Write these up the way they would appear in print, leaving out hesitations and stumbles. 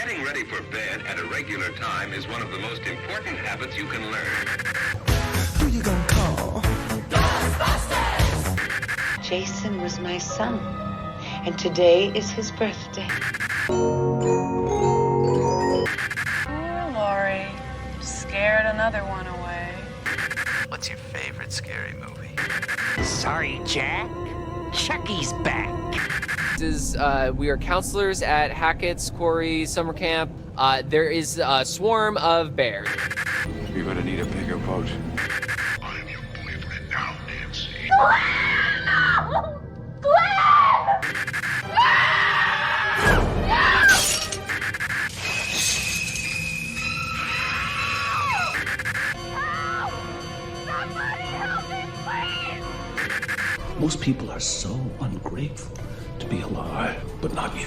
Getting ready for bed at a regular time is one of the most important habits you can learn. Who you gonna call? Ghostbusters! Jason was my son, and today is his birthday. Oh, Lori, scared another one away. What's your favorite scary movie? Sorry, Jack. Chucky's back. We are counselors at Hackett's Quarry Summer Camp. There is a swarm of bears. You're gonna need a bigger boat. I'm your boyfriend now, Nancy. Most people are so ungrateful to be alive, but not you.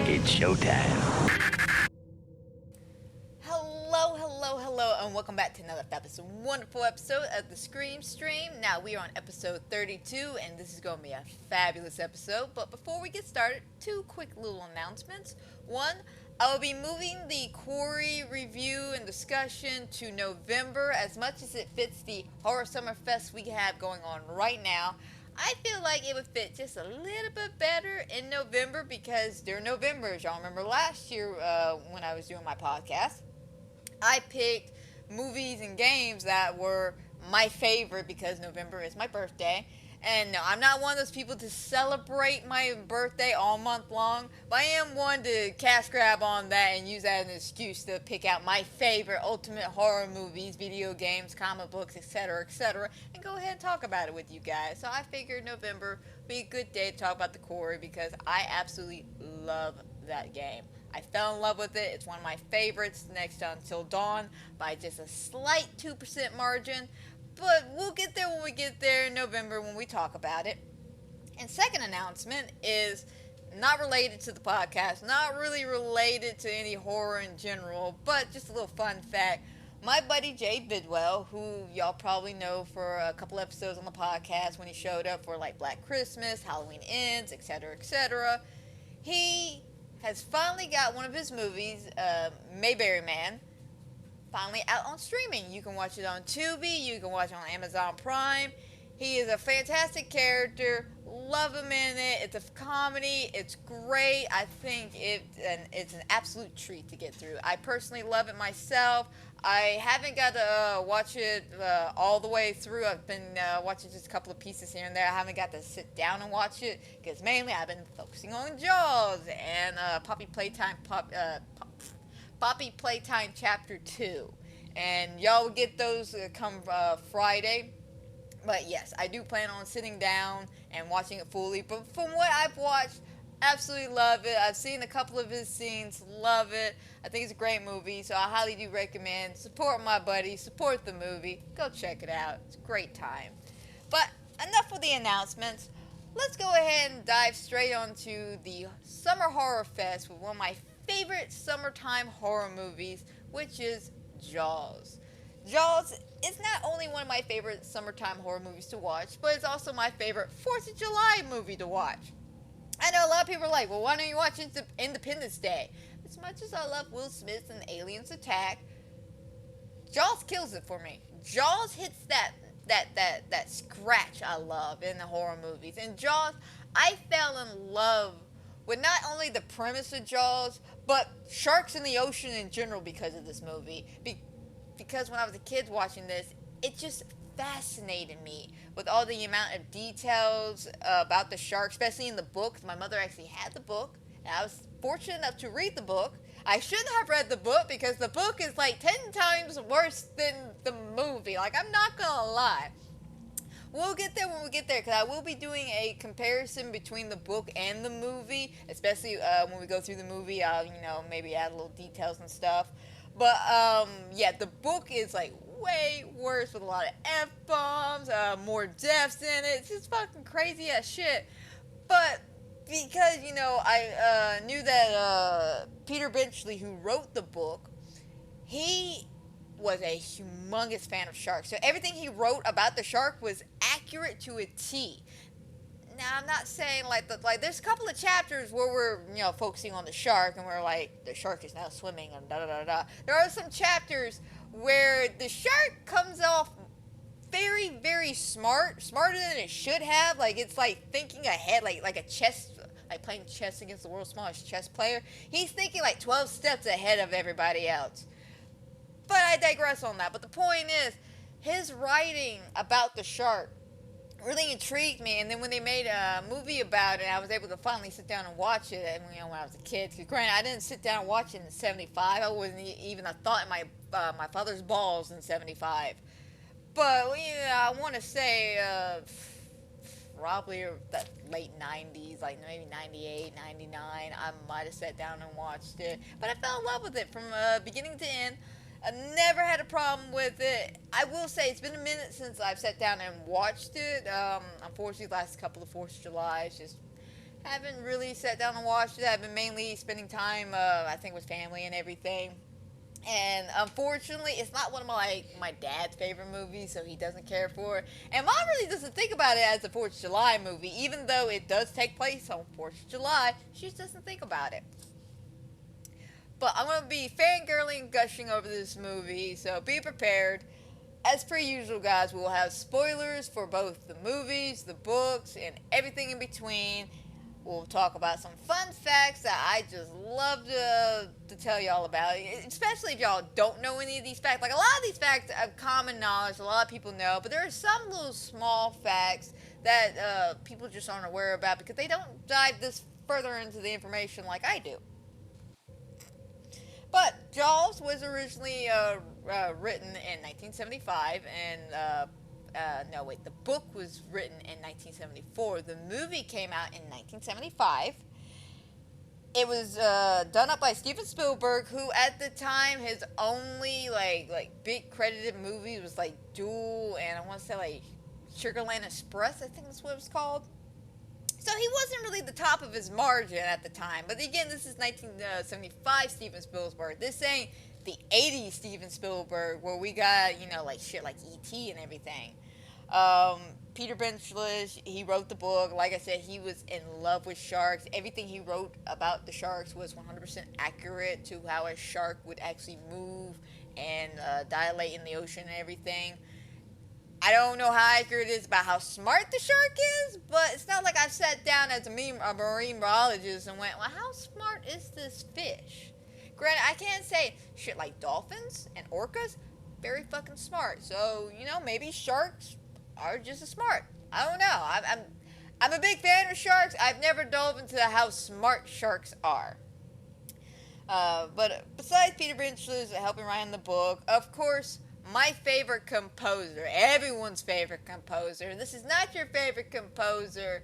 It's showtime. Hello, and welcome back to another wonderful episode of the Scream Stream. Now, we are on episode 32, and this is going to be a fabulous episode. But before we get started, two quick little announcements. One, I will be moving the Quarry review and discussion to November, as much as it fits the Horror Summer Fest we have going on right now. I feel like it would fit just a little bit better in November, because during November, as y'all remember last year when I was doing my podcast, I picked movies and games that were my favorite because November is my birthday. And no, I'm not one of those people to celebrate my birthday all month long, but I am one to cash grab on that and use that as an excuse to pick out my favorite ultimate horror movies, video games, comic books, etc., and go ahead and talk about it with you guys. So I figured November would be a good day to talk about the Quarry, because I absolutely love that game. I fell in love with it. It's one of my favorites, next to Until Dawn, by just a slight 2% margin. But we'll get there when we get there in November when we talk about it. And second announcement is not related to the podcast, not really related to any horror in general, but just a little fun fact. My buddy Jay Bidwell, who y'all probably know for a couple episodes on the podcast when he showed up for like Black Christmas, Halloween Ends, etc., he has finally got one of his movies, Mayberry Man, finally out on streaming. You can watch it on Tubi, you can watch it on Amazon Prime. He is a fantastic character, love him in it. It's a comedy, it's great. I think it's an absolute treat to get through. I personally love it myself. I haven't got to watch it all the way through. I've been watching just a couple of pieces here and there. I haven't got to sit down and watch it, because mainly I've been focusing on Jaws and Poppy Playtime Chapter 2. And y'all will get those come Friday. But yes, I do plan on sitting down and watching it fully. But from what I've watched, absolutely love it. I've seen a couple of his scenes, love it. I think it's a great movie, so I highly do recommend. Support my buddy, support the movie. Go check it out. It's a great time. But enough with the announcements. Let's go ahead and dive straight onto the Summer Horror Fest with one of my favorite summertime horror movies, which is Jaws. Jaws is not only one of my favorite summertime horror movies to watch, but it's also my favorite 4th of July movie to watch. I know a lot of people are like, well, why don't you watch Independence Day? As much as I love Will Smith and Aliens Attack, Jaws kills it for me. Jaws hits that scratch I love in the horror movies. And Jaws, I fell in love with not only the premise of Jaws, but sharks in the ocean in general because of this movie. Because when I was a kid watching this, it just fascinated me with all the amount of details about the shark, especially in the book. My mother actually had the book, and I was fortunate enough to read the book. I shouldn't have read the book, because the book is like 10 times worse than the movie. Like, I'm not gonna lie. We'll get there when we get there, because I will be doing a comparison between the book and the movie, especially when we go through the movie. I'll, maybe add little details and stuff. But, yeah, the book is, like, way worse with a lot of F-bombs, more deaths in it. It's just fucking crazy as shit. But because, I knew that Peter Benchley, who wrote the book, he was a humongous fan of sharks. So everything he wrote about the shark was accurate to a T. Now, I'm not saying like there's a couple of chapters where we're focusing on the shark and we're like the shark is now swimming and da da da da. There are some chapters where the shark comes off very, very smart, smarter than it should have. Like it's like thinking ahead, like a chess, like playing chess against the world's smallest chess player. He's thinking like 12 steps ahead of everybody else. But I digress on that. But the point is, his writing about the shark really intrigued me, and then when they made a movie about it, I was able to finally sit down and watch it. And when I was a kid, because granted, I didn't sit down and watch it in '75. I wasn't even a thought in my father's balls in '75. But I want to say probably the late '90s, like maybe '98, '99. I might have sat down and watched it, but I fell in love with it from beginning to end. I never had a problem with it. I will say it's been a minute since I've sat down and watched it. Unfortunately, the last couple of 4th of July's just haven't really sat down and watched it. I've been mainly spending time, I think, with family and everything. And unfortunately, it's not one of my dad's favorite movies, so he doesn't care for it. And Mom really doesn't think about it as a 4th of July movie, even though it does take place on 4th of July. She just doesn't think about it. But I'm going to be fangirling and gushing over this movie, so be prepared. As per usual, guys, we'll have spoilers for both the movies, the books, and everything in between. We'll talk about some fun facts that I just love to tell y'all about, especially if y'all don't know any of these facts. Like, a lot of these facts have common knowledge, a lot of people know, but there are some little small facts that people just aren't aware about because they don't dive this further into the information like I do. But Jaws was originally written in 1975, and the book was written in 1974. The movie came out in 1975. It was done up by Steven Spielberg, who at the time his only like big credited movie was like Duel, and I want to say like Sugarland Express, I think that's what it was called. So he wasn't really the top of his margin at the time. But again, this is 1975 Steven Spielberg. This ain't the 80s Steven Spielberg where we got, like shit like E.T. and everything. Peter Benchley, he wrote the book. Like I said, he was in love with sharks. Everything he wrote about the sharks was 100% accurate to how a shark would actually move and dilate in the ocean and everything. I don't know how accurate it is about how smart the shark is, but it's not like I sat down as a marine biologist and went, well, how smart is this fish? Granted, I can't say shit like dolphins and orcas, very fucking smart. So, maybe sharks are just as smart. I don't know. I'm a big fan of sharks. I've never dove into how smart sharks are. But besides Peter Benchley helping write the book, of course, my favorite composer, everyone's favorite composer. This is not your favorite composer.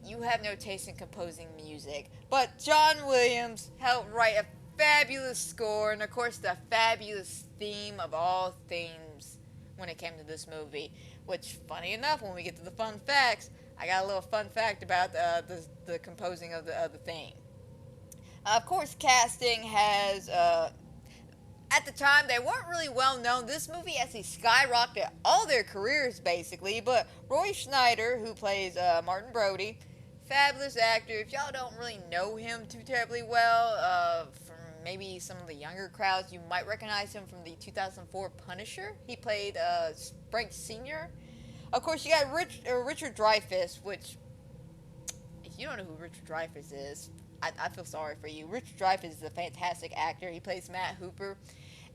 You have no taste in composing music. But John Williams helped write a fabulous score, and of course the fabulous theme of all themes when it came to this movie. Which, funny enough, when we get to the fun facts, I got a little fun fact about the composing of the theme. Of course, casting has... At the time, they weren't really well known. This movie actually skyrocketed all their careers, basically. But Roy Schneider, who plays Martin Brody, fabulous actor. If y'all don't really know him too terribly well, from maybe some of the younger crowds, you might recognize him from the 2004 Punisher. He played Frank Sr. Of course, you got Richard Dreyfuss, which, if you don't know who Richard Dreyfuss is, I feel sorry for you. Richard Dreyfuss is a fantastic actor. He plays Matt Hooper.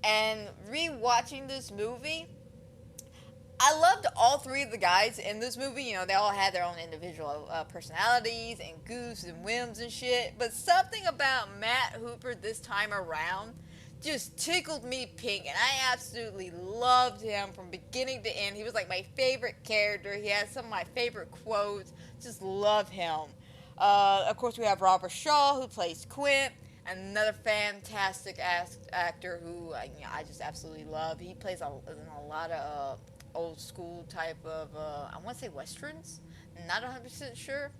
And re-watching this movie, I loved all three of the guys in this movie. They all had their own individual personalities and goofs and whims and shit. But something about Matt Hooper this time around just tickled me pink. And I absolutely loved him from beginning to end. He was like my favorite character. He had some of my favorite quotes. Just love him. Of course, we have Robert Shaw, who plays Quint, another fantastic actor who I just absolutely love. He plays in a lot of old school type of, I want to say westerns, not 100% sure.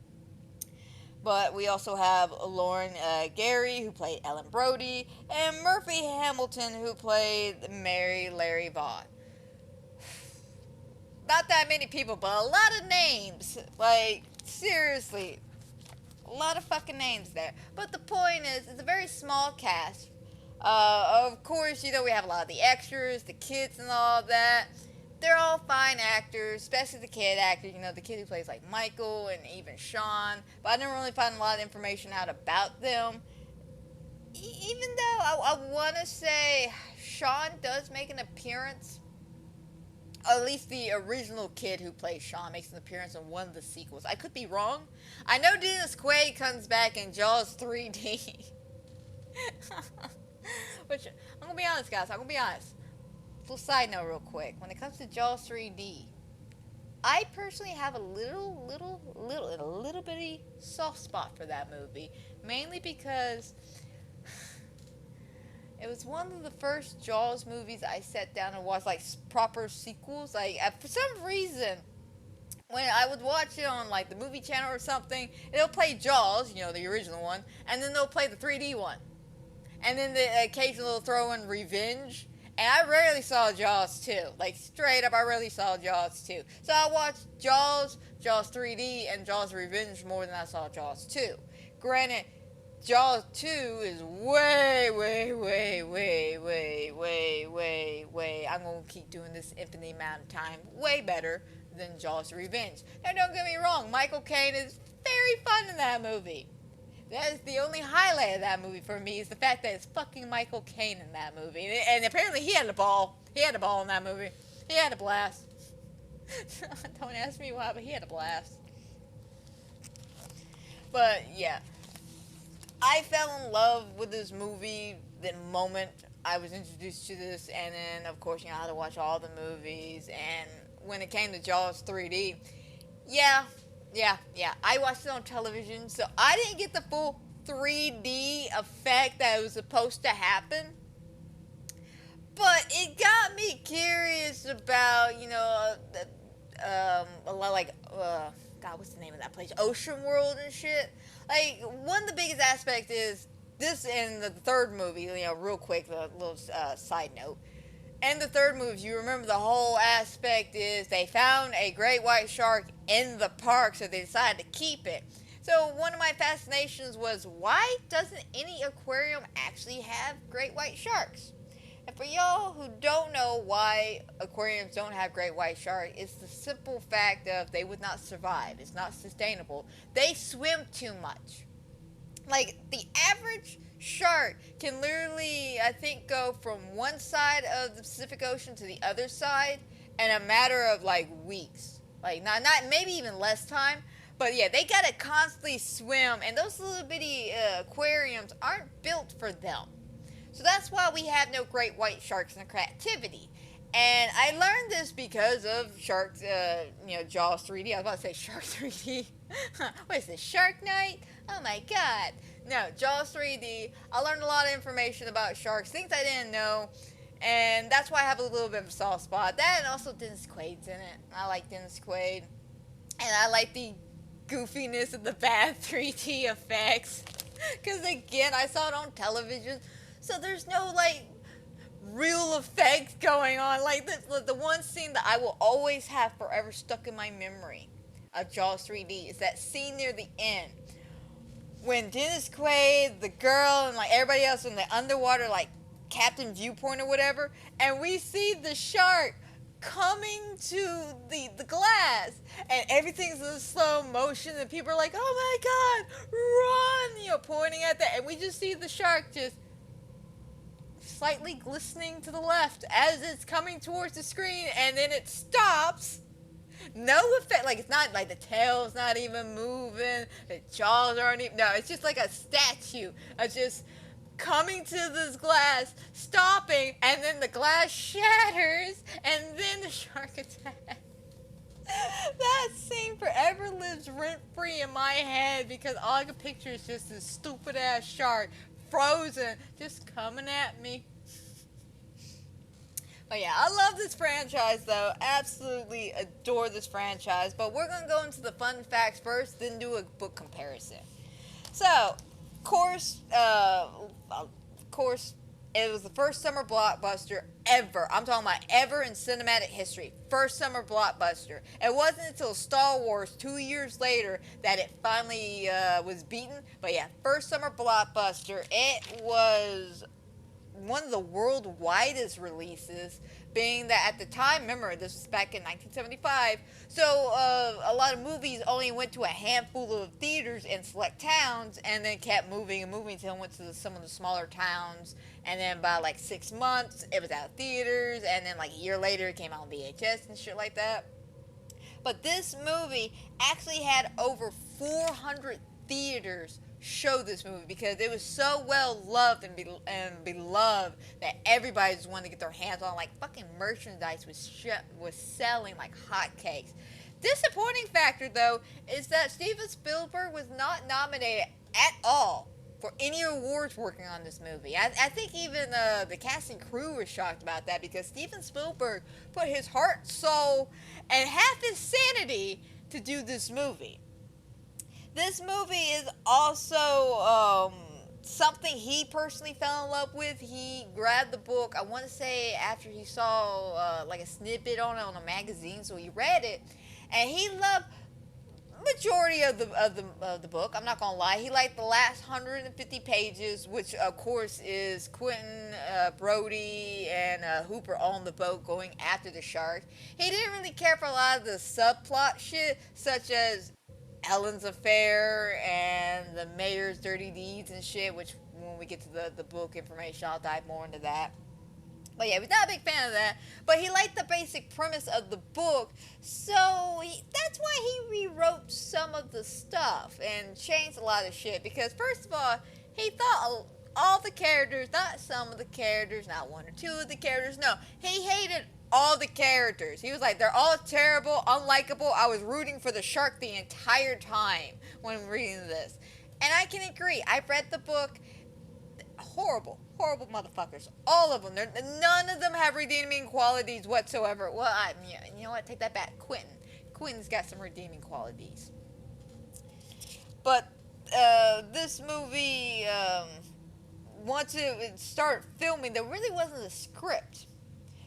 But we also have Lauren Gary, who played Ellen Brody, and Murphy Hamilton, who played Mary Larry Vaught. Not that many people, but a lot of names. Like, seriously. A lot of fucking names there. But the point is, it's a very small cast. Of course, you know, we have a lot of the extras, the kids and all that. They're all fine actors, especially the kid actor, you know, the kid who plays like Michael and even Sean. But I didn't really find a lot of information out about them. Even though I want to say Sean does make an appearance. At least the original kid who plays Sean makes an appearance in one of the sequels. I could be wrong. I know Dennis Quaid comes back in Jaws 3D. Which, I'm going to be honest, guys. I'm going to be honest. Little side note real quick. When it comes to Jaws 3D, I personally have a little bitty soft spot for that movie. Mainly because it was one of the first Jaws movies I sat down and watched, like, proper sequels. Like, for some reason, when I would watch it on, like, the movie channel or something, it'll play Jaws, you know, the original one, and then they'll play the 3D one. And then the occasionally they'll throw in Revenge. And I rarely saw Jaws 2. Like, straight up, I rarely saw Jaws 2. So I watched Jaws, Jaws 3D, and Jaws Revenge more than I saw Jaws 2. Granted, Jaws 2 is way, I'm going to keep doing this infinite amount of time, way better than Jaws Revenge. Now, don't get me wrong, Michael Caine is very fun in that movie. That is the only highlight of that movie for me, is the fact that it's fucking Michael Caine in that movie. And apparently he had a ball. He had a ball in that movie. He had a blast. Don't ask me why, but he had a blast. But, yeah. I fell in love with this movie the moment I was introduced to this. And then, of course, you know, I had to watch all the movies. And when it came to Jaws 3D, yeah, I watched it on television, so I didn't get the full 3D effect that was supposed to happen. But it got me curious about, you know, a lot like, God, what's the name of that place? Ocean World and shit. Like, one of the biggest aspects is this in the third movie, you know, real quick, a little side note. In the third movie, you remember the whole aspect is they found a great white shark in the park, so they decided to keep it. So one of my fascinations was, why doesn't any aquarium actually have great white sharks? And for y'all who don't know why aquariums don't have great white sharks, it's the simple fact of they would not survive. It's not sustainable. They swim too much. Like, the average shark can literally, I think, go from one side of the Pacific Ocean to the other side in a matter of, like, weeks. Like, not maybe even less time. But, yeah, they gotta constantly swim, and those little bitty aquariums aren't built for them. So that's why we have no great white sharks in captivity. And I learned this because of Sharks, you know, Jaws 3D. I was about to say Shark 3D. What is this, Shark Night? Oh my god. No, Jaws 3D. I learned a lot of information about sharks, things I didn't know. And that's why I have a little bit of a soft spot. That and also Dennis Quaid's in it. I like Dennis Quaid. And I like the goofiness of the bad 3D effects. Because again, I saw it on television. So there's no, like, real effects going on. Like, the one scene that I will always have forever stuck in my memory of Jaws 3D is that scene near the end. When Dennis Quaid, the girl, and, like, everybody else in the underwater, like, captain viewpoint or whatever, and we see the shark coming to the glass, and everything's in slow motion, and people are like, oh my god, run, you know, pointing at that, and we just see the shark just slightly glistening to the left as it's coming towards the screen, and then it stops. No effect, like, it's not like the tail's not even moving, the jaws aren't even, no, it's just like a statue of just coming to this glass, stopping, and then the glass shatters, and then the shark attacks. That scene forever lives rent-free in my head because all I can picture is just this stupid-ass shark, frozen, just coming at me. But yeah, I love this franchise though. Absolutely adore this franchise. But we're going to go into the fun facts first, then do a book comparison. So, of course, it was the first summer blockbuster ever. I'm talking about ever in cinematic history. First summer blockbuster. It wasn't until Star Wars 2 years later that it finally was beaten. But yeah, first summer blockbuster. It was one of the world widest releases, being that at the time, remember, this was back in 1975, so a lot of movies only went to a handful of theaters in select towns, and then kept moving and moving until it went to some of the smaller towns, and then by like 6 months, it was out of theaters, and then like a year later, it came out on VHS and shit like that. But this movie actually had over 400 theaters show this movie because it was so well loved and beloved that everybody just wanted to get their hands on. Like, fucking merchandise was selling like hotcakes. Disappointing factor though is that Steven Spielberg was not nominated at all for any awards working on this movie. I think even the cast and crew was shocked about that because Steven Spielberg put his heart, soul, and half his sanity to do this movie. This movie is also something he personally fell in love with. He grabbed the book, I want to say after he saw like a snippet on it on a magazine, so he read it, and he loved majority of the book. I'm not gonna lie, he liked the last 150 pages, which of course is Quentin, Brody, and Hooper on the boat going after the shark. He didn't really care for a lot of the subplot shit, such as Ellen's affair and the mayor's dirty deeds and shit, which when we get to the book information, I'll dive more into that. But yeah, he's not a big fan of that, but he liked the basic premise of the book, so that's why he rewrote some of the stuff and changed a lot of shit, because first of all, he thought all the characters, not some of the characters, not one or two of the characters, no, he hated all the characters. He was like, they're all terrible, unlikable. I was rooting for the shark the entire time when reading this. And I can agree. I've read the book. Horrible motherfuckers. All of them. None of them have redeeming qualities whatsoever. Well, you know what? Take that back. Quentin's got some redeeming qualities. But this movie, once it started filming, there really wasn't a script.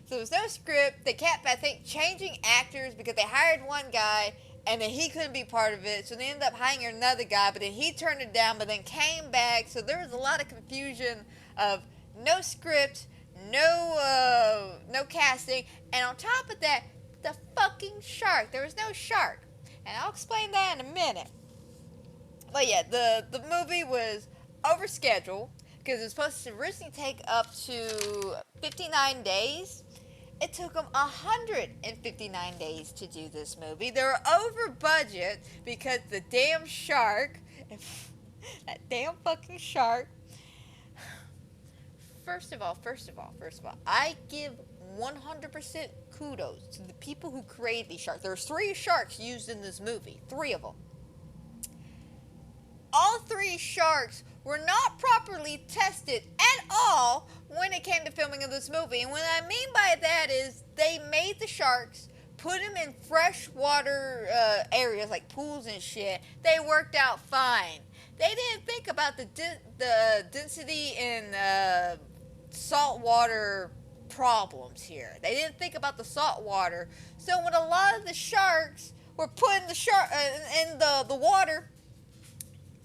So there was no script. They kept, I think, changing actors because they hired one guy and then he couldn't be part of it. So they ended up hiring another guy, but then he turned it down, but then came back. So there was a lot of confusion of no script, no casting, and on top of that, the fucking shark. There was no shark, and I'll explain that in a minute. But yeah, the movie was over schedule because it was supposed to originally take up to 59 days. It took them 159 days to do this movie. They were over budget because the damn shark, that damn fucking shark. First of all, I give 100% kudos to the people who created these sharks. There's 3 sharks used in this movie, 3 of them. All 3 sharks were not properly tested at all when it came to filming of this movie. And what I mean by that is they made the sharks, put them in freshwater areas like pools and shit. They worked out fine. They didn't think about the density in saltwater problems here. They didn't think about the salt water. So when a lot of the sharks were put in the water,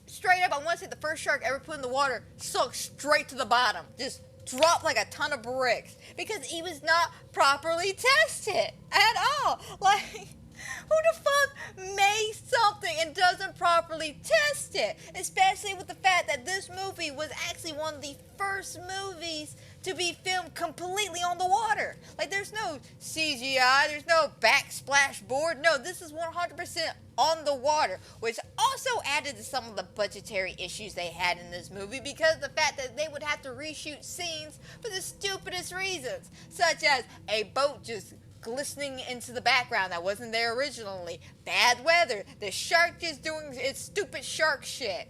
straight up, I want to say the first shark ever put in the water sunk straight to the bottom. Just dropped like a ton of bricks. Because he was not properly tested at all. Like, who the fuck makes something and doesn't properly test it? Especially with the fact that this movie was actually one of the first movies to be filmed completely on the water. Like, there's no CGI, there's no backsplash board. No, this is 100% on the water, which also added to some of the budgetary issues they had in this movie because of the fact that they would have to reshoot scenes for the stupidest reasons, such as a boat just glistening into the background that wasn't there originally, bad weather, the shark just doing its stupid shark shit.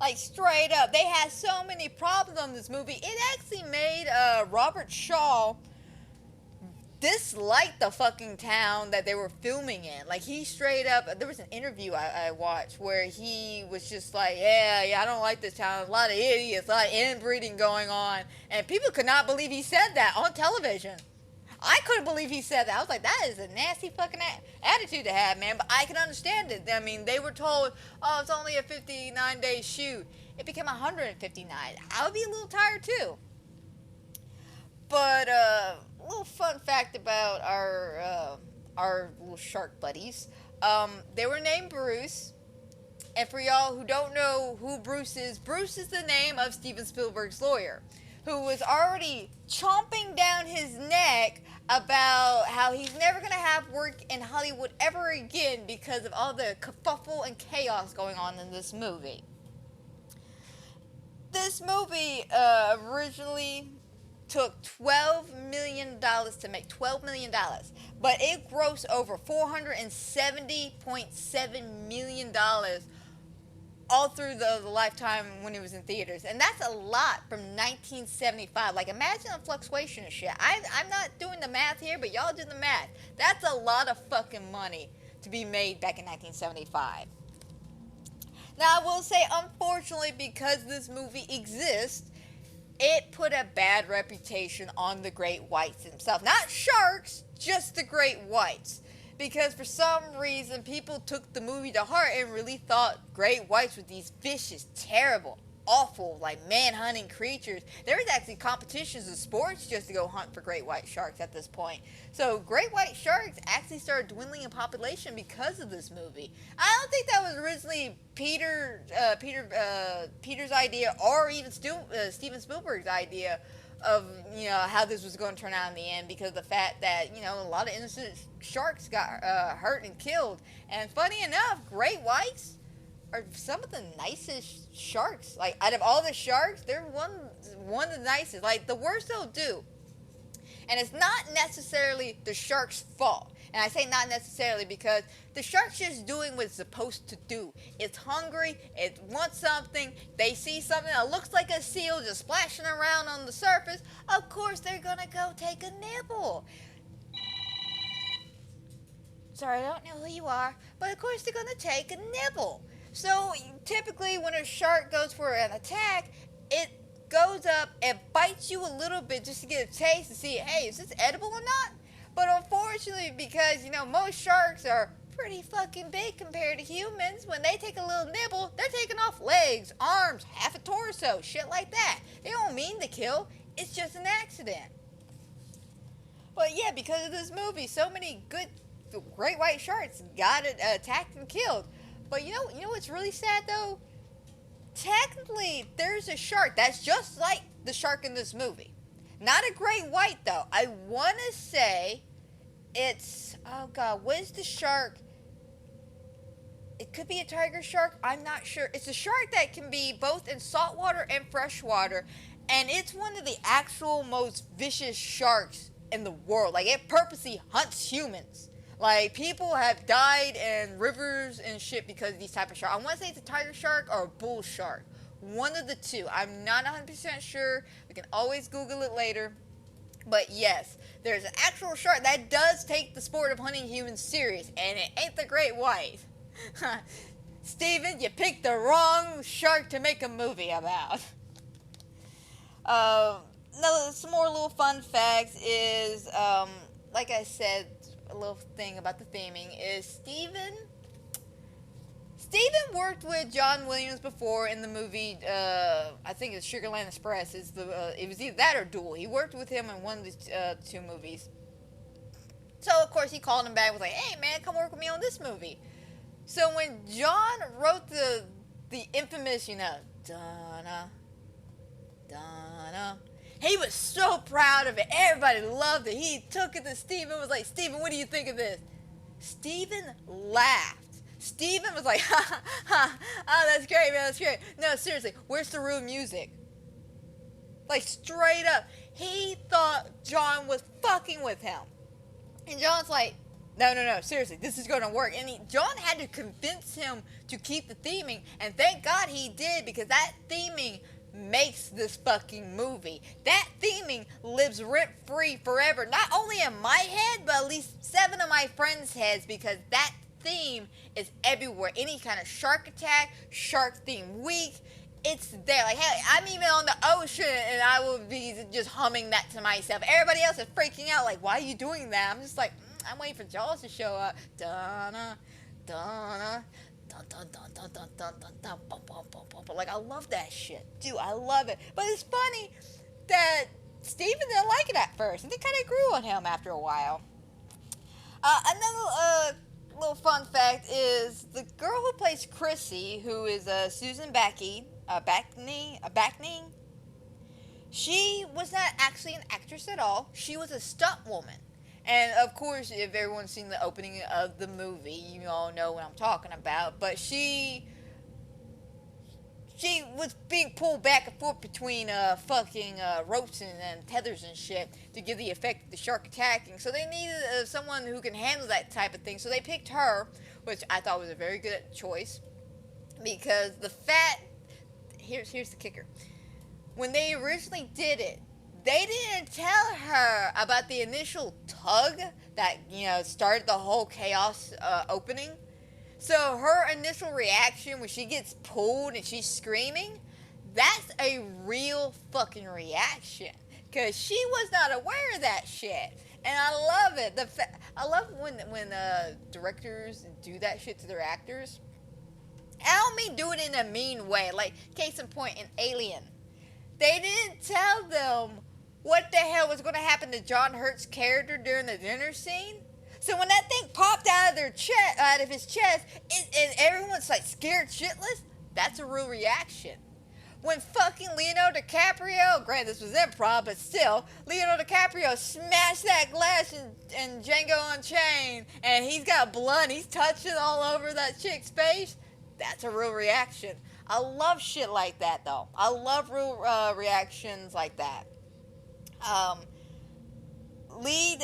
Like, straight up, they had so many problems on this movie. It actually made Robert Shaw disliked the fucking town that they were filming in. Like, he straight up, there was an interview I watched where he was just like, yeah, I don't like this town. A lot of idiots, a lot of inbreeding going on. And people could not believe he said that on television. I couldn't believe he said that. I was like, that is a nasty fucking attitude to have, man. But I can understand it. I mean, they were told, oh, it's only a 59-day shoot. It became 159. I would be a little tired too. But a little fun fact about our little shark buddies. They were named Bruce. And for y'all who don't know who Bruce is the name of Steven Spielberg's lawyer, who was already chomping down his neck about how he's never going to have work in Hollywood ever again because of all the kerfuffle and chaos going on in this movie. This movie originally took $12 million to make, $12 million, but it grossed over $470.7 million all through the lifetime when it was in theaters. And that's a lot from 1975. Like, imagine the fluctuation of shit. I'm not doing the math here, but y'all do the math. That's a lot of fucking money to be made back in 1975. Now, I will say, unfortunately, because this movie exists, it put a bad reputation on the great whites themselves. Not sharks, just the great whites. Because for some reason, people took the movie to heart and really thought great whites were these vicious, terrible, awful, like man-hunting creatures. There was actually competitions in sports just to go hunt for great white sharks at this point. So great white sharks actually started dwindling in population because of this movie. I don't think that was originally Peter's idea, or even Steven Spielberg's idea of, you know, how this was going to turn out in the end, because of the fact that, you know, a lot of innocent sharks got hurt and killed. And funny enough, great whites are some of the nicest sharks. Like, out of all the sharks, they're one of the nicest. Like, the worst they'll do, and it's not necessarily the shark's fault. And I say not necessarily because the shark's just doing what it's supposed to do. It's hungry, it wants something, they see something that looks like a seal just splashing around on the surface. Of course they're gonna go take a nibble. Sorry, I don't know who you are, but of course they're gonna take a nibble. So typically when a shark goes for an attack, it goes up and bites you a little bit just to get a taste to see, hey, is this edible or not? But unfortunately, because, you know, most sharks are pretty fucking big compared to humans, when they take a little nibble, they're taking off legs, arms, half a torso, shit like that. They don't mean to kill, it's just an accident. But yeah, because of this movie, so many good great white sharks got attacked and killed. But you know what's really sad though? Technically, there's a shark that's just like the shark in this movie. Not a great white, though. I want to say it's, oh God, what is the shark? It could be a tiger shark. I'm not sure. It's a shark that can be both in saltwater and freshwater. And it's one of the actual most vicious sharks in the world. Like, it purposely hunts humans. Like, people have died in rivers and shit because of these type of sharks. I want to say it's a tiger shark or a bull shark. One of the two. I'm not 100% sure. We can always Google it later. But yes, there's an actual shark that does take the sport of hunting humans serious. And it ain't the great white. Steven, you picked the wrong shark to make a movie about. Some more little fun facts is, like I said, a little thing about the theming is Steven worked with John Williams before in the movie, I think it's Sugarland Express. It was either that or Duel. He worked with him in one of the two movies. So, of course, he called him back and was like, hey, man, come work with me on this movie. So when John wrote the infamous, you know, Donna, he was so proud of it. Everybody loved it. He took it to Steven, was like, Steven, what do you think of this? Steven laughed. Steven was like, oh, that's great, man, that's great. No, seriously, where's the real music? Like, straight up. He thought John was fucking with him. And John's like, no, seriously, this is going to work. And John had to convince him to keep the theming, and thank God he did, because that theming makes this fucking movie. That theming lives rent-free forever, not only in my head, but at least 7 of my friends' heads, because that theme is everywhere. Any kind of shark attack, shark theme week, it's there. Like, hey, I'm even on the ocean and I will be just humming that to myself. Everybody else is freaking out, like, why are you doing that? I'm just like, I'm waiting for Jaws to show up. Dun-na, dun-na. Dun, dun, dun, dun, dun, dun, dun, dun, bum, bum, bum, bum, bum. Like, I love that shit. Dude, I love it. But it's funny that Steven didn't like it at first. And it kind of grew on him after a while. Another little fun fact is the girl who plays Chrissy, who is Susan Backney, she was not actually an actress at all. She was a stunt woman. And of course, if everyone's seen the opening of the movie, you all know what I'm talking about. But she was being pulled back and forth between fucking ropes and tethers and shit to give the effect of the shark attacking. So they needed someone who can handle that type of thing. So they picked her, which I thought was a very good choice, because here's the kicker. When they originally did it, they didn't tell her about the initial tug that, started the whole chaos opening. So her initial reaction when she gets pulled and she's screaming, that's a real fucking reaction. Because she was not aware of that shit. And I love it. I love when directors do that shit to their actors. I don't mean do it in a mean way. Like, case in point, in Alien. They didn't tell them what the hell was going to happen to John Hurt's character during the dinner scene. So when that thing popped out of his chest, and everyone's like scared shitless, that's a real reaction. When fucking Leonardo DiCaprio, granted this was improv, but still, Leonardo DiCaprio smashed that glass in Django Unchained, and he's got blood, and he's touching all over that chick's face, that's a real reaction. I love shit like that, though. I love real reactions like that. Lead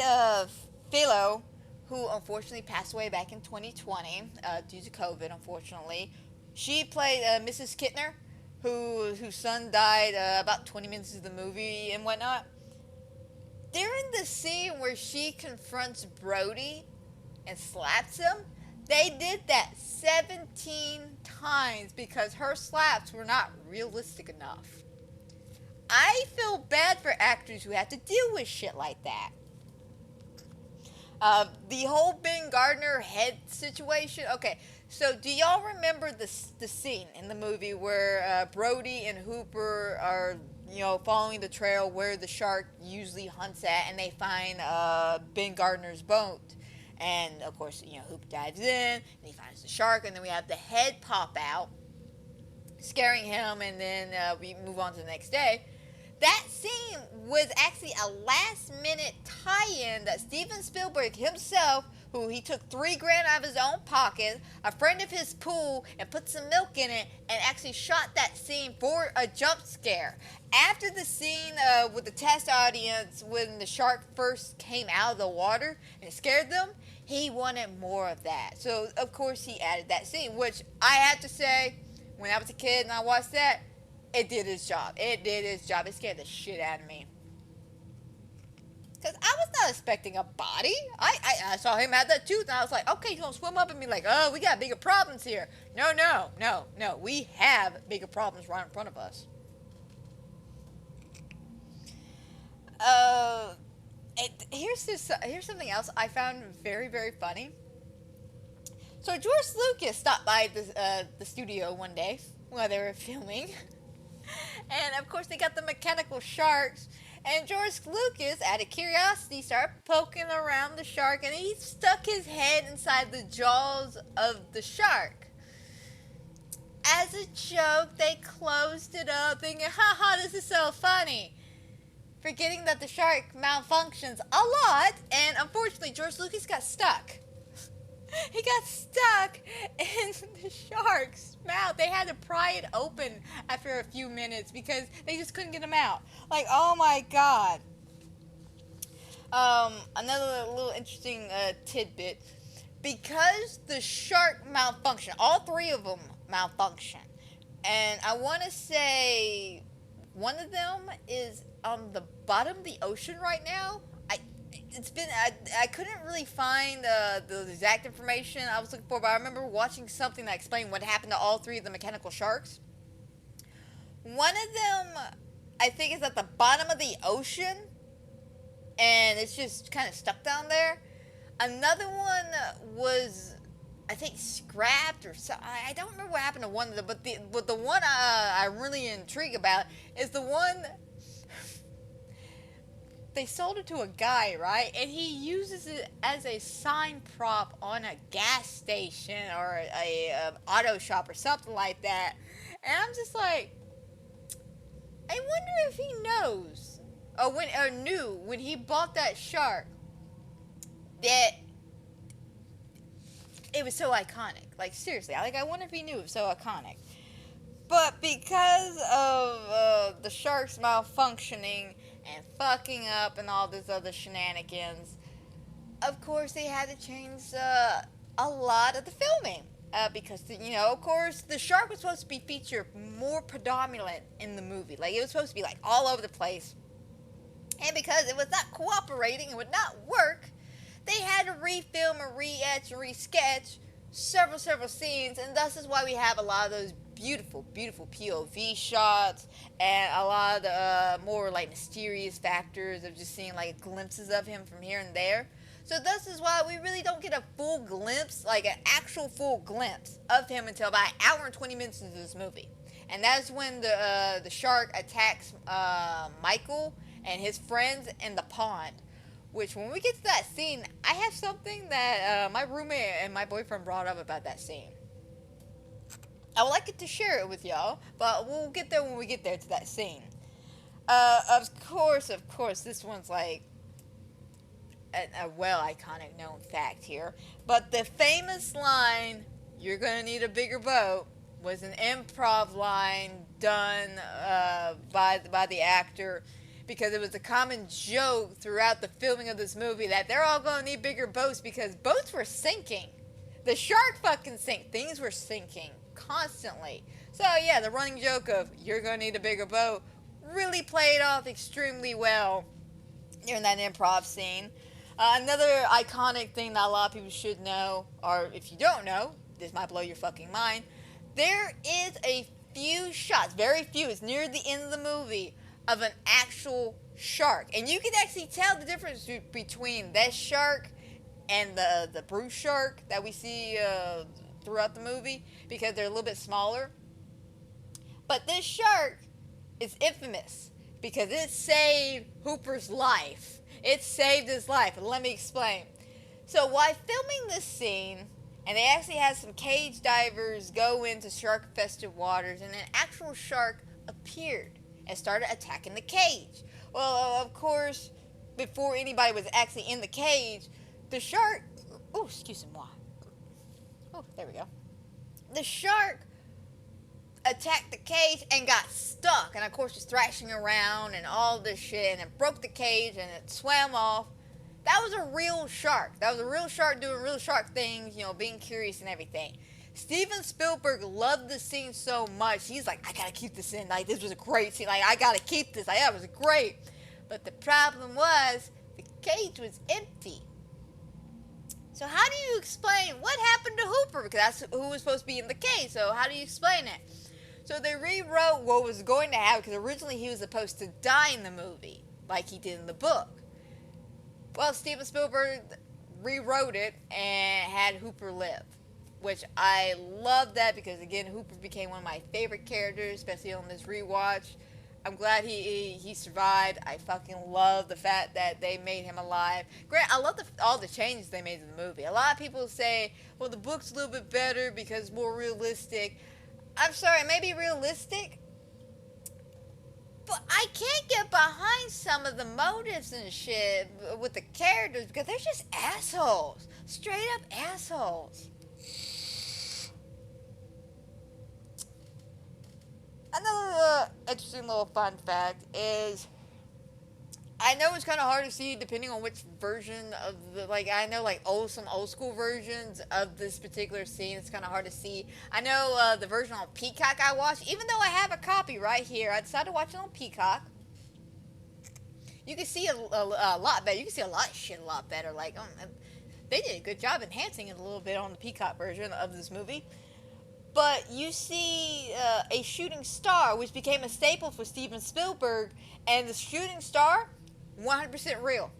Philo, who unfortunately passed away back in 2020 due to COVID, unfortunately. She played Mrs. Kittner, whose son died about 20 minutes into the movie and whatnot. During the scene where she confronts Brody and slaps him, they did that 17 times because her slaps were not realistic enough. I feel bad for actors who have to deal with shit like that. The whole Ben Gardner head situation. Okay, so do y'all remember the scene in the movie where Brody and Hooper are, following the trail where the shark usually hunts at, and they find Ben Gardner's boat? And of course, Hooper dives in, and he finds the shark, and then we have the head pop out, scaring him, and then we move on to the next day. That scene was actually a last-minute tie-in that Steven Spielberg himself, who he took $3,000 out of his own pocket, a friend of his pool, and put some milk in it, and actually shot that scene for a jump scare. After the scene with the test audience, when the shark first came out of the water and it scared them, he wanted more of that. So, of course, he added that scene, which I have to say, when I was a kid and I watched that, it did its job. It did its job. It scared the shit out of me. Because I was not expecting a body. I saw him have that tooth, and I was like, okay, he's going to swim up and be like, oh, we got bigger problems here. No. We have bigger problems right in front of us. Here's something else I found very, very funny. So George Lucas stopped by the studio one day while they were filming. And of course they got the mechanical sharks, and George Lucas, out of curiosity, started poking around the shark, and he stuck his head inside the jaws of the shark. As a joke, they closed it up, thinking, haha, this is so funny, forgetting that the shark malfunctions a lot, and unfortunately George Lucas got stuck. He got stuck in the shark's mouth. They had to pry it open after a few minutes because they just couldn't get him out. Like, oh my god. Another little interesting tidbit. Because the shark malfunctioned, all 3 of them malfunctioned. And I want to say One of them is on the bottom of the ocean right now. I couldn't really find the exact information I was looking for, but I remember watching something that explained what happened to all three of the mechanical sharks. One of them, I think, is at the bottom of the ocean, and it's just kind of stuck down there. Another one was, I think, scrapped or so. I don't remember what happened to one of them, but the one I'm really intrigued about is the one they sold it to a guy, right? And he uses it as a sign prop on a gas station or a auto shop or something like that. And I'm just like, I wonder if he knows or knew when he bought that shark that it was so iconic. Like, seriously, I wonder if he knew it was so iconic. But because of the sharks malfunctioning and fucking up and all this other shenanigans, of course they had to change a lot of the filming. Because, of course, the shark was supposed to be featured more predominant in the movie. Like, it was supposed to be, like, all over the place. And because it was not cooperating, it would not work, they had to refilm and re-etch and re-sketch several scenes. And thus is why we have a lot of those beautiful POV shots and a lot of the more, like, mysterious factors of just seeing, like, glimpses of him from here and there. So thus is why we really don't get a full glimpse, like an actual full glimpse of him until about an hour and 20 minutes into this movie. And that's when the shark attacks Michael and his friends in the pond. Which, when we get to that scene, I have something that my roommate and my boyfriend brought up about that scene. I would like it to share it with y'all, but we'll get there when we get there to that scene. Of course, this one's like a well iconic known fact here, but the famous line, "You're gonna need a bigger boat," was an improv line done by the actor, because it was a common joke throughout the filming of this movie that they're all gonna need bigger boats because boats were sinking. The shark fucking sank. Things were sinking constantly. So yeah, the running joke of "you're gonna need a bigger boat" really played off extremely well during that improv scene. Another iconic thing that a lot of people should know, or if you don't know, this might blow your fucking mind. There is a few shots, very few, it's near the end of the movie, of an actual shark. And you can actually tell the difference between that shark and the Bruce shark that we see throughout the movie, because they're a little bit smaller. But this shark is infamous because it saved Hooper's life. It saved his life, and let me explain. So while filming this scene, and they actually had some cage divers go into shark-infested waters, and an actual shark appeared and started attacking the cage. Well, of course, before anybody was actually in the cage, the shark... Oh, excuse me. Oh, there we go. The shark attacked the cage and got stuck, and of course was thrashing around and all this shit, and it broke the cage and it swam off. That was a real shark. That was a real shark doing real shark things, being curious and everything. Steven Spielberg loved the scene so much, he's like, I gotta keep this in. Like, this was a great scene. Like, I gotta keep this. Like, that was great. But the problem was, the cage was empty. So how do you explain what happened to Hooper? Because that's who was supposed to be in the cage. So how do you explain it? So they rewrote what was going to happen, because originally he was supposed to die in the movie, like he did in the book. Well, Steven Spielberg rewrote it and had Hooper live, which I love that, because again, Hooper became one of my favorite characters, especially on this rewatch. I'm glad he survived. I fucking love the fact that they made him alive. Grant, I love all the changes they made to the movie. A lot of people say, well, the book's a little bit better because it's more realistic. I'm sorry, it may be realistic, but I can't get behind some of the motives and shit with the characters, because they're just assholes. Straight up assholes. Another interesting little fun fact is I know it's kind of hard to see depending on which version of the, like, I know like some old school versions of this particular scene. It's kind of hard to see. I know the version on Peacock I watched, even though I have a copy right here, I decided to watch it on Peacock. You can see a lot better. You can see a lot of shit a lot better. Like, they did a good job enhancing it a little bit on the Peacock version of this movie. But you see a shooting star, which became a staple for Steven Spielberg, and the shooting star, 100% real.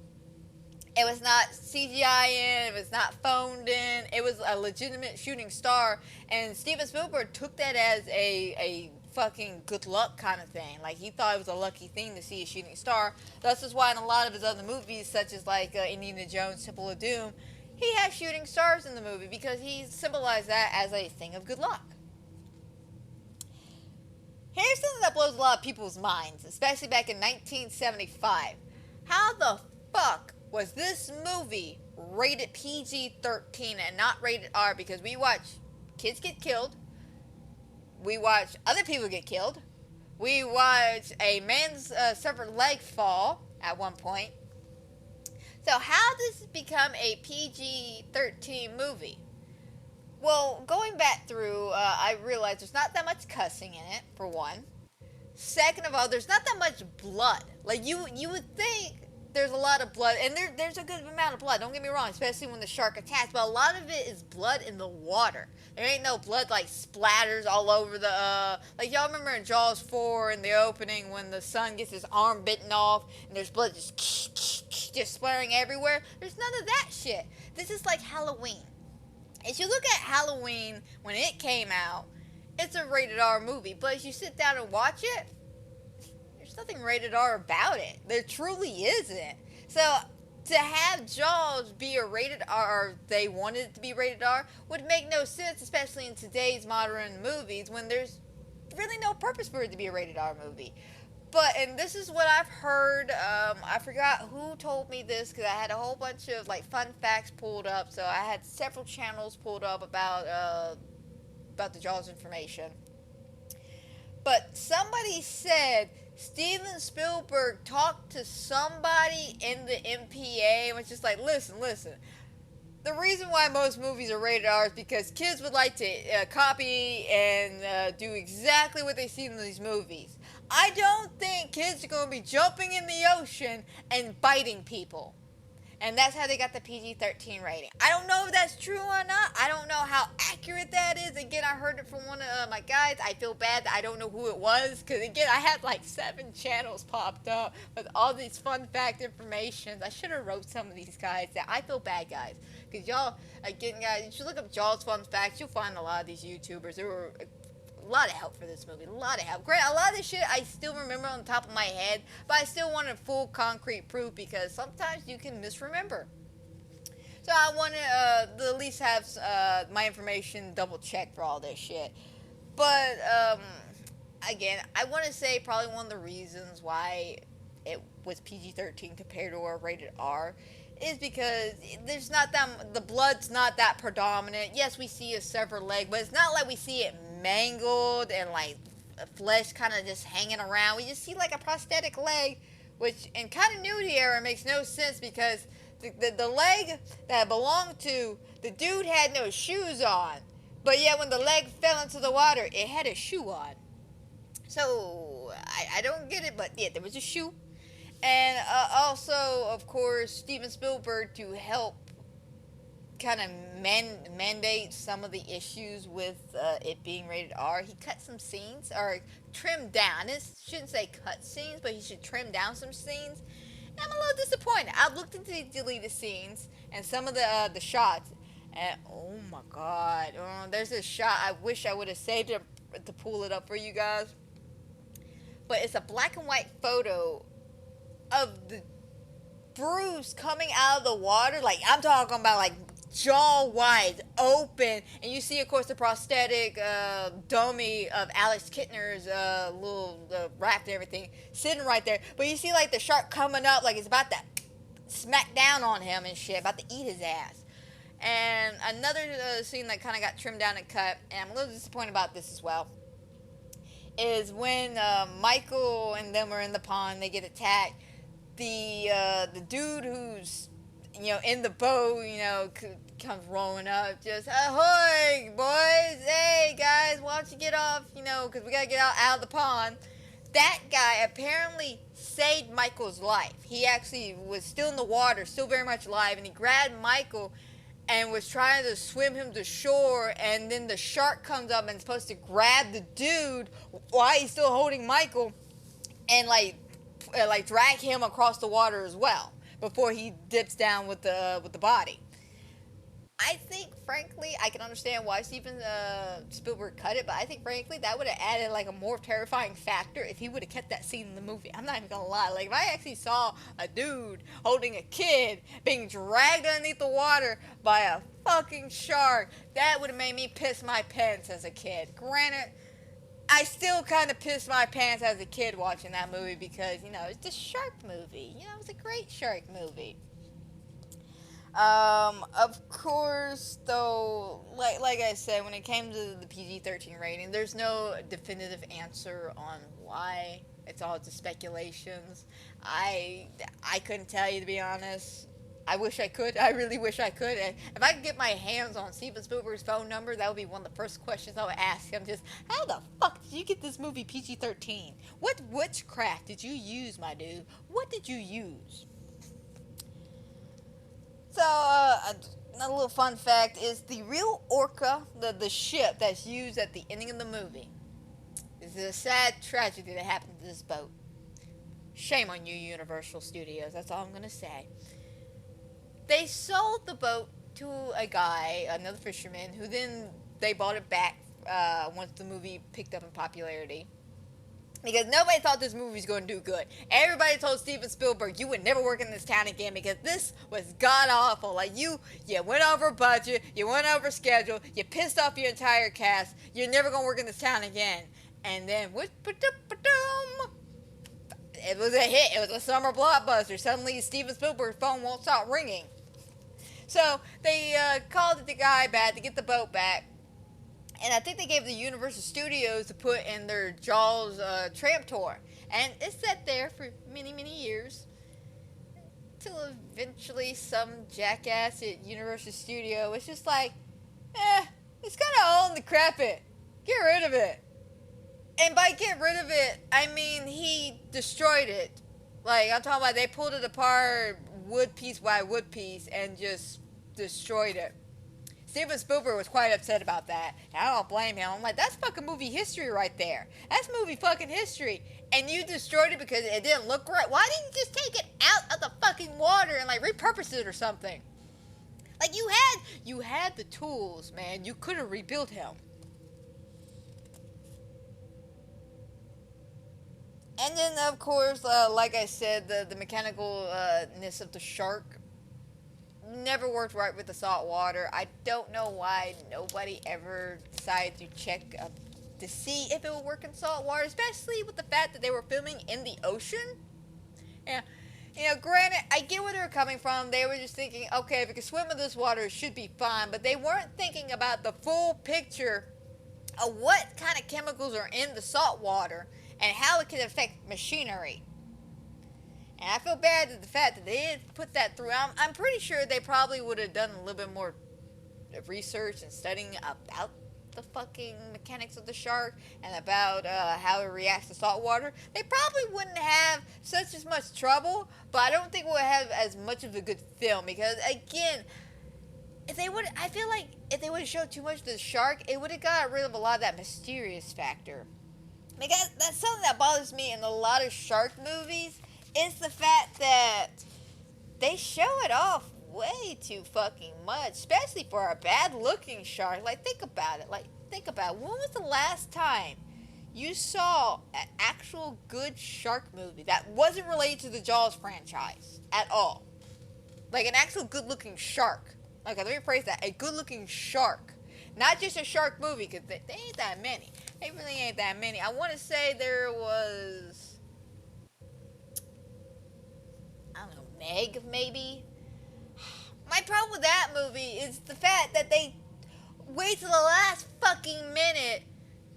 It was not CGI in, it was not phoned in, it was a legitimate shooting star, and Steven Spielberg took that as a fucking good luck kind of thing. Like, he thought it was a lucky thing to see a shooting star. This is why in a lot of his other movies, such as like Indiana Jones, Temple of Doom, he has shooting stars in the movie because he symbolized that as a thing of good luck. Here's something that blows a lot of people's minds, especially back in 1975. How the fuck was this movie rated PG-13 and not rated R? Because we watch kids get killed, we watch other people get killed, we watch a man's severed leg fall at one point. So how does it become a PG-13 movie? Well, going back through, I realized there's not that much cussing in it, for one. Second of all, there's not that much blood. Like, you would think there's a lot of blood, and there's a good amount of blood, don't get me wrong, especially when the shark attacks, but a lot of it is blood in the water. There ain't no blood, like, splatters all over the, like, y'all remember in Jaws 4 in the opening when the son gets his arm bitten off, and there's blood just splattering everywhere? There's none of that shit. This is like Halloween. If you look at Halloween when it came out, it's a rated R movie, but as you sit down and watch it, there's nothing rated R about it. There truly isn't. So to have Jaws be a rated R, or they wanted it to be rated R, would make no sense, especially in today's modern movies when there's really no purpose for it to be a rated R movie. But, and this is what I've heard, I forgot who told me this, because I had a whole bunch of, like, fun facts pulled up, so I had several channels pulled up about the Jaws information. But somebody said Steven Spielberg talked to somebody in the MPA and was just like, listen, the reason why most movies are rated R is because kids would like to copy and do exactly what they see in these movies. I don't think kids are going to be jumping in the ocean and biting people. And that's how they got the PG-13 rating. I don't know if that's true or not. I don't know how accurate that is. Again, I heard it from one of my guys. I feel bad that I don't know who it was. Because, again, I had like 7 channels popped up with all these fun fact information. I should have wrote some of these guys. I feel bad, guys. Because y'all, again, guys, if you look up Jaws fun facts, you'll find a lot of these YouTubers. There were a lot of help for this movie. A lot of help. Great. A lot of this shit I still remember on the top of my head, but I still wanted full concrete proof because sometimes you can misremember. So I wanted to at least have my information double checked for all this shit. But again, I want to say probably one of the reasons why it was PG-13 compared to a rated R is because there's not that, the blood's not that predominant. Yes, we see a severed leg, but it's not like we see it mangled and like flesh kind of just hanging around. We just see like a prosthetic leg, which in continuity error makes no sense because the leg that it belonged to, the dude had no shoes on, but yet when the leg fell into the water, it had a shoe on. So I don't get it, but yeah, there was a shoe. And also, of course, Steven Spielberg, to help kind of mandate some of the issues with it being rated R, he cut some scenes, or trimmed down. I shouldn't say cut scenes, but he should trim down some scenes. And I'm a little disappointed. I've looked into the deleted scenes and some of the shots, and oh my god, there's a shot I wish I would have saved it to pull it up for you guys. But it's a black and white photo of the Bruce coming out of the water, like I'm talking about like jaw wide open, and you see of course the prosthetic dummy of Alex Kittner's little raft and everything sitting right there, but you see like the shark coming up like it's about to smack down on him and shit, about to eat his ass. And another scene that kind of got trimmed down and cut, and I'm a little disappointed about this as well, is when Michael and them are in the pond, they get attacked. the dude who's in the boat, comes rolling up, just ahoy, boys! Hey guys, why don't you get off? Because we gotta get out of the pond. That guy apparently saved Michael's life. He actually was still in the water, still very much alive, and he grabbed Michael and was trying to swim him to shore, and then the shark comes up and is supposed to grab the dude while he's still holding Michael and like drag him across the water as well before he dips down with the body. I think, frankly, I can understand why Steven Spielberg cut it, but I think, frankly, that would have added like a more terrifying factor if he would have kept that scene in the movie. I'm not even gonna lie. Like, if I actually saw a dude holding a kid being dragged underneath the water by a fucking shark, that would have made me piss my pants as a kid. Granted, I still kind of pissed my pants as a kid watching that movie because, it's a shark movie. It was a great shark movie. Of course, though, like I said, when it came to the PG-13 rating, there's no definitive answer on why. It's all just speculations. I couldn't tell you, to be honest. I wish I could. I really wish I could. If I could get my hands on Steven Spielberg's phone number, that would be one of the first questions I would ask him. Just, how the fuck did you get this movie PG-13? What witchcraft did you use, my dude? What did you use? So, another little fun fact is the real orca, the ship that's used at the ending of the movie, is a sad tragedy that happened to this boat. Shame on you, Universal Studios. That's all I'm going to say. They sold the boat to a guy, another fisherman, who then they bought it back once the movie picked up in popularity. Because nobody thought this movie was going to do good. Everybody told Steven Spielberg, you would never work in this town again because this was god-awful. Like, you went over budget, you went over schedule, you pissed off your entire cast, you're never going to work in this town again. And then, it was a hit. It was a summer blockbuster. Suddenly, Steven Spielberg's phone won't stop ringing. So, they called the guy back to get the boat back. And I think they gave the Universal Studios to put in their Jaws tramp tour. And it sat there for many, many years. Till eventually some jackass at Universal Studios was just like, it's kind of old and decrepit. Get rid of it. And by get rid of it, I mean he destroyed it. Like, I'm talking about they pulled it apart wood piece by wood piece and just destroyed it. Steven Spielberg was quite upset about that. And I don't blame him. I'm like, that's fucking movie history right there. That's movie fucking history. And you destroyed it because it didn't look right. Why didn't you just take it out of the fucking water and like repurpose it or something? Like, you had the tools, man. You could have rebuilt him. And then, of course, like I said, the mechanicalness of the shark never worked right with the salt water. I don't know why nobody ever decided to check to see if it would work in salt water, especially with the fact that they were filming in the ocean. Yeah, granted, I get where they were coming from. They were just thinking, okay, if it can swim in this water, it should be fine. But they weren't thinking about the full picture of what kind of chemicals are in the salt water and how it can affect machinery. And I feel bad at the fact that they didn't put that through. I'm pretty sure they probably would have done a little bit more research and studying about the fucking mechanics of the shark and about how it reacts to salt water. They probably wouldn't have such as much trouble, but I don't think we'll have as much of a good film because, again, I feel like if they would have showed too much of the shark, it would have got rid of a lot of that mysterious factor. Because that's something that bothers me in a lot of shark movies. It's the fact that they show it off way too fucking much, especially for a bad-looking shark. Like, think about it. When was the last time you saw an actual good shark movie that wasn't related to the Jaws franchise at all? Like, an actual good-looking shark. Okay, let me phrase that. A good-looking shark. Not just a shark movie, because they ain't that many. They really ain't that many. I want to say there was, I don't know, Meg, maybe? My problem with that movie is the fact that they wait till the last fucking minute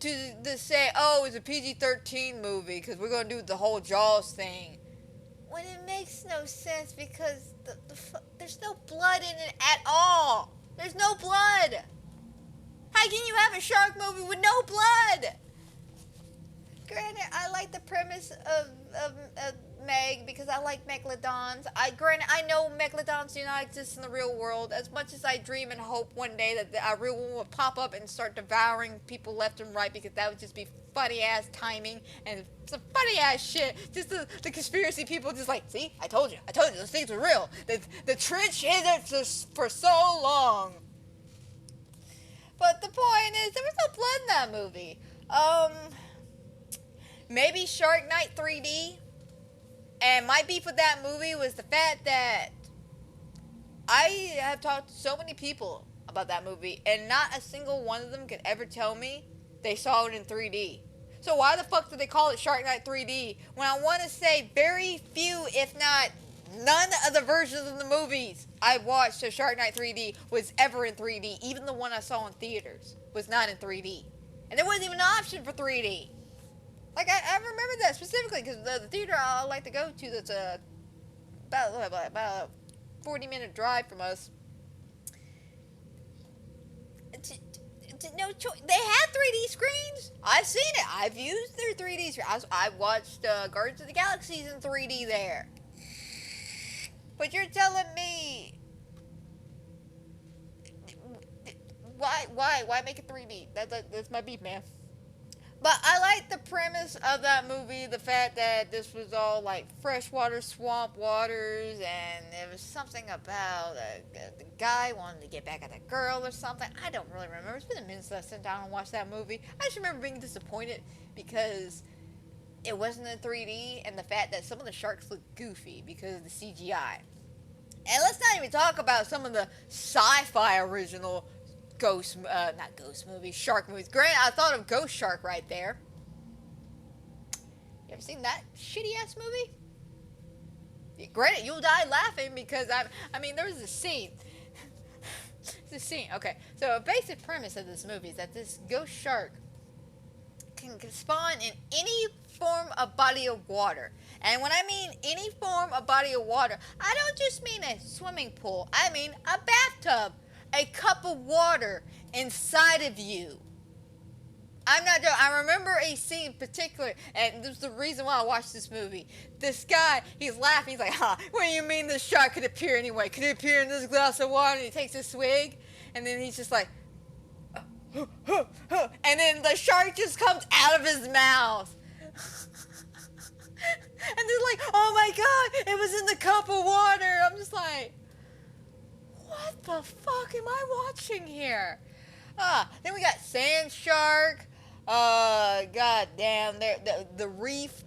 to say, oh, it's a PG-13 movie because we're going to do the whole Jaws thing. when it makes no sense because there's no blood in it at all. There's no blood. How can you have a shark movie with no blood? Granted, I like the premise of Meg because I like megalodons. I know megalodons do not exist in the real world. As much as I dream and hope one day that a real one will pop up and start devouring people left and right, because that would just be funny ass timing and some funny ass shit. Just the conspiracy people just like, see, I told you, those things were real. The trench hid it for so long. But the point is, there was no blood in that movie. Maybe Shark Night 3D. And my beef with that movie was the fact that I have talked to so many people about that movie, and not a single one of them could ever tell me they saw it in 3D. So why the fuck did they call it Shark Night 3D when I want to say very few, if not none of the versions of the movies I watched of Shark Night 3D was ever in 3D. Even the one I saw in theaters was not in 3D. And there wasn't even an option for 3D. Like, I remember that specifically because the theater I like to go to that's about a 40-minute drive from us. No choice. They had 3D screens. I've seen it. I've used their 3D screens. I watched Guardians of the Galaxy in 3D there. But you're telling me why make it 3D? That's my beef, man. But I like the premise of that movie, the fact that this was all like freshwater swamp waters, and there was something about the guy wanting to get back at the girl or something. I don't really remember. It's been a minute since I sat down and watched that movie. I just remember being disappointed because it wasn't in 3D, and the fact that some of the sharks looked goofy because of the CGI. And let's not even talk about some of the sci-fi original shark movies. Granted, I thought of Ghost Shark right there. You ever seen that shitty ass movie? Yeah, granted, you'll die laughing because I mean, there was a scene. Okay. So a basic premise of this movie is that this ghost shark can spawn in any form of body of water. And when I mean any form of body of water, I don't just mean a swimming pool. I mean a bathtub. A cup of water inside of you. I'm not joking. I remember a scene in particular, and this is the reason why I watched this movie. This guy, he's laughing. He's like, what do you mean this shark could appear anyway? Could it appear in this glass of water? And he takes a swig, and then he's just like, and then the shark just comes out of his mouth. And they're like, oh my God, it was in the cup of water. I'm just like, what the fuck am I watching here? Then we got Sand Shark. God damn, the Reef.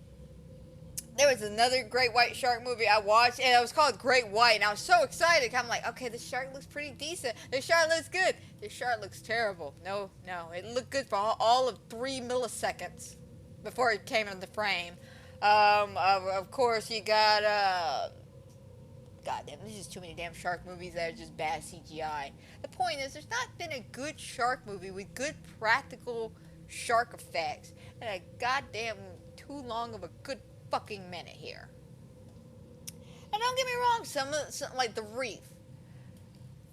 There was another great white shark movie I watched, and it was called Great White, and I was so excited. I'm like, okay, this shark looks pretty decent. This shark looks good. This shark looks terrible. No, it looked good for all of 3 milliseconds before it came into frame. Of course, you got, God damn, there's just too many damn shark movies that are just bad CGI. The point is, there's not been a good shark movie with good practical shark effects and a goddamn too long of a good fucking minute here. And don't get me wrong, some like the Reef.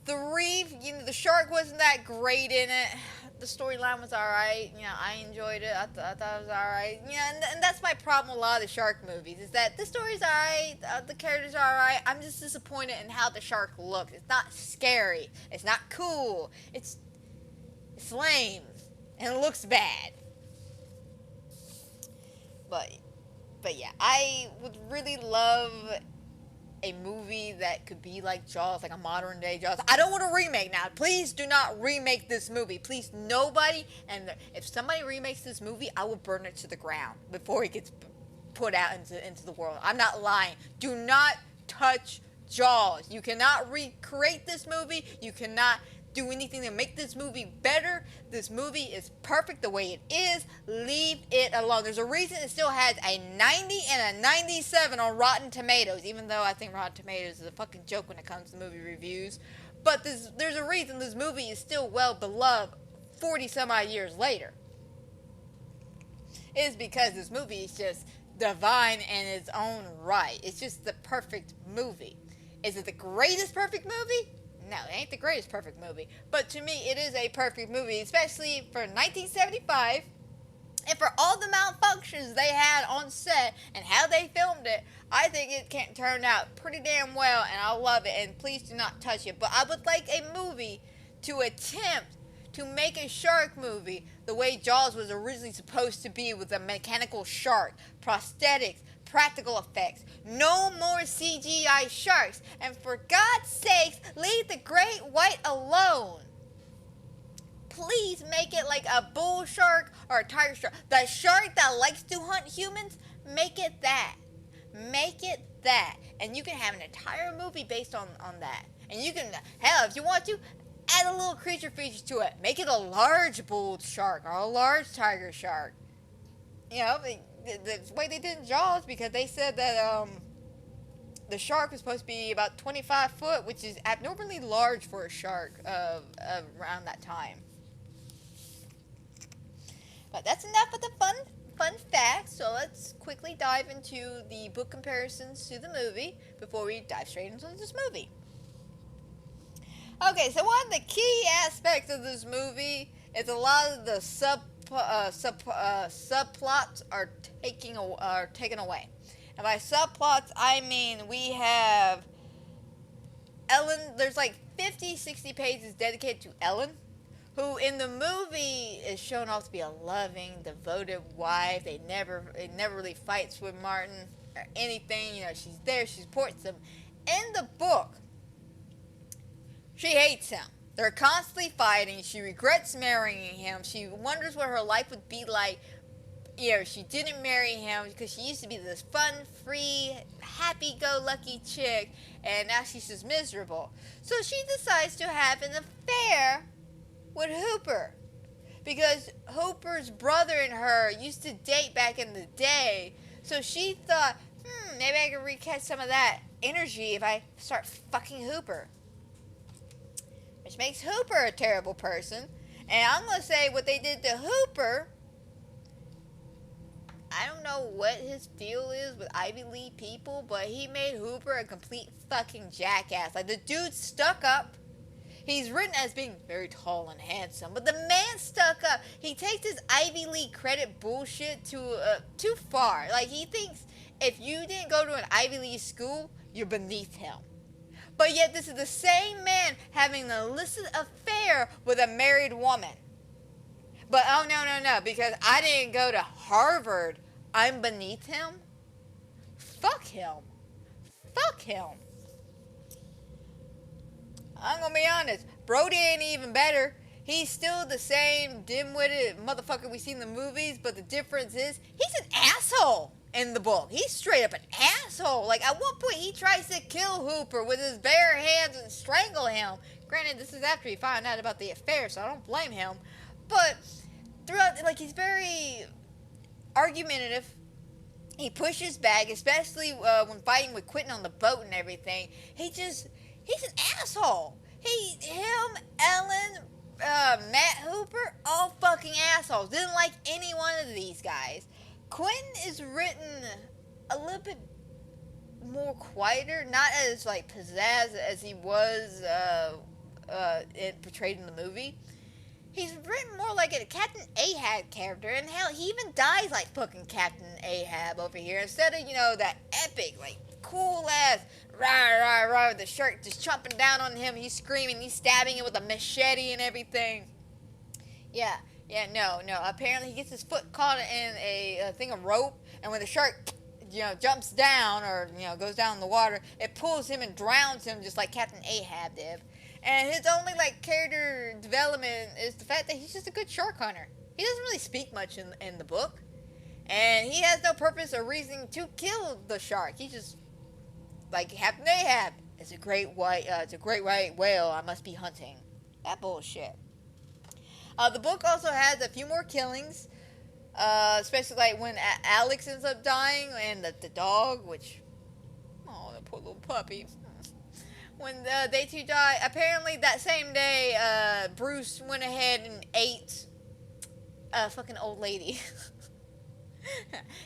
The Reef, the shark wasn't that great in it. The storyline was alright. I enjoyed it. I thought it was alright. And that's my problem with a lot of the shark movies, is that the story's alright, the characters are alright. I'm just disappointed in how the shark looks. It's not scary. It's not cool. It's lame. And it looks bad. But yeah, I would really love a movie that could be like Jaws, like a modern day Jaws. I don't want a remake now. Please do not remake this movie. Please, nobody. And if somebody remakes this movie, I will burn it to the ground before it gets put out into the world. I'm not lying. Do not touch Jaws. You cannot recreate this movie. You cannot do anything to make this movie better. This movie is perfect the way it is. Leave it alone. There's a reason it still has a 90 and a 97 on Rotten Tomatoes, even though I think Rotten Tomatoes is a fucking joke when it comes to movie reviews. But there's a reason this movie is still well beloved 40 some odd years later. It's because this movie is just divine in its own right. It's just the perfect movie. Is it the greatest perfect movie? No, it ain't the greatest perfect movie. But to me, it is a perfect movie, especially for 1975. And for all the malfunctions they had on set and how they filmed it, I think it can turn out pretty damn well, and I love it, and please do not touch it. But I would like a movie to attempt to make a shark movie the way Jaws was originally supposed to be, with a mechanical shark, prosthetics, practical effects. No more CGI sharks. And for God's sakes, leave the great white alone. Please make it like a bull shark or a tiger shark. The shark that likes to hunt humans, make it that. Make it that. And you can have an entire movie based on that. And you can, hell, if you want to, add a little creature feature to it. Make it a large bull shark or a large tiger shark. You know, the way they did in Jaws, because they said that the shark was supposed to be about 25 foot, which is abnormally large for a shark around that time. But that's enough of the fun facts, so let's quickly dive into the book comparisons to the movie before we dive straight into this movie. Okay, so one of the key aspects of this movie is a lot of the subplots are taken away. And by subplots, I mean we have Ellen. There's like 50, 60 pages dedicated to Ellen, who in the movie is shown off to be a loving, devoted wife. They never really fights with Martin or anything. You know, she's there, she supports him. In the book, she hates him. They're constantly fighting. She regrets marrying him. She wonders what her life would be like, you know, she didn't marry him, because she used to be this fun, free, happy-go-lucky chick, and now she's just miserable. So she decides to have an affair with Hooper, because Hooper's brother and her used to date back in the day. So she thought, maybe I can recatch some of that energy if I start fucking Hooper. Which makes Hooper a terrible person. And I'm going to say what they did to Hooper, I don't know what his deal is with Ivy League people, but he made Hooper a complete fucking jackass. Like, the dude's stuck up. He's written as being very tall and handsome, but the man's stuck up. He takes his Ivy League credit bullshit too far. Like, he thinks if you didn't go to an Ivy League school, you're beneath him. But yet this is the same man having an illicit affair with a married woman. But oh no, because I didn't go to Harvard, I'm beneath him? Fuck him. Fuck him. I'm gonna be honest, Brody ain't even better. He's still the same dim-witted motherfucker we see in the movies, but the difference is he's an asshole in the book. He's straight up an asshole. Like, at one point he tries to kill Hooper with his bare hands and strangle him. Granted, this is after he found out about the affair, so I don't blame him. But throughout, like, he's very argumentative. He pushes back, especially when fighting with Quentin on the boat and everything. He's an asshole. Him, Ellen, Matt Hooper, all fucking assholes. Didn't like any one of these guys. Quentin is written a little bit more quieter, not as like pizzazz as he was portrayed in the movie. He's written more like a Captain Ahab character, and hell, he even dies like fucking Captain Ahab over here. Instead of, you know, that epic, like, cool ass, rah, with the shark just chomping down on him, he's screaming, he's stabbing him with a machete and everything. No. Apparently he gets his foot caught in a thing of rope, and when the shark, you know, jumps down or, you know, goes down in the water, it pulls him and drowns him just like Captain Ahab did. And his only, like, character development is the fact that he's just a good shark hunter. He doesn't really speak much in the book. And he has no purpose or reason to kill the shark. He's just, like Captain Ahab. It's a great white whale I must be hunting. That bullshit. The book also has a few more killings. Especially, like, when Alex ends up dying and the dog, which... Oh, the poor little puppy. When they two die, apparently that same day, Bruce went ahead and ate a fucking old lady.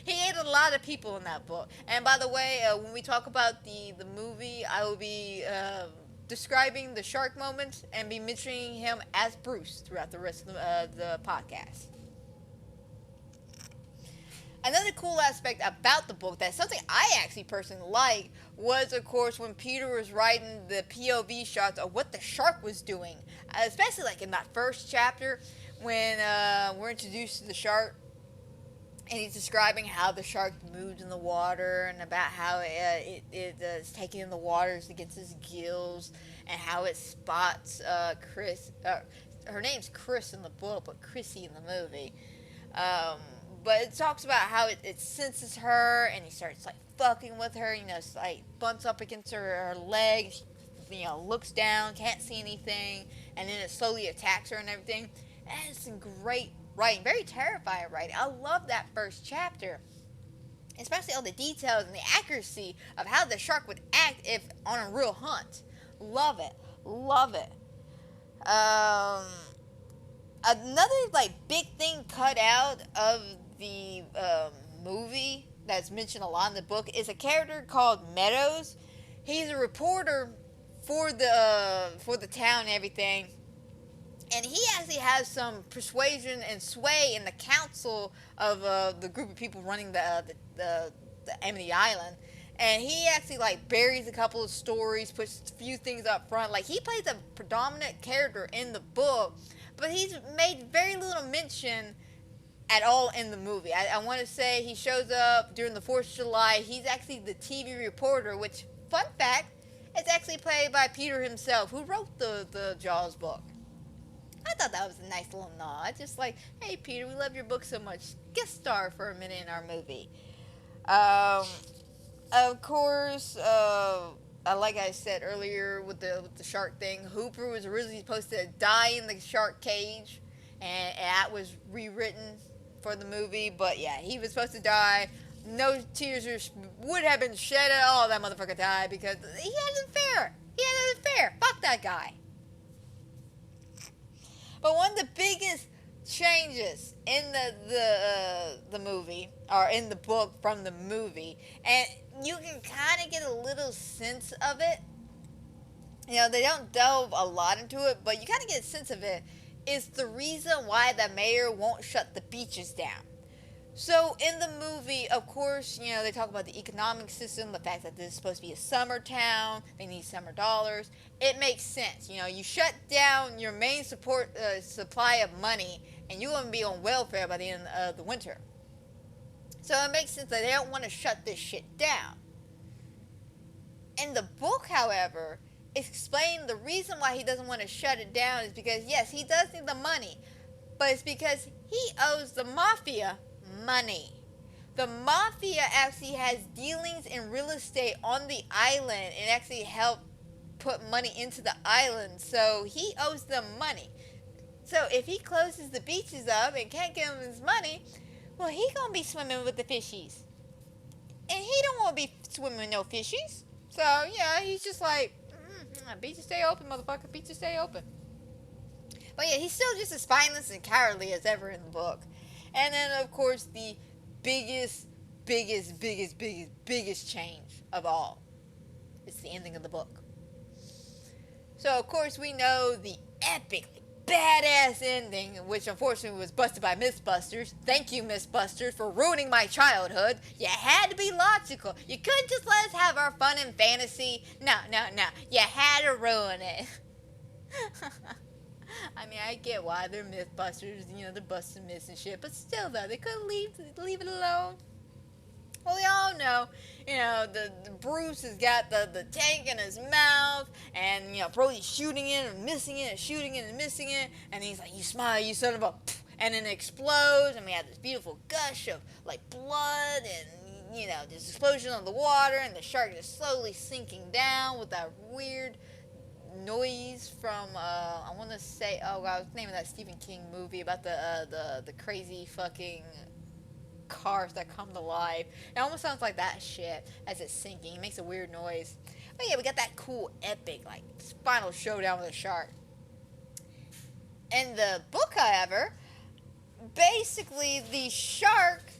He ate a lot of people in that book. And by the way, when we talk about the movie, I will be describing the shark moment and be mentioning him as Bruce throughout the rest of the podcast. Another cool aspect about the book, that's something I actually personally like, was of course when Peter was writing the POV shots of what the shark was doing, especially like in that first chapter when we're introduced to the shark. And he's describing how the shark moves in the water and about how it is taking in the waters against its gills and how it spots Chris. Her name's Chris in the book, but Chrissy in the movie. But it talks about how it senses her and he starts like fucking with her. You know, it's like bumps up against her leg. She, looks down, can't see anything, and then it slowly attacks her and everything. And it's some great writing, very terrifying writing. I love that first chapter, especially all the details and the accuracy of how the shark would act if on a real hunt. Love it. Another like big thing cut out of the movie that's mentioned a lot in the book is a character called Meadows. He's a reporter for the town and everything. And he actually has some persuasion and sway in the council of the group of people running the Amity Island. And he actually like buries a couple of stories, puts a few things up front. Like he plays a predominant character in the book, but he's made very little mention at all in the movie. I want to say he shows up during the 4th of July. He's actually the TV reporter, which, fun fact, is actually played by Peter himself, who wrote the Jaws book. I thought that was a nice little nod. Just like, hey, Peter, we love your book so much. Guest star for a minute in our movie. Of course, like I said earlier with the shark thing, Hooper was originally supposed to die in the shark cage, and that was rewritten for the movie. But yeah, he was supposed to die. No tears would have been shed at all. That motherfucker died because he had an affair. Fuck that guy. But one of the biggest changes in the movie, or in the book from the movie, and you can kind of get a little sense of it. They don't delve a lot into it, but you kind of get a sense of it, is the reason why the mayor won't shut the beaches down. So in the movie, of course, they talk about the economic system, the fact that this is supposed to be a summer town, they need summer dollars. It makes sense. You shut down your main supply of money, and you're going to be on welfare by the end of the winter. So it makes sense that they don't want to shut this shit down. In the book, however, it's explained the reason why he doesn't want to shut it down is because, yes, he does need the money, but it's because he owes the mafia money. The mafia actually has dealings in real estate on the island and actually helped put money into the island, so he owes them money. So if he closes the beaches up and can't give him his money, well, he gonna be swimming with the fishies, and he don't want to be swimming with no fishies. So yeah, he's just like, beaches stay open, motherfucker, beaches stay open. But yeah, he's still just as spineless and cowardly as ever in the book. And then, of course, the biggest change of all is the ending of the book. So, of course, we know the epic, badass ending, which unfortunately was busted by Mythbusters. Thank you, Mythbusters, for ruining my childhood. You had to be logical. You couldn't just let us have our fun and fantasy. No. You had to ruin it. I mean, I get why they're Mythbusters, they're busting myths and shit, but still, though, they couldn't leave it alone. Well, we all know, the Bruce has got the tank in his mouth, and, Brody's shooting it and missing it and shooting it and missing it, and he's like, you smile, you son of a, and then it explodes, and we have this beautiful gush of, like, blood, and, this explosion on the water, and the shark is slowly sinking down with that weird noise from I want to say, oh god, what's the name of that Stephen King movie about the crazy fucking cars that come to life? It almost sounds like that shit as it's sinking. It makes a weird noise. But yeah, we got that cool epic like final showdown with a shark. In the book, however, basically the shark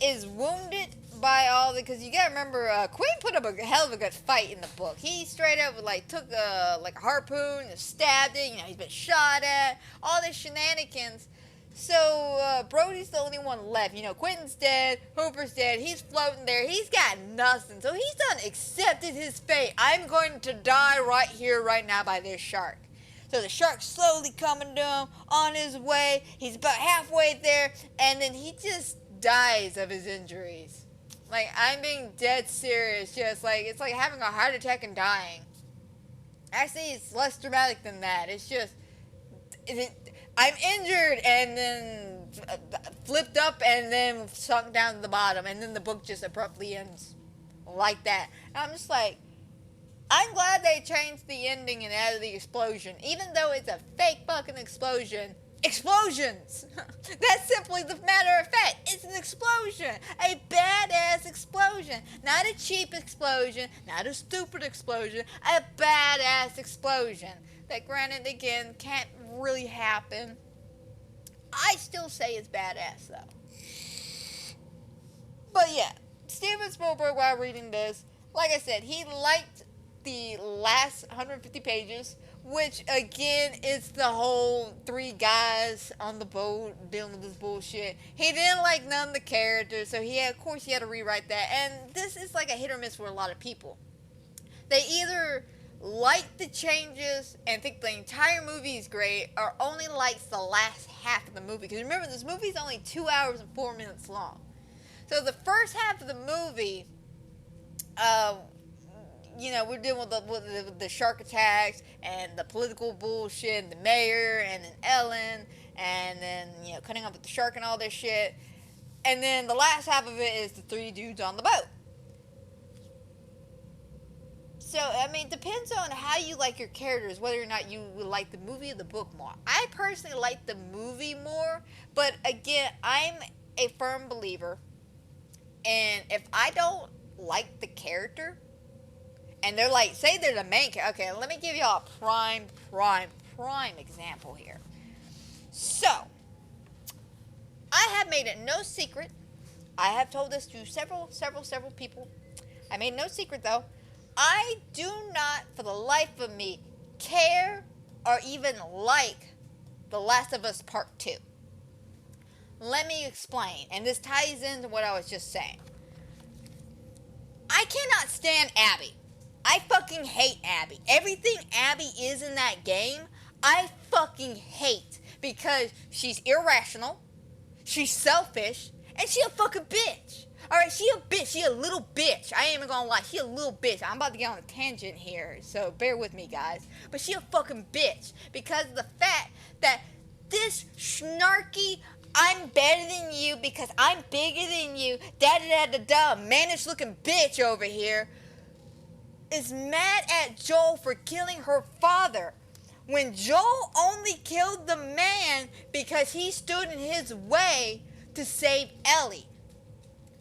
is wounded by all the, because you gotta remember, Quinn put up a hell of a good fight in the book. He straight up like took a harpoon and stabbed it. You know, he's been shot at, all this shenanigans. So Brody's the only one left. You know, Quentin's dead, Hooper's dead, he's floating there, he's got nothing. So he's done accepted his fate. I'm going to die right here, right now by this shark. So the shark's slowly coming down on his way. He's about halfway there, and then he just dies of his injuries. Like, I'm being dead serious. Just like, it's like having a heart attack and dying. Actually, it's less dramatic than that. It's just, I'm injured and then flipped up and then sunk down to the bottom, and then the book just abruptly ends like that. And I'm just like, I'm glad they changed the ending and added the explosion, even though it's a fake fucking explosion. Explosions! That's simply the matter of fact. It's an explosion. A badass explosion. Not a cheap explosion. Not a stupid explosion. A badass explosion. That, granted, again, can't really happen. I still say it's badass, though. But yeah, Steven Spielberg, while reading this, like I said, he liked the last 150 pages, which again is the whole 3 guys on the boat dealing with this bullshit. He didn't like none of the characters, so he had to rewrite that. And this is like a hit or miss for a lot of people. They either like the changes and think the entire movie is great, or only likes the last half of the movie. Because remember, this movie is only 2 hours and 4 minutes long. So the first half of the movie, you know, we're dealing with the shark attacks and the political bullshit and the mayor and then Ellen and then, you know, cutting up with the shark and all this shit. And then the last half of it is the 3 dudes on the boat. So, I mean, it depends on how you like your characters, whether or not you would like the movie or the book more. I personally like the movie more, but again, I'm a firm believer, and if I don't like the character, and they're like, say they're the main character. Okay, let me give y'all a prime example here. So, I have made it no secret. I have told this to several people. I made no secret, though. I do not, for the life of me, care or even like The Last of Us Part 2. Let me explain, and this ties into what I was just saying. I cannot stand Abby. I fucking hate Abby. Everything Abby is in that game, I fucking hate. Because she's irrational, she's selfish, and she a fucking bitch. Alright, she a bitch. She a little bitch. I ain't even gonna lie. She a little bitch. I'm about to get on a tangent here, so bear with me, guys. But she a fucking bitch. Because of the fact that this snarky, I'm better than you because I'm bigger than you, da-da-da-da-da, mannish looking bitch over here is mad at Joel for killing her father. When Joel only killed the man because he stood in his way to save Ellie.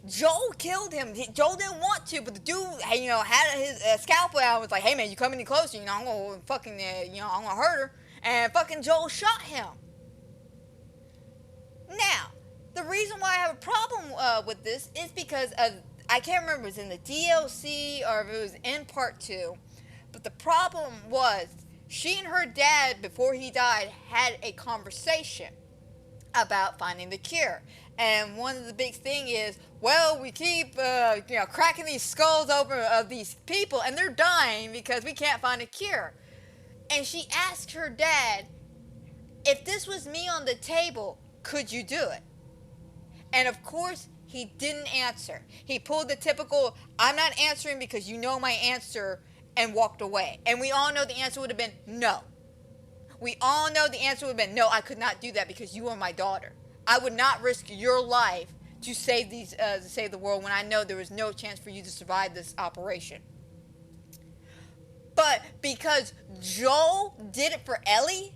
Joel killed him. Joel didn't want to, but the dude, you know, had his scalpel out and was like, hey man, you come any closer, you know, I'm gonna fucking, you know, I'm gonna hurt her. And fucking Joel shot him. Now, the reason why I have a problem with this is because of, I can't remember if it was in the DLC or if it was in part 2, but the problem was she and her dad, before he died, had a conversation about finding the cure. And one of the big thing is, well, we keep, you know, cracking these skulls open of these people, and they're dying because we can't find a cure. And she asked her dad, if this was me on the table, could you do it? And of course, he didn't answer. He pulled the typical, I'm not answering because you know my answer, and walked away. And we all know the answer would have been no. We all know the answer would have been, no, I could not do that because you are my daughter. I would not risk your life to save the world when I know there was no chance for you to survive this operation. But because Joel did it for Ellie,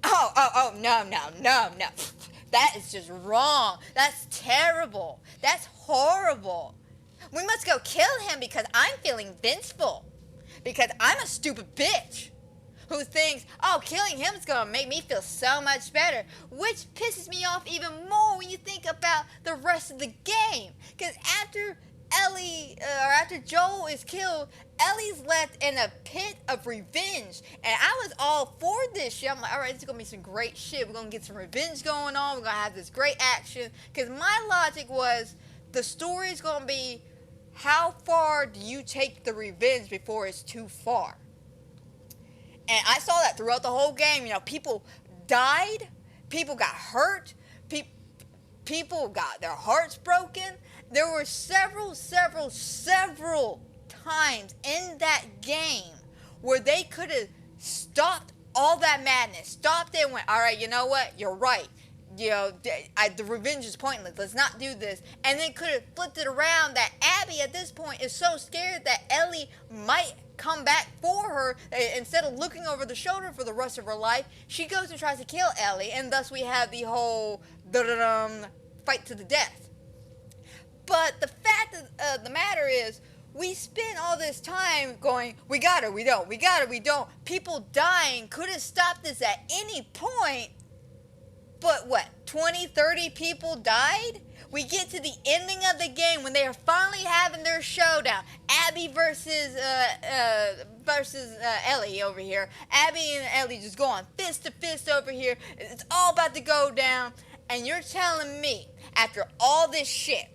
no. That is just wrong. That's terrible. That's horrible. We must go kill him because I'm feeling vengeful. Because I'm a stupid bitch who thinks, oh, killing him is going to make me feel so much better. Which pisses me off even more when you think about the rest of the game. Because after after Joel is killed, Ellie's left in a pit of revenge. And I was all for this shit. I'm like, alright, this is going to be some great shit. We're going to get some revenge going on. We're going to have this great action. Because my logic was, the story is going to be, how far do you take the revenge before it's too far? And I saw that throughout the whole game. You know, people died. People got hurt. People got their hearts broken. There were several times in that game where they could have stopped all that madness. Stopped it and went, alright, you know what? You're right. You know, the revenge is pointless. Let's not do this. And then could have flipped it around that Abby at this point is so scared that Ellie might come back for her. Instead of looking over the shoulder for the rest of her life, she goes and tries to kill Ellie, and thus we have the whole fight to the death. But the fact of the matter is, we spent all this time going, we got her, we don't, we got her, we don't. People dying could have stopped this at any point. But what, 20, 30 people died? We get to the ending of the game when they are finally having their showdown. Abby versus Ellie over here. Abby and Ellie just going fist to fist over here. It's all about to go down. And you're telling me, after all this shit,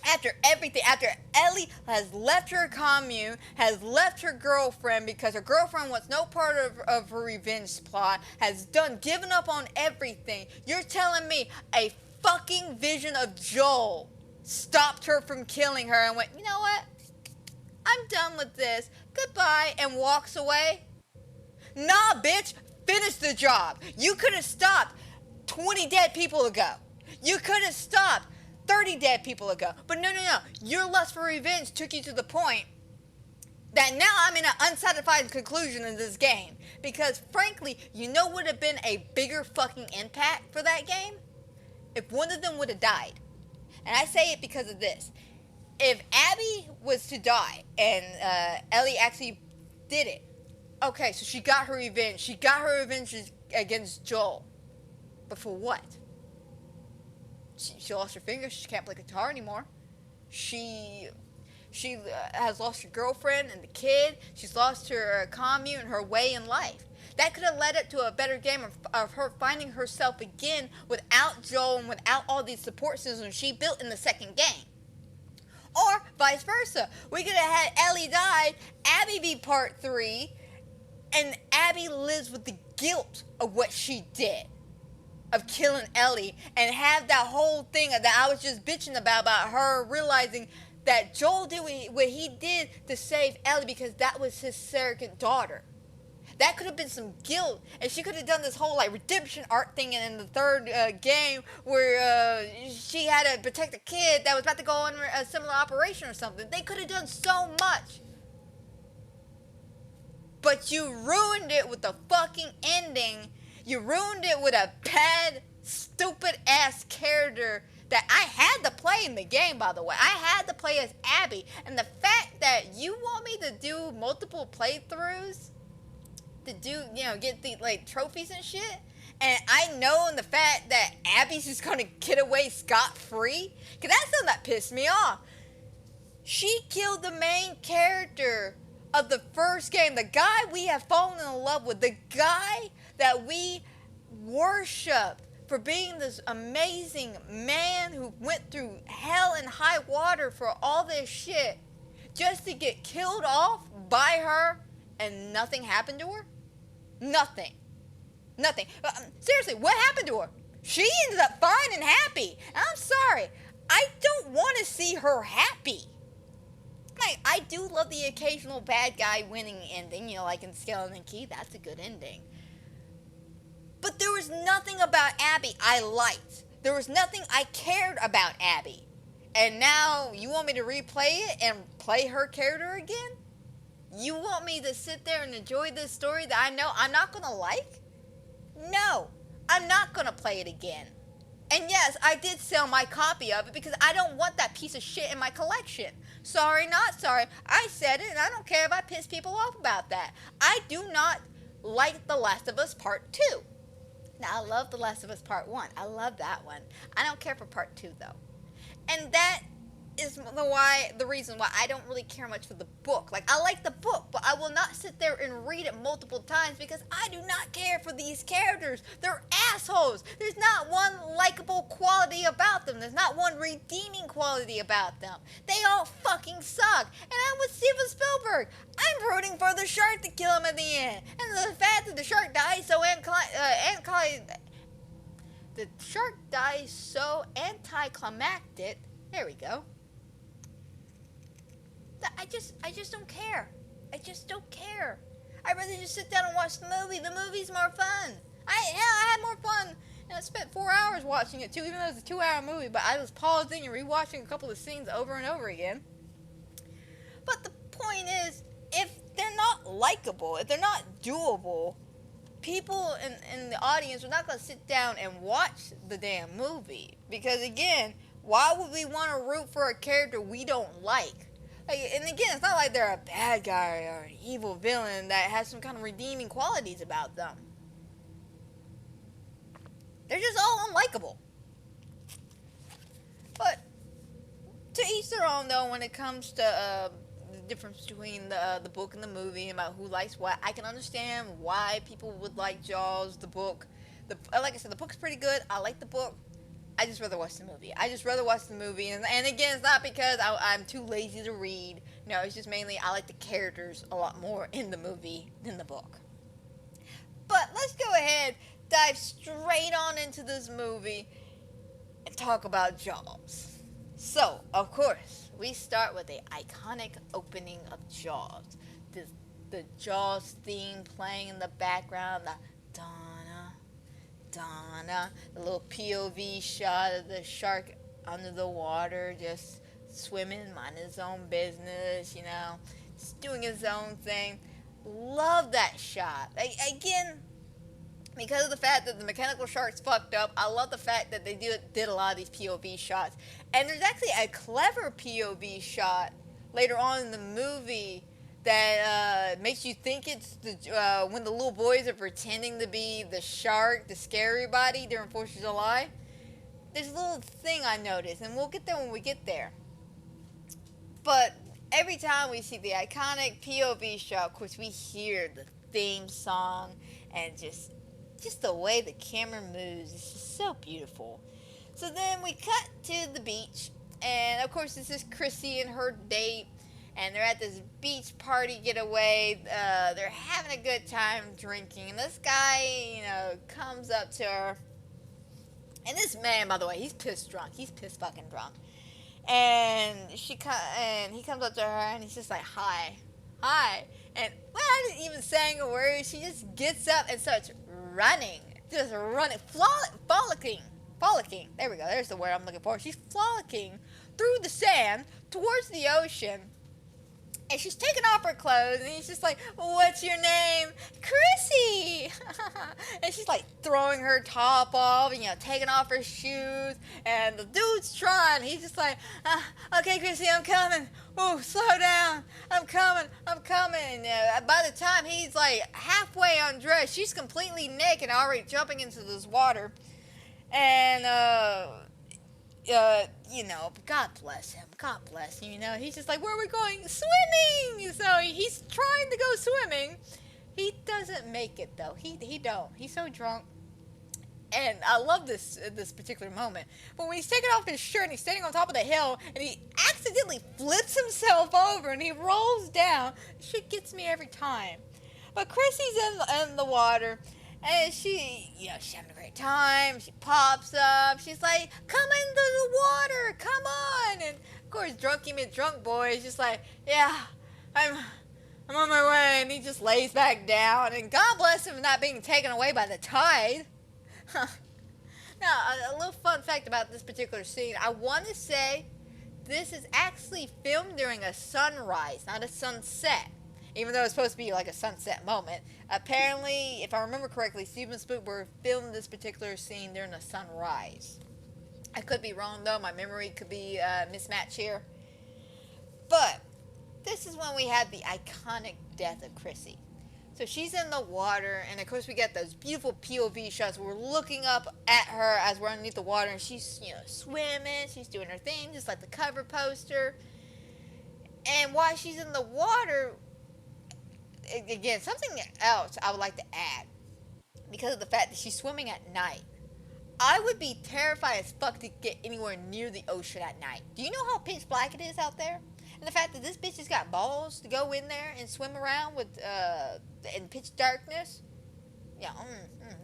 after everything, after Ellie has left her commune, has left her girlfriend because her girlfriend wants no part of her revenge plot, has given up on everything, you're telling me a fucking vision of Joel stopped her from killing her and went, you know what? I'm done with this. Goodbye, and walks away? Nah, bitch. Finish the job. You could have stopped 20 dead people ago. You could have stopped 30 dead people ago. But no. Your lust for revenge took you to the point that now I'm in an unsatisfying conclusion in this game. Because frankly, you know what would have been a bigger fucking impact for that game? If one of them would have died. And I say it because of this. If Abby was to die and Ellie actually did it, okay, so she got her revenge. She got her revenge against Joel. But for what? She lost her fingers. She can't play guitar anymore. She has lost her girlfriend and the kid. She's lost her commune and her way in life. That could have led up to a better game of her finding herself again without Joel and without all these support systems she built in the second game. Or vice versa. We could have had Ellie die, Abby be part 3, and Abby lives with the guilt of what she did, of killing Ellie, and have that whole thing that I was just bitching about her realizing that Joel did what he did to save Ellie because that was his surrogate daughter. That could have been some guilt, and she could have done this whole redemption arc thing in the third game where she had to protect a kid that was about to go on a similar operation or something. They could have done so much. But you ruined it with the fucking ending. You ruined it with a bad, stupid-ass character that I had to play in the game, by the way. I had to play as Abby. And the fact that you want me to do multiple playthroughs to do, get the trophies and shit, and I know in the fact that Abby's just gonna get away scot-free, because that's something that pissed me off. She killed the main character of the first game, the guy we have fallen in love with, the guy that we worship for being this amazing man who went through hell and high water for all this shit, just to get killed off by her and nothing happened to her? Nothing. Seriously, what happened to her? She ended up fine and happy. And I'm sorry. I don't want to see her happy. I do love the occasional bad guy winning ending, like in Skeleton Key. That's a good ending. But there was nothing about Abby I liked. There was nothing I cared about Abby. And now you want me to replay it and play her character again? You want me to sit there and enjoy this story that I know I'm not going to like? No, I'm not going to play it again. And yes, I did sell my copy of it because I don't want that piece of shit in my collection. Sorry, not sorry. I said it, and I don't care if I piss people off about that. I do not like The Last of Us Part 2. Now, I love The Last of Us Part 1. I love that one. I don't care for Part 2, though. And that is the reason why I don't really care much for the book. Like, I like the book, but I will not sit there and read it multiple times because I do not care for these characters. They're assholes. There's not one likable quality about them. There's not one redeeming quality about them. They all fucking suck. And I'm with Steven Spielberg. I'm rooting for the shark to kill him at the end. And the fact that the shark dies so anticlimactic. There we go. I just don't care. I just don't care. I'd rather just sit down and watch the movie. The movie's more fun. I had more fun. And I spent 4 hours watching it too, even though it was a 2-hour movie. But I was pausing and rewatching a couple of scenes over and over again. But the point is, if they're not likable, if they're not doable, people in the audience are not going to sit down and watch the damn movie. Because again, why would we want to root for a character we don't like? And again, it's not like they're a bad guy or an evil villain that has some kind of redeeming qualities about them. They're just all unlikable. But to each their own, though, when it comes to the difference between the book and the movie, about who likes what, I can understand why people would like Jaws, the book. Like I said, the book's pretty good. I like the book. I just rather watch the movie. And again, it's not because I'm too lazy to read. No, it's just mainly I like the characters a lot more in the movie than the book. But let's go ahead, dive straight on into this movie and talk about Jaws. So, of course, we start with the iconic opening of Jaws. The Jaws theme playing in the background, the Donna, the little POV shot of the shark under the water, just swimming, minding his own business, just doing his own thing. Love that shot. Again, because of the fact that the mechanical shark's fucked up, I love the fact that they did a lot of these POV shots. And there's actually a clever POV shot later on in the movie that makes you think it's when the little boys are pretending to be the shark, the scary body during 4th of July. There's a little thing I noticed, and we'll get there when we get there. But every time we see the iconic POV shot, of course, we hear the theme song, and just the way the camera moves, it's just so beautiful. So then we cut to the beach, and of course, this is Chrissy and her date. And they're at this beach party getaway. They're having a good time drinking. And this guy, comes up to her. And this man, by the way, he's pissed drunk. He's pissed fucking drunk. And he comes up to her and he's just like, hi. And without even saying a word, she just gets up and starts running. Just running. Frolicking. There we go. There's the word I'm looking for. She's frolicking through the sand towards the ocean. And she's taking off her clothes, and he's just like, what's your name? Chrissy! And she's like throwing her top off, and, taking off her shoes. And the dude's trying. He's just like, okay, Chrissy, I'm coming. Oh, slow down. I'm coming. And by the time he's like halfway undressed, she's completely naked, already jumping into this water. And, God bless him. He's just like, where are we going? Swimming! So he's trying to go swimming. He doesn't make it, though. He don't. He's so drunk. And I love this particular moment. But when he's taking off his shirt and he's standing on top of the hill and he accidentally flips himself over and he rolls down, shit gets me every time. But Chrissy's in the water. And she's having a great time. She pops up. She's like, come into the water. Come on. And, of course, drunk boy is just like, yeah, I'm on my way. And he just lays back down. And God bless him for not being taken away by the tide. Now, a little fun fact about this particular scene. I want to say this is actually filmed during a sunrise, not a sunset. Even though it's supposed to be like a sunset moment. Apparently, if I remember correctly, Steven Spielberg filmed this particular scene during a sunrise. I could be wrong, though. My memory could be mismatched here. But this is when we had the iconic death of Chrissy. So she's in the water, and of course we get those beautiful POV shots. We're looking up at her as we're underneath the water, and she's, swimming. She's doing her thing, just like the cover poster. And while she's in the water, again, something else I would like to add, because of the fact that she's swimming at night. I would be terrified as fuck to get anywhere near the ocean at night. Do you know how pitch black it is out there? And the fact that this bitch has got balls to go in there and swim around with in pitch darkness. Yeah,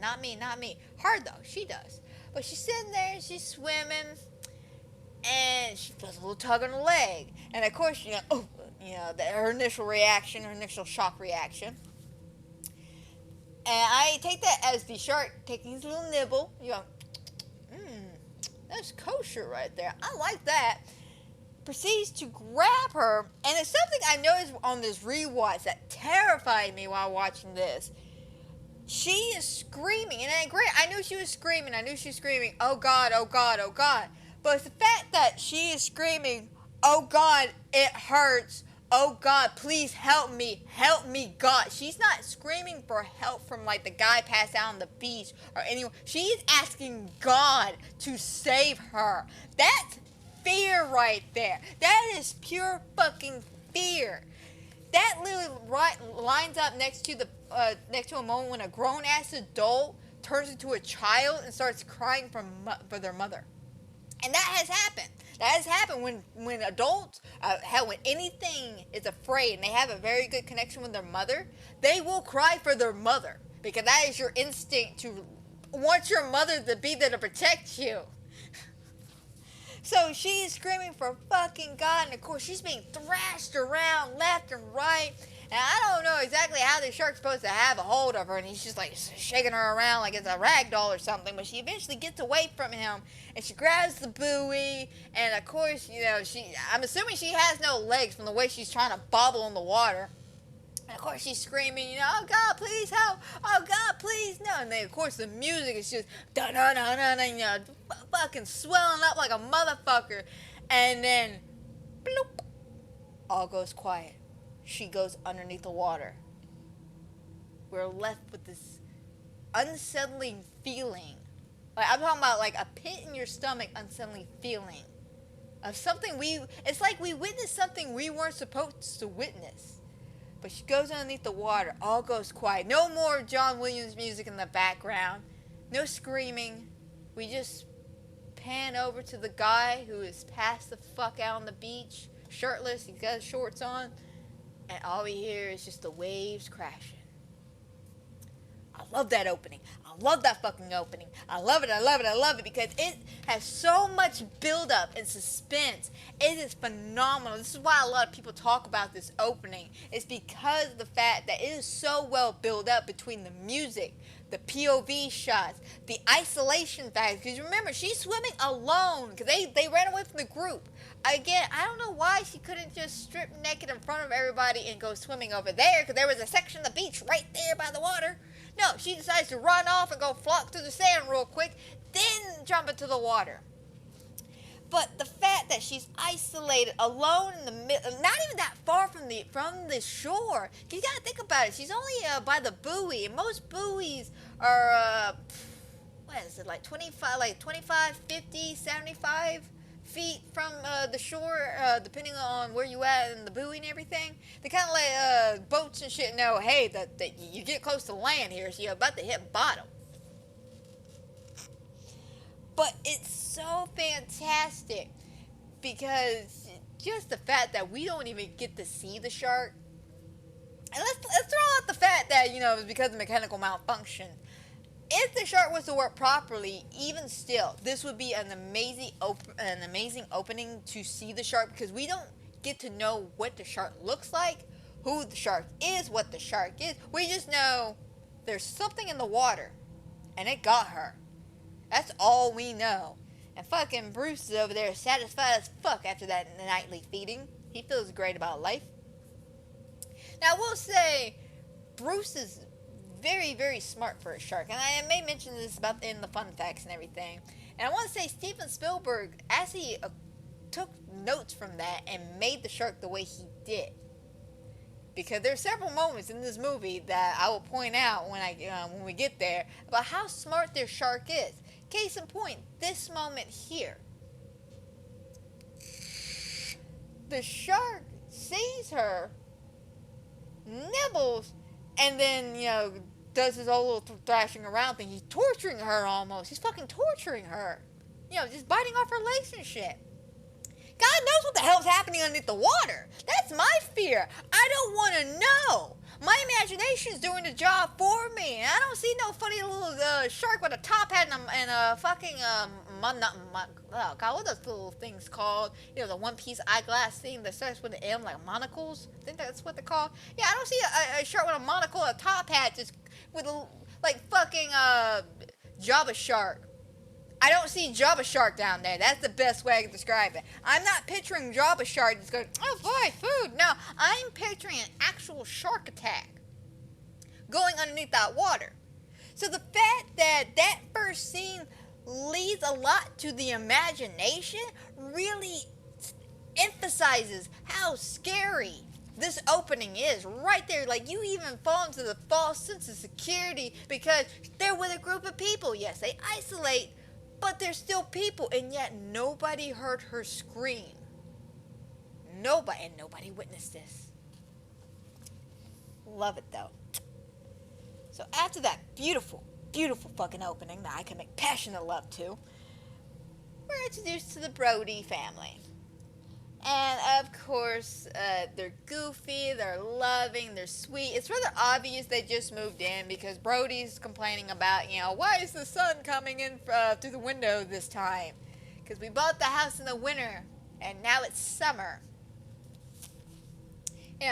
not me. Her though, she does. But she's sitting there and she's swimming, and she feels a little tug on the leg. And of course, her initial reaction, her initial shock reaction. And I take that as the shark taking his little nibble. That's kosher right there. I like that. Proceeds to grab her, and it's something I noticed on this rewatch that terrified me while watching this. She is screaming, and I knew she was screaming. Oh God, oh God, oh God. But it's the fact that she is screaming, oh God, it hurts. Oh God, please help me, God. She's not screaming for help from like the guy passed out on the beach or anyone. She is asking God to save her. That's fear right there. That is pure fucking fear. That literally lines up next to a moment when a grown ass adult turns into a child and starts crying for their mother. And that has happened. That has happened when adults, when anything is afraid and they have a very good connection with their mother, they will cry for their mother. Because that is your instinct to want your mother to be there to protect you. So she is screaming for fucking God, and of course she's being thrashed around left and right. And I don't know exactly how the shark's supposed to have a hold of her, and he's just like shaking her around like it's a rag doll or something. But she eventually gets away from him, and she grabs the buoy. And of course, I'm assuming she has no legs from the way she's trying to bobble in the water. And of course she's screaming, oh God, please help! Oh God, please no! And then of course the music is just da da da da da, fucking swelling up like a motherfucker. And then, bloop, all goes quiet. She goes underneath the water. We're left with this unsettling feeling. Like I'm talking about like a pit in your stomach, unsettling feeling of something it's like we witnessed something we weren't supposed to witness. But she goes underneath the water. All goes quiet. No more John Williams music in the background. No screaming. We just pan over to the guy who is passed the fuck out on the beach, shirtless. He's got his shorts on. And all we hear is just the waves crashing. I love that opening. I love that fucking opening. I love it because it has so much build-up and suspense. It is phenomenal. This is why a lot of people talk about this opening. It's because of the fact that it is so well built up between the music, the POV shots, the isolation factor. Because remember, she's swimming alone because they ran away from the group. Again, I don't know why she couldn't just strip naked in front of everybody and go swimming over there, because there was a section of the beach right there by the water. No, she decides to run off and go flock through the sand real quick, then jump into the water. But the fact that she's isolated, alone in the middle, not even that far from the shore. You gotta think about it. She's only by the buoy, and most buoys are, what is it, like 25, 50, 75 feet from the shore, depending on where you at in the buoy and everything. They kind of let boats and shit know, hey, that you get close to land here, so you're about to hit bottom. But it's so fantastic because just the fact that we don't even get to see the shark. And let's throw out the fact that, it was because of mechanical malfunction. If the shark was to work properly, even still, this would be an amazing opening to see the shark, because we don't get to know what the shark looks like, who the shark is, what the shark is. We just know there's something in the water, and it got her. That's all we know. And fucking Bruce is over there satisfied as fuck after that nightly feeding. He feels great about life. Now, I will say, Bruce is very, very smart for a shark. And I may mention this about in the fun facts and everything. And I want to say Steven Spielberg actually took notes from that and made the shark the way he did. because there's several moments in this movie that I will point out when we get there about how smart their shark is. Case in point, this moment here. The shark sees her, nibbles, and then, does his whole little thrashing around thing. He's torturing her almost. He's fucking torturing her. Just biting off her legs and shit. God knows what the hell's happening underneath the water. That's my fear. I don't want to know. My imagination's doing the job for me. And I don't see no funny little shark with a top hat and a fucking, oh God, what are those little things called? The one-piece eyeglass thing that starts with an M, like monocles. I think that's what they're called. Yeah, I don't see a shark with a monocle, a top hat, just with a, like fucking Jabba shark. I don't see Jabba Shark down there. That's the best way I can describe it. I'm not picturing Jabba Shark just going, oh boy, food. No, I'm picturing an actual shark attack going underneath that water. So the fact that first scene leads a lot to the imagination really emphasizes how scary this opening is right there. Like, you even fall into the false sense of security because they're with a group of people. Yes, they isolate, but they're still people, and yet nobody heard her scream. Nobody witnessed this. Love it, though. So after that beautiful, beautiful fucking opening that I can make passionate love to, we're introduced to the Brody family. And, of course, they're goofy, they're loving, they're sweet. It's rather obvious they just moved in because Brody's complaining about, why is the sun coming in through the window this time? Because we bought the house in the winter, and now it's summer.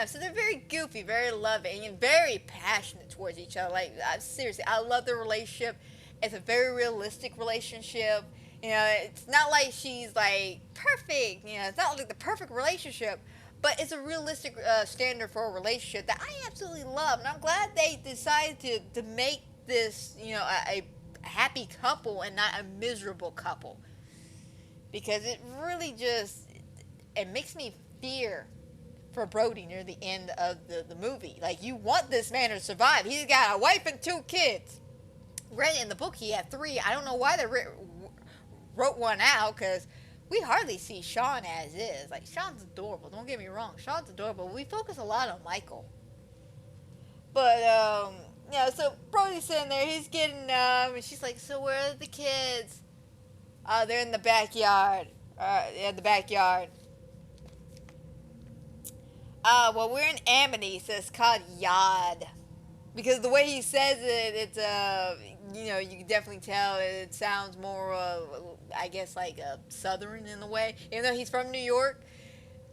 So they're very goofy, very loving, and very passionate towards each other. Like, seriously, I love their relationship. It's a very realistic relationship. It's not like she's like perfect, it's not like the perfect relationship, but it's a realistic standard for a relationship that I absolutely love. And I'm glad they decided to make this, a happy couple and not a miserable couple. Because it really it makes me fear for Brody near the end of the movie. Like, you want this man to survive. He's got a wife and 2 kids. Granted, in the book he had 3. I don't know why they wrote one out, because we hardly see Sean as is. Like, Sean's adorable, don't get me wrong. Sean's adorable. We focus a lot on Michael. But, so Brody's sitting there, he's getting, and she's like, so where are the kids? They're in the backyard. The backyard. Well, we're in Amity, so it's called Yard. Because the way he says it, it's, you can definitely tell it sounds more, I guess, like Southern in a way. Even though he's from New York,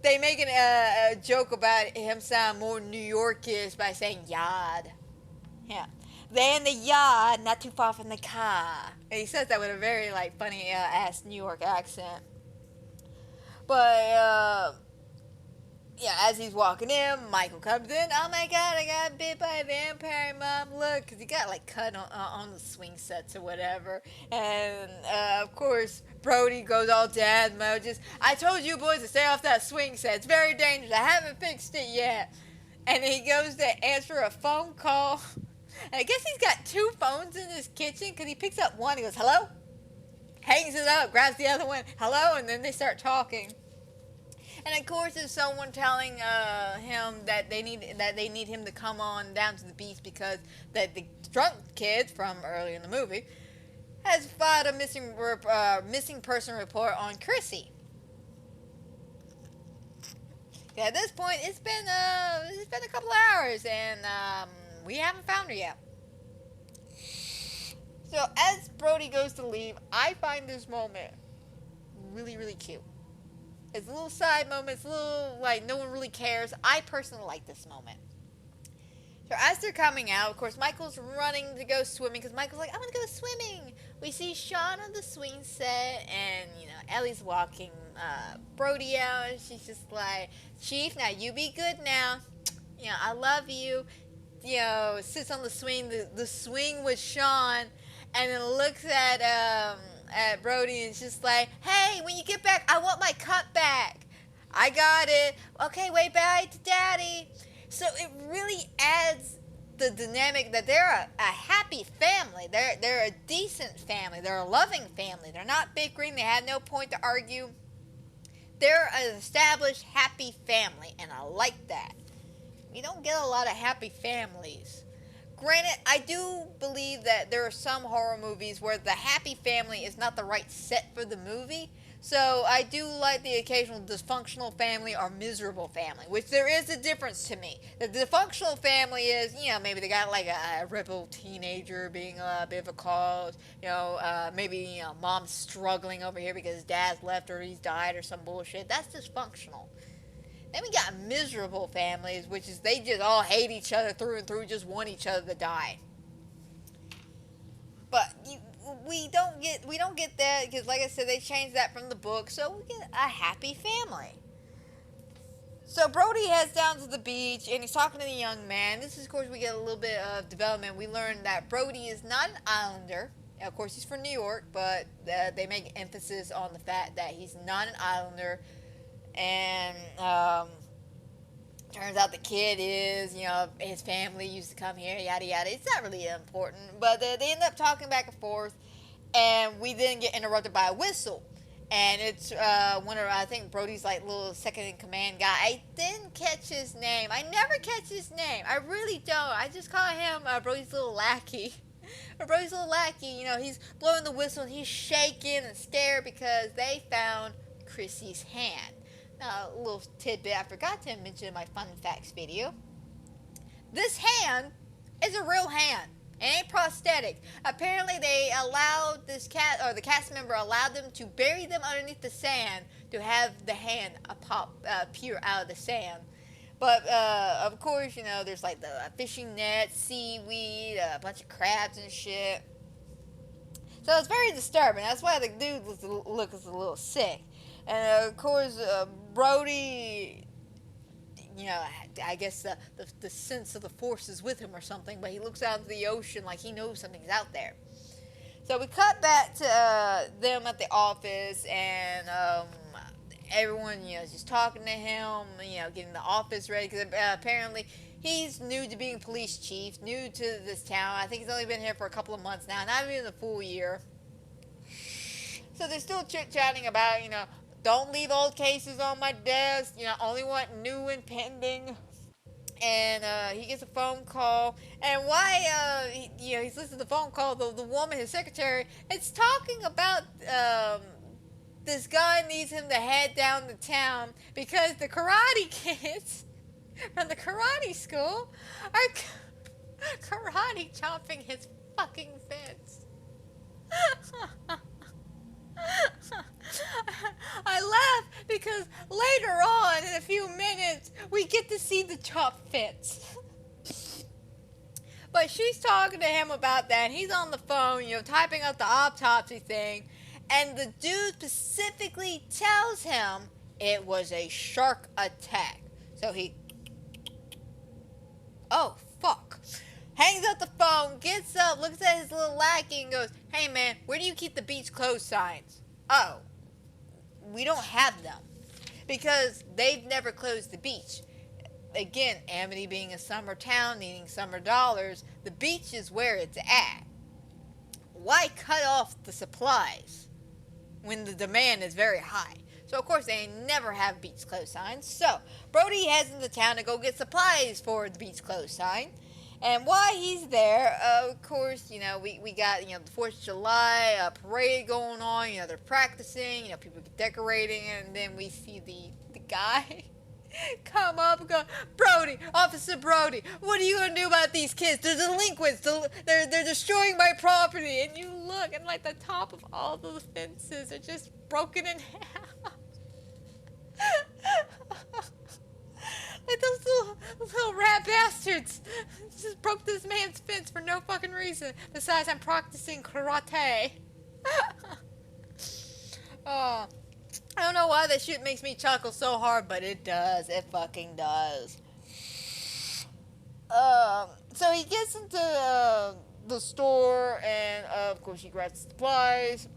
they make a joke about him sound more New Yorkish by saying yard. Yeah. They're in the yard, not too far from the car. And he says that with a very, funny ass New York accent. But, as he's walking in, Michael comes in. Oh my God, I got bit by a vampire, Mom. Look, because he got cut on the swing sets or whatever. And of course, Brody goes all dad mode. I told you boys to stay off that swing set. It's very dangerous. I haven't fixed it yet. And he goes to answer a phone call. And I guess he's got 2 phones in his kitchen because he picks up one. He goes, hello? Hangs it up, grabs the other one. Hello? And then they start talking. And of course, there's someone telling him that they need him to come on down to the beach because the drunk kid from earlier in the movie has filed a missing person report on Chrissy. At this point, it's been a couple hours, and we haven't found her yet. So as Brody goes to leave, I find this moment really, really cute. It's a little side moment. It's a little, no one really cares. I personally like this moment. So as they're coming out, of course, Michael's running to go swimming because Michael's like, I want to go swimming. We see Sean on the swing set, and, Ellie's walking Brody out, and she's just like, Chief, now you be good now. I love you. Sits on the swing with Sean, and then looks at Brody and it's just like, hey, when you get back, I want my cup back. I got it. Okay, wait, bye to Daddy. So it really adds the dynamic that they're a happy family. They're a decent family. They're a loving family. They're not bickering. They had no point to argue. They're an established happy family, and I like that. You don't get a lot of happy families. Granted, I do believe that there are some horror movies where the happy family is not the right set for the movie. So I do like the occasional dysfunctional family or miserable family, which there is a difference to me. The dysfunctional family is, maybe they got like a rebel teenager being a bit of a cause. Maybe, mom's struggling over here because dad's left or he's died or some bullshit. That's dysfunctional. Then we got miserable families, which is they just all hate each other through and through, just want each other to die. But we don't get that because, like I said, they changed that from the book, so we get a happy family. So Brody heads down to the beach and he's talking to the young man. This is, of course, we get a little bit of development. We learn that Brody is not an islander. Of course, he's from New York, but they make emphasis on the fact that he's not an islander. And turns out the kid is, his family used to come here, yada yada. It's not really important, but they end up talking back and forth, and we then get interrupted by a whistle. And it's one of, I think, Brody's like little second in command guy. I didn't catch his name. I never catch his name. I really don't. I just call him Brody's little lackey. Brody's little lackey, he's blowing the whistle and he's shaking and scared because they found Chrissy's hand. Now, a little tidbit I forgot to mention in my fun facts video. This hand is a real hand. It ain't prosthetic. Apparently they allowed the cast member allowed them to bury them underneath the sand to have the hand appear out of the sand. But, of course, there's like the fishing net, seaweed, a bunch of crabs and shit. So it's very disturbing. That's why the dude looks a little sick. And, of course, Brody, I guess the sense of the force is with him or something, but he looks out into the ocean like he knows something's out there. So we cut back to them at the office, and everyone, is just talking to him, getting the office ready, because apparently he's new to being police chief, new to this town. I think he's only been here for a couple of months now, not even a full year. So they're still chit-chatting about, don't leave old cases on my desk, only want new and pending. And he gets a phone call, and why he's listening to the phone call, the woman, his secretary, it's talking about this guy needs him to head down to town because the karate kids from the karate school are karate chopping his fucking fence. I laugh because later on, in a few minutes, we get to see the chop fence. But she's talking to him about that, and he's on the phone, typing out the autopsy thing, and the dude specifically tells him it was a shark attack. So he, oh, fuck. Hangs up the phone, gets up, looks at his little lackey and goes, hey man, where do you keep the beach closed signs? Oh, we don't have them because they've never closed the beach. Again, Amity being a summer town, needing summer dollars, the beach is where it's at. Why cut off the supplies when the demand is very high? So, of course, they never have beach closed signs. So, Brody heads into town to go get supplies for the beach closed sign. And while he's there, of course, we got, the 4th of July parade going on. They're practicing, people decorating, and then we see the guy come up and go, Brody, Officer Brody, what are you going to do about these kids? They're delinquents. They're destroying my property. And you look, and like the top of all the fences are just broken in half. Like those little rat bastards just broke this man's fence for no fucking reason. Besides, I'm practicing karate. Oh, I don't know why that shit makes me chuckle so hard, but it does. It fucking does. So he gets into the store, and of course he grabs supplies.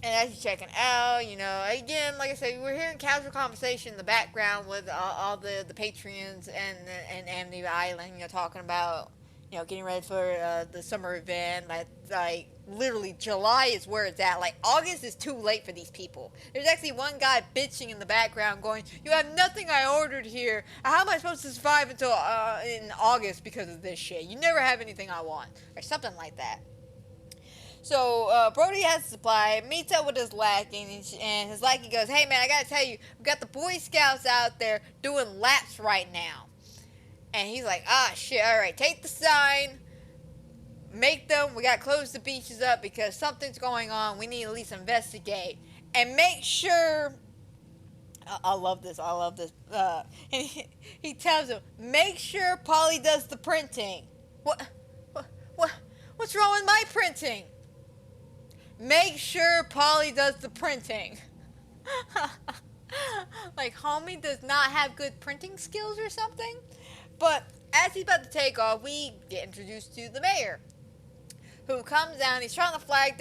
And as he's checking out, you know, again, like I said, we're hearing casual conversation in the background with all the patrons and Amity Island, you know, talking about, you know, getting ready for the summer event. Like, literally, July is where it's at. Like, August is too late for these people. There's actually one guy bitching in the background going, you have nothing I ordered here. How am I supposed to survive until in August because of this shit? You never have anything I want. Or something like that. So, Brody has a supply, meets up with his lackey, and his lackey goes, hey man, I gotta tell you, we got the Boy Scouts out there doing laps right now. And he's like, ah shit, alright, take the sign, make them, we gotta close the beaches up because something's going on, we need to at least investigate. And make sure, I love this, and he tells him, make sure Polly does the printing. What's wrong with my printing? Make sure Polly does the printing. Like, homie does not have good printing skills or something. But as he's about to take off, we get introduced to the mayor, who comes down. He's trying to flag him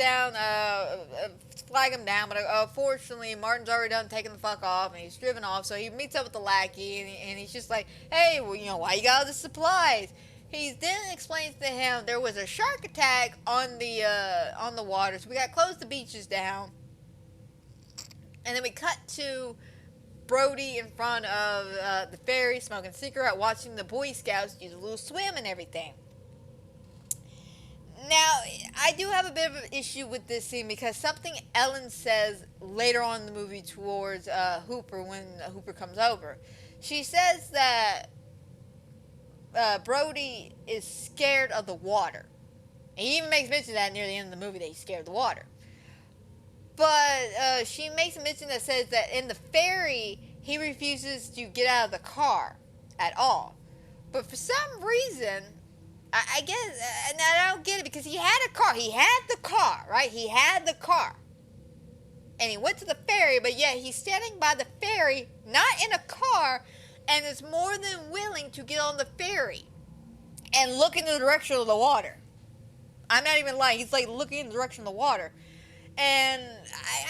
down, but unfortunately, Martin's already done taking the fuck off, and he's driven off. So he meets up with the lackey, and he's just like, hey, well, you know, why you got all the supplies? He then explains to him there was a shark attack on the water, so we got to close the beaches down. And then we cut to Brody in front of the ferry, smoking a cigarette, watching the Boy Scouts do a little swim and everything. Now, I do have a bit of an issue with this scene because something Ellen says later on in the movie towards Hooper when Hooper comes over. She says that Brody is scared of the water. And he even makes mention of that near the end of the movie that he's scared of the water. But she makes a mention that says that in the ferry, he refuses to get out of the car at all. But for some reason, I guess, and I don't get it, because he had a car. He had the car, right? He had the car. And he went to the ferry, but yet he's standing by the ferry, not in a car, and is more than willing to get on the ferry and look in the direction of the water. I'm not even lying. He's like looking in the direction of the water. And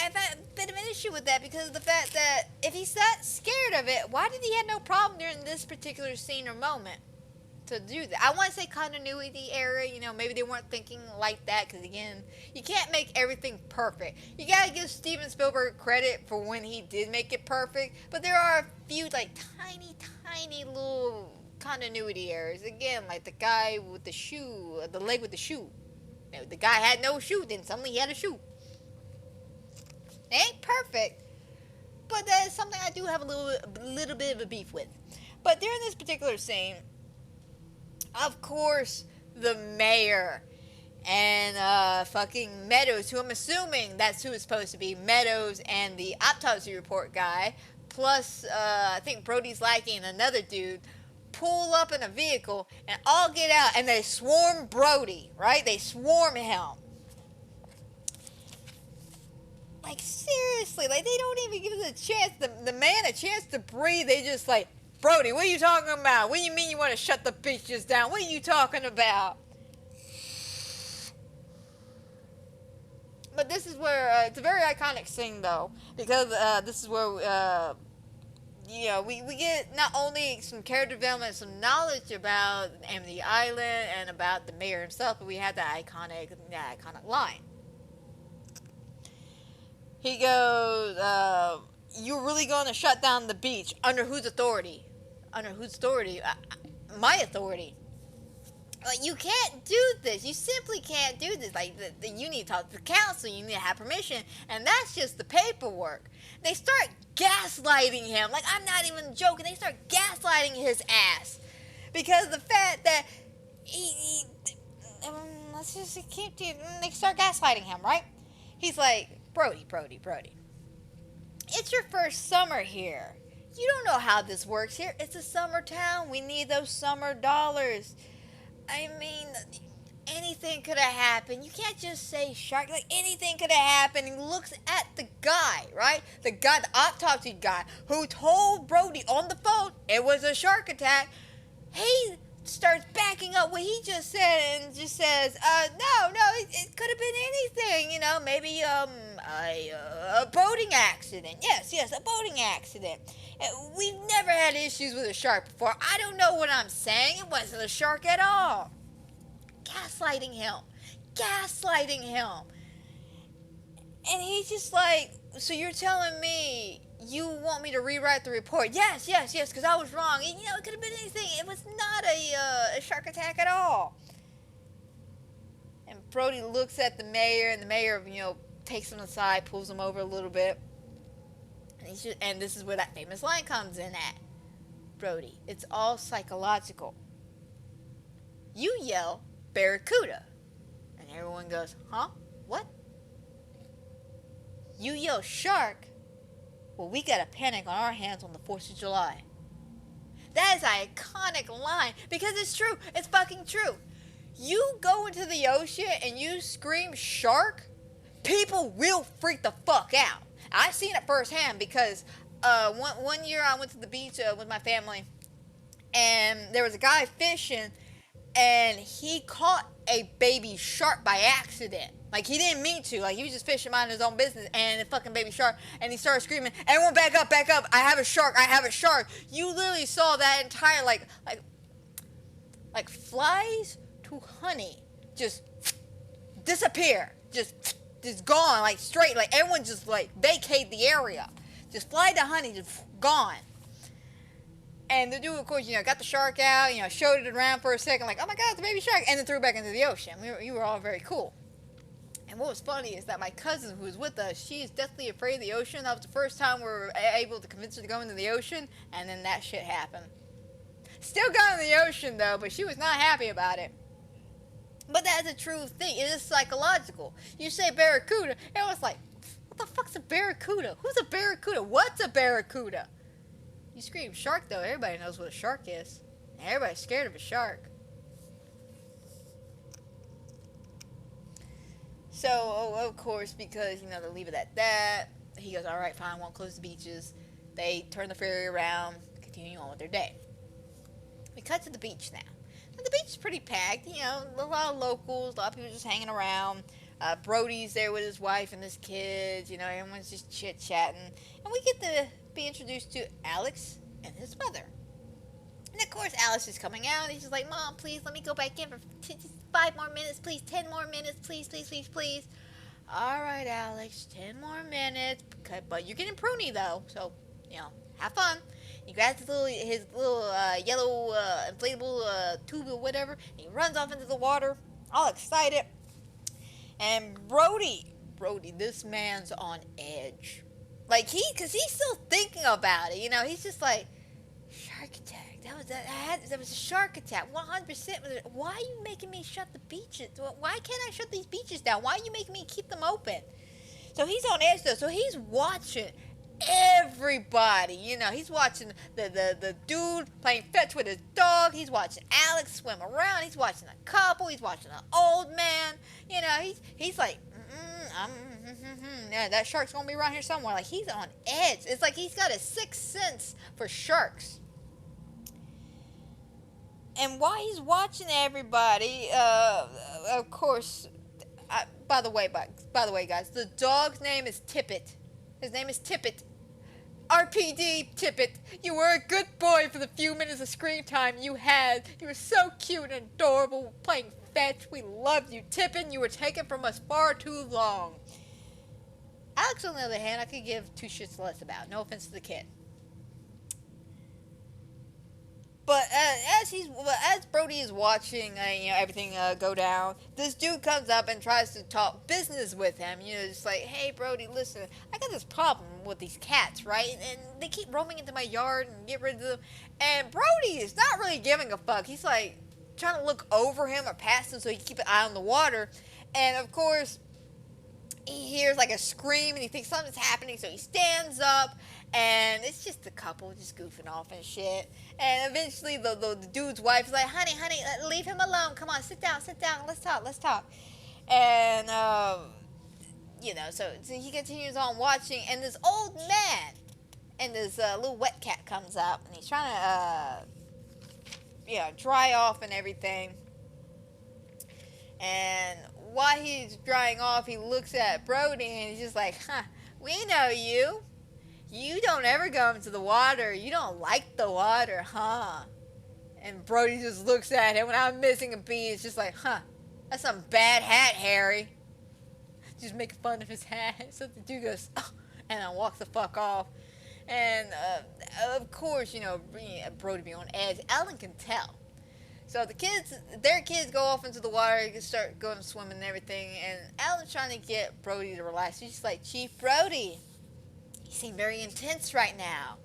I've had a bit of an issue with that because of the fact that if he's that scared of it, why did he have no problem during this particular scene or moment to do that? I want to say continuity error, you know, maybe they weren't thinking like that because, again, you can't make everything perfect. You got to give Steven Spielberg credit for when he did make it perfect, but there are a few, like, tiny little continuity errors. Again, like the guy with the shoe, the leg with the shoe. You know, the guy had no shoe, then suddenly he had a shoe. It ain't perfect, but that is something I do have a little bit of a beef with. But during this particular scene, of course, the mayor and fucking Meadows, who I'm assuming that's who it's supposed to be, Meadows and the autopsy report guy, plus I think Brody's lackey and another dude, pull up in a vehicle and all get out and they swarm Brody, right? They swarm him. Like, seriously, like, they don't even give us a chance, the man a chance to breathe. They just like, Brody, what are you talking about? What do you mean you want to shut the bitches down? What are you talking about? But this is where, it's a very iconic scene, though, because this is where, you know, we get not only some character development, some knowledge about Amity Island and about the mayor himself, but we have that iconic line. He goes, you're really going to shut down the beach. Under whose authority? Under whose authority? My authority. Like, you can't do this. You simply can't do this. Like, you need to talk to the council. You need to have permission. And that's just the paperwork. They start gaslighting him. Like, I'm not even joking. They start gaslighting his ass. Because of the fact that let's just keep, they start gaslighting him, right? He's like, Brody. It's your first summer here. You don't know how this works here. It's a summer town. We need those summer dollars. I mean, anything could have happened. You can't just say shark. Like, anything could have happened. He looks at the guy, right? The guy, the autopsy guy, who told Brody on the phone it was a shark attack. He starts backing backing up what he just said and just says, no, it could have been anything, you know, maybe, a boating accident. Yes, a boating accident. We've never had issues with a shark before. I don't know what I'm saying. It wasn't a shark at all. Gaslighting him. And he's just like, so you're telling me you want me to rewrite the report? Yes, because I was wrong. You know, it could have been anything. It was not a shark attack at all. And Brody looks at the mayor, and the mayor, you know, takes him aside, pulls him over a little bit. And this is where that famous line comes in at. Brody, it's all psychological. You yell, Barracuda. And everyone goes, huh? What? You yell shark? Well, we got a panic on our hands on the 4th of July. That is an iconic line because it's true. It's fucking true. You go into the ocean and you scream shark, people will freak the fuck out. I've seen it firsthand because one year I went to the beach with my family and there was a guy fishing and he caught a baby shark by accident. Like, he didn't mean to. Like, he was just fishing, minding his own business, and a fucking baby shark, and he started screaming, everyone back up, I have a shark. You literally saw that entire, like flies to honey just disappear. Just gone, like, straight. Like, everyone just, like, vacate the area. Just fly to honey, just gone. And the dude, of course, you know, got the shark out, you know, showed it around for a second, like, oh my god, it's a baby shark, and then threw it back into the ocean. We were all very cool. And what was funny is that my cousin who was with us, she is deathly afraid of the ocean. That was the first time we were able to convince her to go into the ocean, and then that shit happened. Still got in the ocean, though, but she was not happy about it. But that's a true thing. It is psychological. You say barracuda, and it was like, what the fuck's a barracuda? Who's a barracuda? What's a barracuda? You scream shark, though, everybody knows what a shark is. Everybody's scared of a shark. So, of course, because, you know, they leave it at that, he goes, all right, fine, won't close the beaches. They turn the ferry around, continue on with their day. We cut to the beach now. The beach is pretty packed, you know, a lot of locals, a lot of people just hanging around. Brody's there with his wife and his kids, you know, everyone's just chit-chatting. And we get to be introduced to Alex and his mother. And, of course, Alex is coming out, and he's just like, Mom, please, let me go back in for just 5 more minutes, please, 10 more minutes, please. All right, Alex, 10 more minutes, but you're getting pruny, though, so, you know, have fun. He grabs his little yellow inflatable tube or whatever, and he runs off into the water, all excited. And Brody, this man's on edge. Like, because he's still thinking about it, you know, he's just like, shark attack. That was a shark attack, 100%. Why are you making me shut the beaches? Why can't I shut these beaches down? Why are you making me keep them open? So he's on edge, though. So he's watching everybody. You know, he's watching the dude playing fetch with his dog. He's watching Alex swim around. He's watching a couple. He's watching an old man. You know, he's like, yeah, that shark's going to be around here somewhere. Like, he's on edge. It's like he's got a sixth sense for sharks. And while he's watching everybody, of course, by the way, guys, the dog's name is Tippet. His name is Tippet. RPD, Tippet. You were a good boy for the few minutes of screen time you had. You were so cute and adorable playing fetch. We loved you, Tippet. You were taken from us far too long. Alex, on the other hand, I could give 2 shits less about. No offense to the kid. But as Brody is watching, you know, everything go down, this dude comes up and tries to talk business with him. You know, just like, hey, Brody, listen, I got this problem with these cats, right? And they keep roaming into my yard and get rid of them. And Brody is not really giving a fuck. He's like trying to look over him or past him so he can keep an eye on the water. And of course, he hears like a scream and he thinks something's happening, so he stands up. And it's just a couple just goofing off and shit. And eventually the dude's wife is like, honey, leave him alone. Come on, sit down. Let's talk. And, you know, so he continues on watching. And this old man and this little wet cat comes up. And he's trying to dry off and everything. And while he's drying off, he looks at Brody and he's just like, we know you. You don't ever go into the water. You don't like the water, huh? And Brody just looks at him. When I'm missing a beat, it's just like, that's some bad hat, Harry. Just making fun of his hat. So the dude goes, oh, and then walks the fuck off. And, of course, Brody be on edge. Alan can tell. So their kids go off into the water, start going swimming and everything, and Alan's trying to get Brody to relax. He's just like, Chief Brody, you seem very intense right now.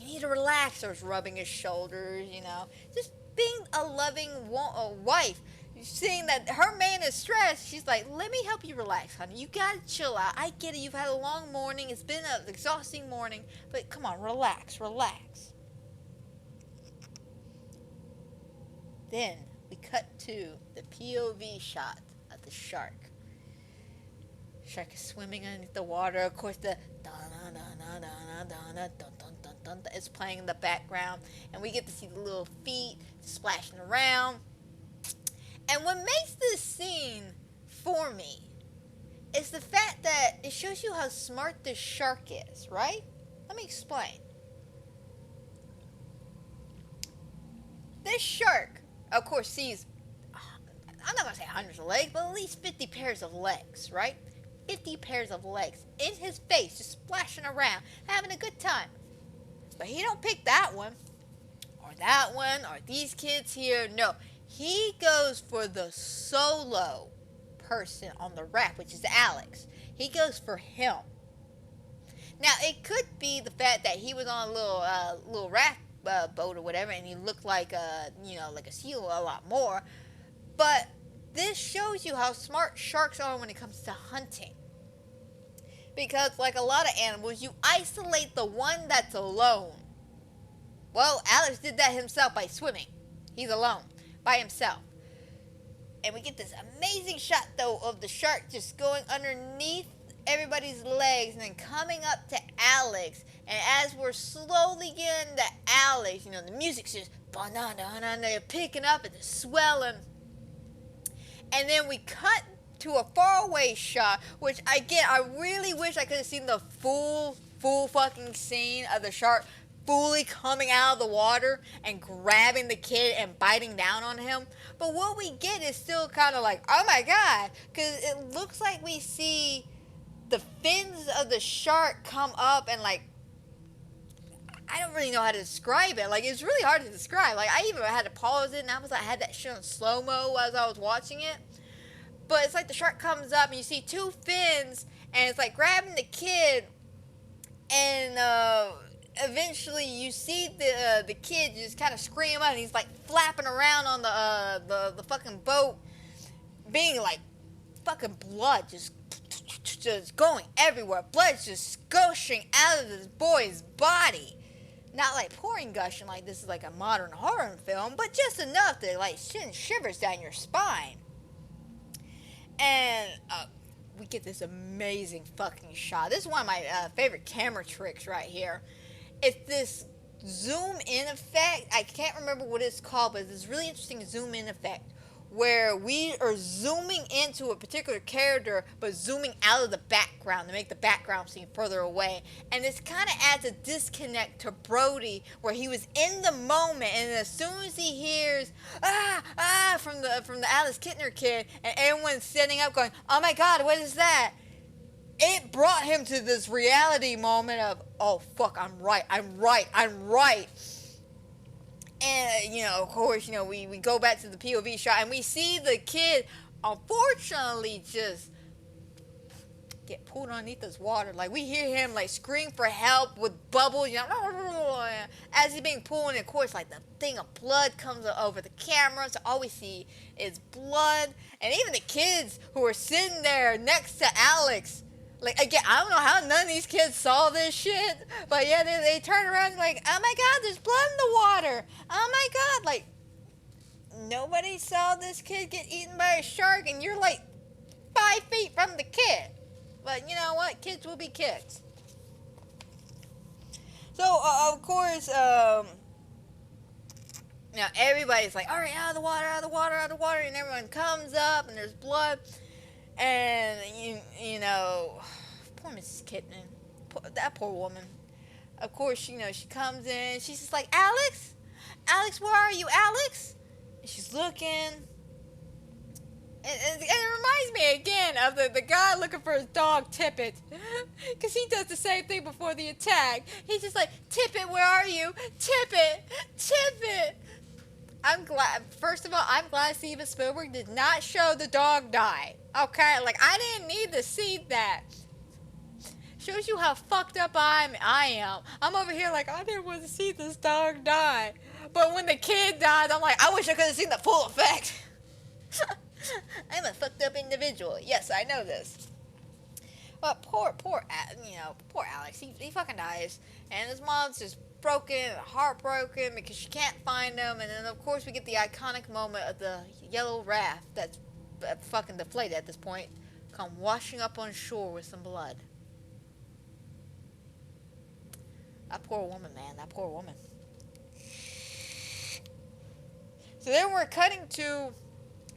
You need to relax. Starts rubbing his shoulders, just being a loving wife. Seeing that her man is stressed, she's like, let me help you relax, honey. You gotta chill out. I get it. You've had a long morning. It's been an exhausting morning, but come on, relax. Then we cut to the POV shot of the shark. Shark is swimming underneath the water. Of course, the is playing in the background, and we get to see the little feet splashing around. And what makes this scene for me is the fact that it shows you how smart this shark is, right? Let me explain. This shark, of course, sees, I'm not going to say hundreds of legs, but at least 50 pairs of legs, right? 50 pairs of legs in his face, just splashing around, having a good time. But he don't pick that one, or these kids here. No, he goes for the solo person on the raft, which is Alex. He goes for him. Now, it could be the fact that he was on a little raft boat or whatever, and he looked like a seal a lot more. But this shows you how smart sharks are when it comes to hunting. Because like a lot of animals, you isolate the one that's alone. Well, Alex did that himself by swimming. He's alone, by himself. And we get this amazing shot, though, of the shark just going underneath everybody's legs and then coming up to Alex. And as we're slowly getting to Alex, the music's just they're picking up and they're swelling. And then we cut to a faraway shot, which again, I really wish I could have seen the full fucking scene of the shark fully coming out of the water and grabbing the kid and biting down on him. But what we get is still kind of like, oh my god, because it looks like we see the fins of the shark come up and like, I don't really know how to describe it. Like, it's really hard to describe. Like, I even had to pause it, and I had that shit on slow-mo as I was watching it. But it's like the shark comes up, and you see two fins, and it's like grabbing the kid, and eventually you see the kid just kind of scream out, and he's like flapping around on the fucking boat, being like fucking blood just going everywhere. Blood's just gushing out of this boy's body. Not like pouring gushing like this is like a modern horror film, but just enough to like send shivers down your spine. And we get this amazing fucking shot. This is one of my favorite camera tricks right here. It's this zoom in effect. I can't remember what it's called, but it's this really interesting zoom in effect where we are zooming into a particular character but zooming out of the background to make the background seem further away. And this kind of adds a disconnect to Brody where he was in the moment, and as soon as he hears from the Alice Kittner kid and everyone's standing up going, oh my god, what is that? It brought him to this reality moment of, oh fuck, I'm right. And, of course, we go back to the POV shot and we see the kid, unfortunately, just get pulled underneath this water. Like, we hear him, like, scream for help with bubbles, as he's being pulled. And, of course, like, the thing of blood comes over the camera, so all we see is blood. And even the kids who are sitting there next to Alex, like, again, I don't know how none of these kids saw this shit, but yeah, they turn around and like, oh my god, there's blood in the water. Oh my god, like, nobody saw this kid get eaten by a shark, and you're like 5 feet from the kid. But you know what? Kids will be kids. So, of course, Now everybody's like, all right, out of the water, out of the water, out of the water, and everyone comes up, and there's blood, and you know, poor Mrs. Kidman, that poor woman. Of course, you know, she comes in, she's just like, Alex, where are you, Alex? And she's looking, and it reminds me again of the guy looking for his dog Tippet, because he does the same thing before the attack. He's just like, Tippet, where are you? Tippet, Tippet. I'm glad, first of all, I'm glad Steven Spielberg did not show the dog die. Okay, like, I didn't need to see that. Shows you how fucked up I am. I'm over here like, I didn't want to see this dog die. But when the kid died, I'm like, I wish I could have seen the full effect. I'm a fucked up individual. Yes, I know this. But poor Alex, he fucking dies. And his mom's just broken, heartbroken because she can't find him. And then, of course, we get the iconic moment of the yellow raft that's fucking deflated at this point come washing up on shore with some blood. That poor woman, man. That poor woman. So then we're cutting to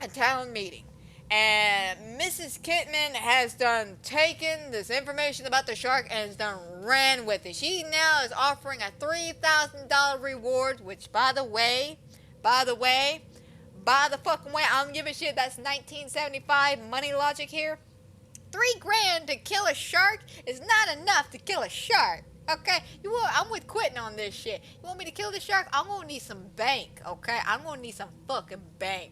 a town meeting. And Mrs. Kidman has done taken this information about the shark and has done ran with it. She now is offering a $3,000 reward, which by the fucking way, I don't give a shit. That's 1975 money logic here. $3,000 to kill a shark is not enough to kill a shark. Okay, I'm with quitting on this shit. You want me to kill the shark? I'm gonna need some bank. Okay, I'm gonna need some fucking bank.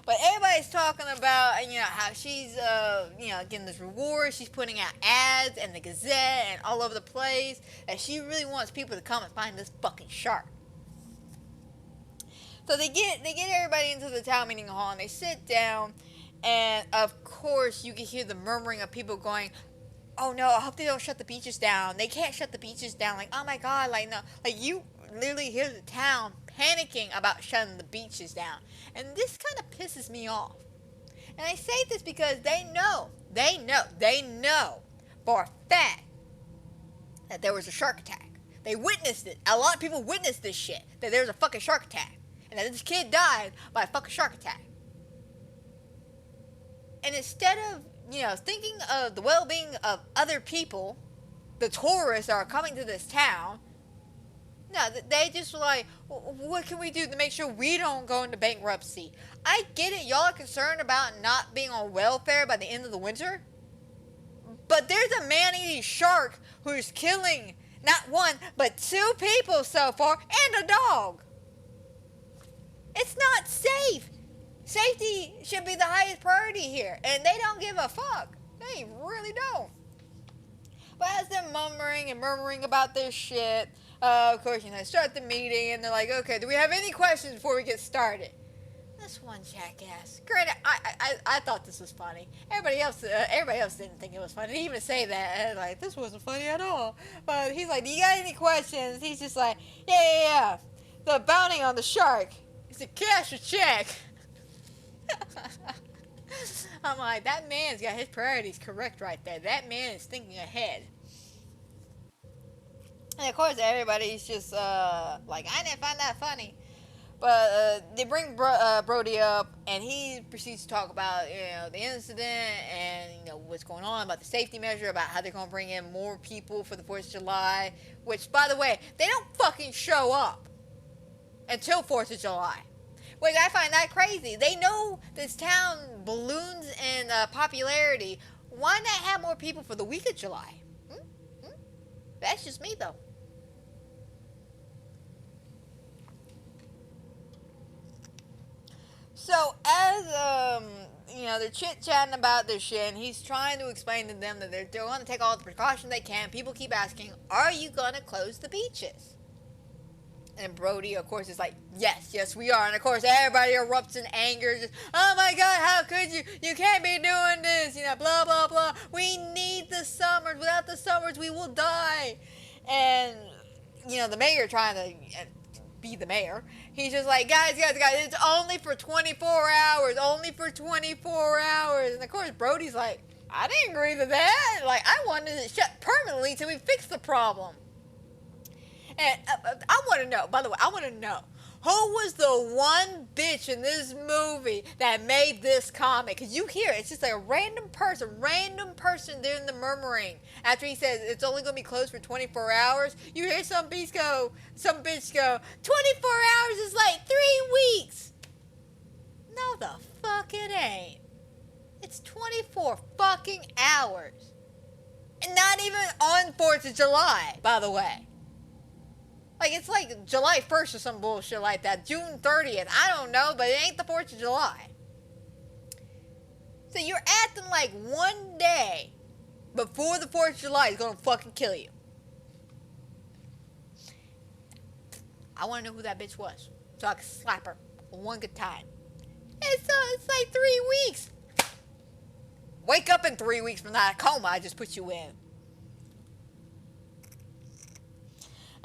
But everybody's talking about, you know, how she's, you know, getting this reward. She's putting out ads in the Gazette and all over the place. And she really wants people to come and find this fucking shark. So they get everybody into the town meeting hall and they sit down. And of course, you can hear the murmuring of people going, oh no, I hope they don't shut the beaches down. They can't shut the beaches down. Like, oh my God, like, no. Like, you literally hear the town panicking about shutting the beaches down. And this kind of pisses me off. And I say this because they know for a fact that there was a shark attack. They witnessed it. A lot of people witnessed this shit. That there was a fucking shark attack. And that this kid died by a fucking shark attack. And instead of, you know, thinking of the well-being of other people, the tourists that are coming to this town, no, they just were like, what can we do to make sure we don't go into bankruptcy? I get it, y'all are concerned about not being on welfare by the end of the winter. But there's a man-eating shark who's killing not one, but 2 people so far, and a dog. It's not safe. Safety should be the highest priority here, and they don't give a fuck. They really don't. But as they're murmuring about this shit, of course, you know, they start the meeting, and they're like, okay, do we have any questions before we get started? This one jackass. Granted, I thought this was funny. Everybody else didn't think it was funny. He didn't even say that. And like, this wasn't funny at all. But he's like, do you got any questions? He's just like, yeah. The bounty on the shark. Is it cash or check? I'm like, that man's got his priorities correct right there. That man is thinking ahead. And of course, everybody's just like, I didn't find that funny. But they bring Brody up, and he proceeds to talk about, you know, the incident and, you know, what's going on, about the safety measure, about how they're going to bring in more people for the 4th of July. Which, by the way, they don't fucking show up until 4th of July. Which I find that crazy. They know this town balloons in popularity. Why not have more people for the week of July? That's just me, though. So, as, you know, they're chit-chatting about this shit, and he's trying to explain to them that they're going to take all the precautions they can. People keep asking, are you going to close the beaches? And Brody, of course, is like, yes, we are. And, of course, everybody erupts in anger. Just, oh, my God, how could you? You can't be doing this. You know, blah, blah, blah. We need the summers. Without the summers, we will die. And, you know, the mayor trying to be the mayor. He's just like, guys, it's only for 24 hours. Only for 24 hours. And, of course, Brody's like, I didn't agree to that. Like, I wanted it shut permanently till we fix the problem. And I want to know, by the way, I want to know, who was the one bitch in this movie that made this comic? Because you hear it, it's just like a random person doing the murmuring. After he says it's only going to be closed for 24 hours, you hear some bitch go, 24 hours is like 3 weeks. No, the fuck it ain't. It's 24 fucking hours. And not even on 4th of July, by the way. Like, it's like July 1st or some bullshit like that. June 30th. I don't know, but it ain't the 4th of July. So you're acting like one day before the 4th of July is gonna fucking kill you. I wanna know who that bitch was, so I can slap her one good time. It's like 3 weeks. Wake up in 3 weeks from that coma I just put you in.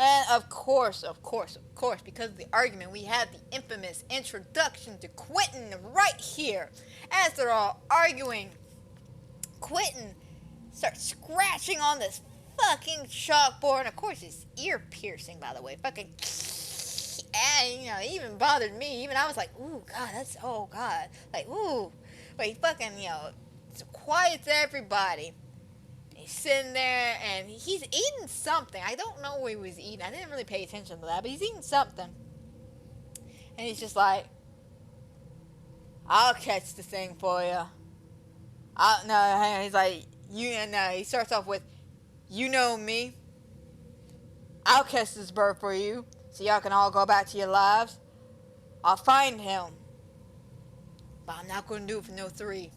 And of course, because of the argument, we have the infamous introduction to Quentin right here. As they're all arguing, Quentin starts scratching on this fucking chalkboard. And of course, it's ear piercing, by the way. Fucking, and, it even bothered me. Even I was like, ooh, God, oh, God. Like, ooh. But he fucking, quiets everybody. He's sitting there and he's eating something. I don't know what he was eating. I didn't really pay attention to that, but he's eating something. And he's just like, I'll catch the thing for you. No, hang on. He's like, he starts off with, you know me. I'll catch this bird for you so y'all can all go back to your lives. I'll find him. But I'm not going to do it for no 3.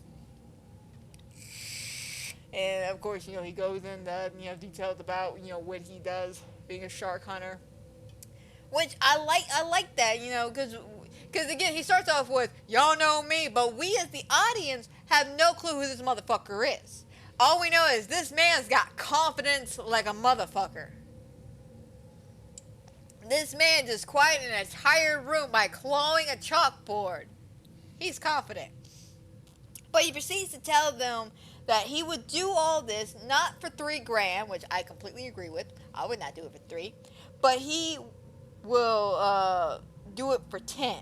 And of course, he goes into, details about, what he does being a shark hunter. Which I like that, because again, he starts off with, y'all know me, but we as the audience have no clue who this motherfucker is. All we know is this man's got confidence like a motherfucker. This man just quieted an entire room by clawing a chalkboard. He's confident. But he proceeds to tell them that he would do all this not for $3,000, which I completely agree with. I would not do it for 3, but he will do it for 10,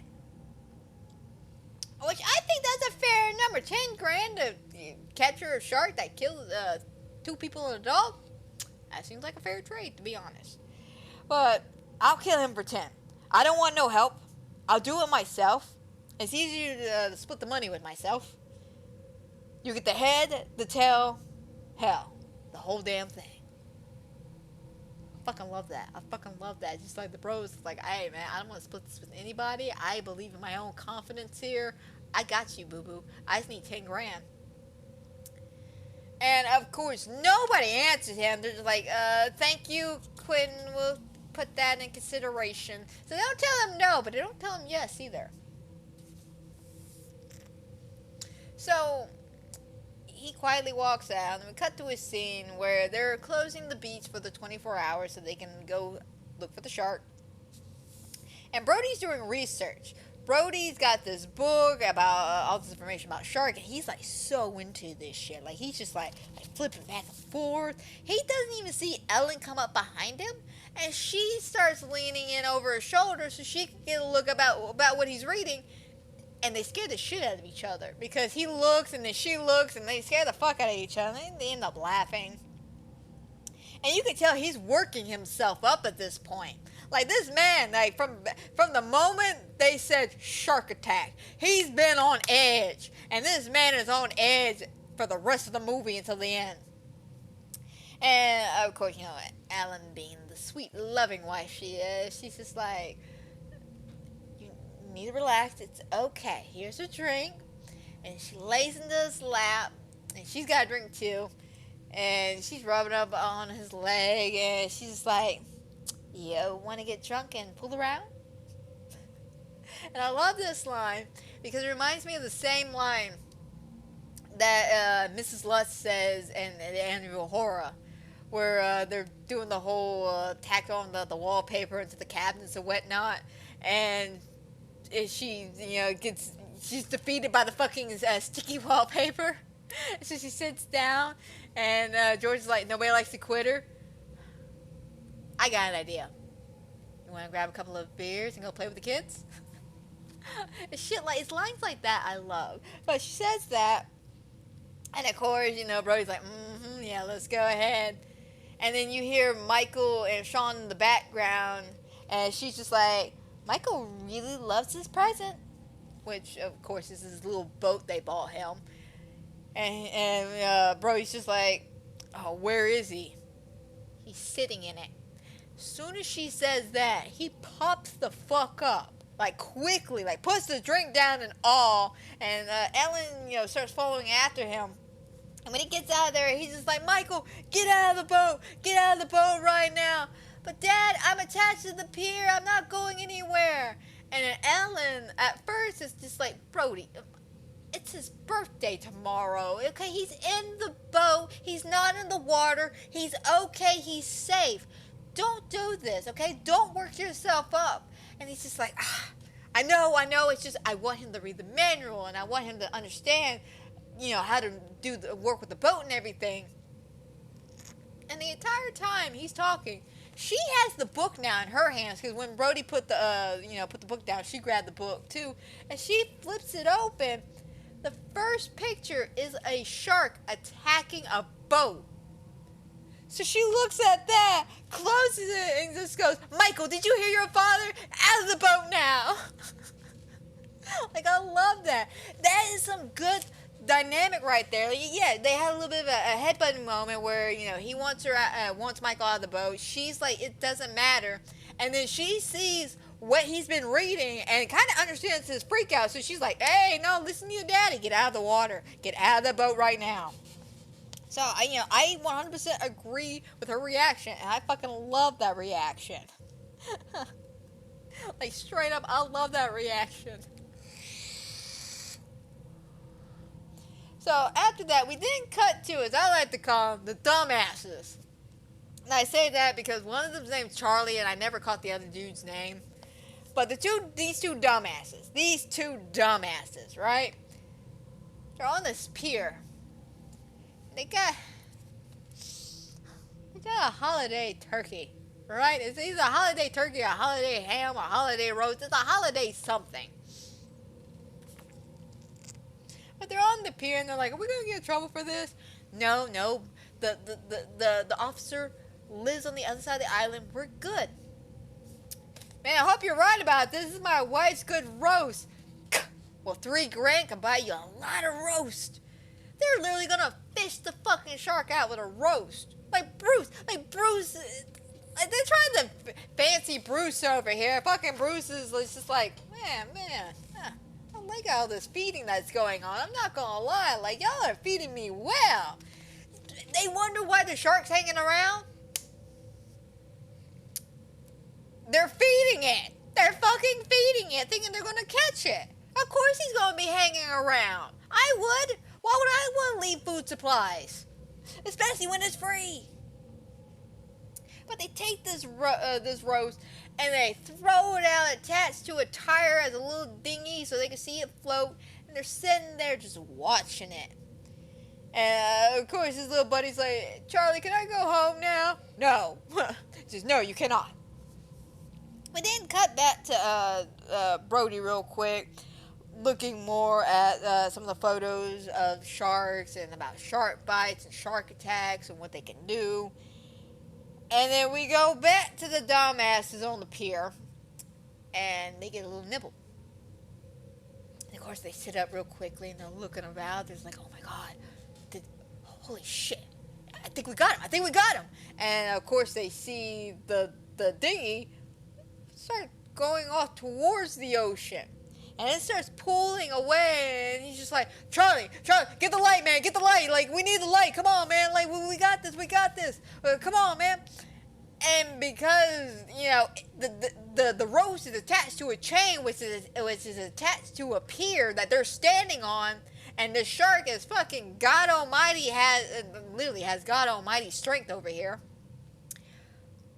which I think that's a fair number. $10,000 to capture a shark that kills 2 people and a dog. That seems like a fair trade, to be honest. But I'll kill him for 10. I don't want no help. I'll do it myself. It's easier to split the money with myself. You get the head, the tail, hell, the whole damn thing. I fucking love that. Just like the bros, it's like, hey man, I don't want to split this with anybody. I believe in my own confidence here. I got you, boo boo. I just need $10,000. And of course, nobody answers him. They're just like, thank you, Quentin. We'll put that in consideration. So they don't tell him no, but they don't tell him yes either. So he quietly walks out, and we cut to a scene where they're closing the beach for the 24 hours so they can go look for the shark. And Brody's doing research. Brody's got this book about all this information about shark, and he's like so into this shit. Like he's just like flipping back and forth. He doesn't even see Ellen come up behind him, and she starts leaning in over his shoulder so she can get a look about what he's reading. And they scare the shit out of each other because he looks and then she looks and they scare the fuck out of each other and they end up laughing. And you can tell he's working himself up at this point. Like this man, like from the moment they said shark attack, he's been on edge. And this man is on edge for the rest of the movie until the end. And of course, Ellen being the sweet, loving wife she is, she's just like, need to relax, it's okay, here's a drink. And she lays into his lap and she's got a drink too, and she's rubbing up on his leg and she's just like, you want to get drunk and fool around? And I love this line because it reminds me of the same line that Mrs. Lutz says in the annual horror, where they're doing the whole tack on the wallpaper into the cabinets and whatnot, and she, she's defeated by the fucking sticky wallpaper. So she sits down, and George is like, nobody likes to quit her. I got an idea. You want to grab a couple of beers and go play with the kids? Shit, like, it's lines like that I love. But she says that, and of course, you know, Brody's like, yeah, let's go ahead. And then you hear Michael and Sean in the background, and she's just like, Michael really loves his present, which of course is his little boat they bought him. And Brody's just like, oh, where is he? He's sitting in it. As soon as she says that, he pops the fuck up. Like, quickly, like, puts the drink down and all. And Ellen, you know, starts following after him. And when he gets out of there, he's just like, Michael, get out of the boat. Get out of the boat right now. But, Dad, I'm attached to the pier. I'm not going anywhere. And then Ellen, at first, is just like, Brody, it's his birthday tomorrow. Okay, he's in the boat. He's not in the water. He's okay. He's safe. Don't do this, okay? Don't work yourself up. And he's just like, I know. It's just I want him to read the manual, and I want him to understand, you know, how to do the work with the boat and everything. And the entire time he's talking, she has the book now in her hands, because when Brody put the book down, she grabbed the book too, and she flips it open. The first picture is a shark attacking a boat. So she looks at that, closes it, and just goes, Michael, did you hear your father? Out of the boat now. Like, I love that. That is some good dynamic right there. Like, yeah, they had a little bit of a headbutting moment where, you know, he wants Michael out of the boat. She's like, it doesn't matter. And then she sees what he's been reading and kind of understands his freak out. So she's like, hey, no, listen to your daddy. Get out of the water. Get out of the boat right now. So, I 100% agree with her reaction, and I fucking love that reaction. Like, straight up, I love that reaction. So, after that, we then cut to, as I like to call them, the dumbasses. And I say that because one of them's named Charlie, and I never caught the other dude's name. But these two dumbasses, right? They're on this pier. They got a holiday turkey, right? It's either a holiday turkey, a holiday ham, a holiday roast. It's a holiday something. But they're on the pier and they're like, are we going to get in trouble for this? No. The officer lives on the other side of the island. We're good. Man, I hope you're right about this. This is my wife's good roast. Well, $3,000 can buy you a lot of roast. They're literally gonna fish the fucking shark out with a roast. Like Bruce, they're trying to fancy Bruce over here. Fucking Bruce is just like, man, I like all this feeding that's going on. I'm not gonna lie, like, y'all are feeding me well. They wonder why the shark's hanging around? They're feeding it. They're fucking feeding it, thinking they're gonna catch it. Of course he's gonna be hanging around. I would. Why would I want to leave food supplies? Especially when it's free. But they take this roast and they throw it out attached to a tire as a little dinghy so they can see it float. And they're sitting there just watching it. And of course his little buddy's like, Charlie, can I go home now? No. He says, no, you cannot. We then cut back to Brody real quick, looking more at some of the photos of sharks and about shark bites and shark attacks and what they can do. And then we go back to the dumbasses on the pier, and they get a little nibble. And of course they sit up real quickly and they're looking about. They're like, oh my god, holy shit, I think we got him. And of course they see the dinghy start going off towards the ocean. And it starts pulling away, and he's just like, Charlie, get the light, man, get the light. Like, we need the light. Come on, man. Like, we got this. Come on, man. And because, the roast is attached to a chain, which is attached to a pier that they're standing on, and the shark is fucking God Almighty has God Almighty strength over here,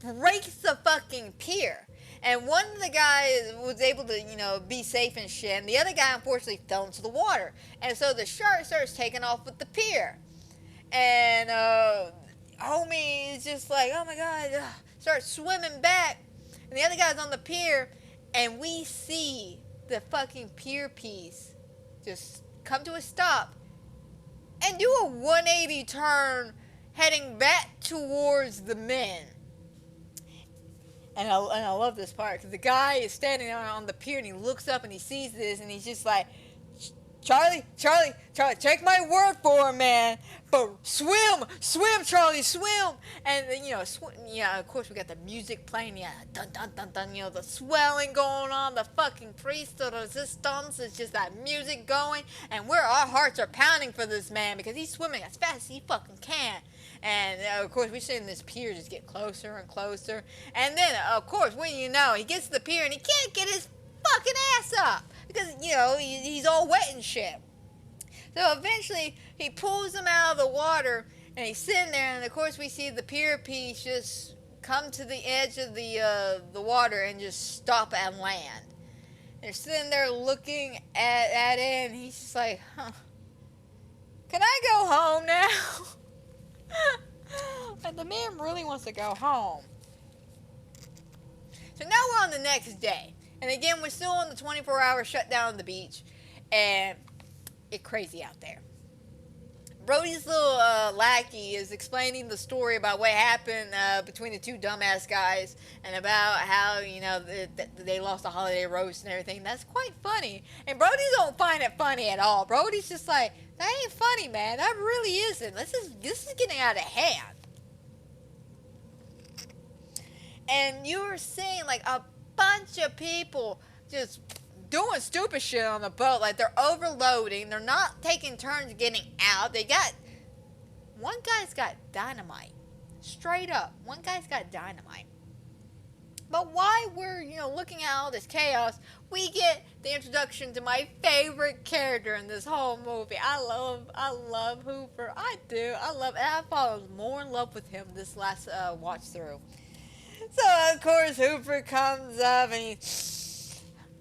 breaks the fucking pier. And one of the guys was able to, be safe and shit. And the other guy, unfortunately, fell into the water. And so the shark starts taking off with the pier. And homie is just like, oh my God, starts swimming back. and the other guy's on the pier, and we see the fucking pier piece just come to a stop and do a 180 turn heading back towards the men. And I love this part because the guy is standing on the pier and he looks up and he sees this and he's just like, Charlie, take my word for it, man. But swim, Charlie, swim. And then, of course we got the music playing, dun dun dun dun, the swelling going on, the fucking priest of resistance, it's just that music going, and our hearts are pounding for this man because he's swimming as fast as he fucking can. And of course we're seeing this pier just get closer and closer, and then of course when he gets to the pier and he can't get his fucking ass up because he's all wet and shit. So eventually he pulls him out of the water and he's sitting there, and of course we see the pier piece just come to the edge of the water and just stop and land. And they're sitting there looking at it, and he's just like, can I go home now? But the man really wants to go home. So now we're on the next day. And again, we're still on the 24-hour shutdown on the beach. And it's crazy out there. Brody's little lackey is explaining the story about what happened between the two dumbass guys. And about how, they lost the holiday roast and everything. That's quite funny. And Brody don't find it funny at all. Brody's just like, that ain't funny, man. That really isn't. This is getting out of hand. And you were seeing like a bunch of people just doing stupid shit on the boat. Like they're overloading. They're not taking turns getting out. One guy's got dynamite. Straight up. One guy's got dynamite. But while we're, looking at all this chaos, we get the introduction to my favorite character in this whole movie. I love Hooper. I do. And I fallen more in love with him this last watch through. So, of course, Hooper comes up and he,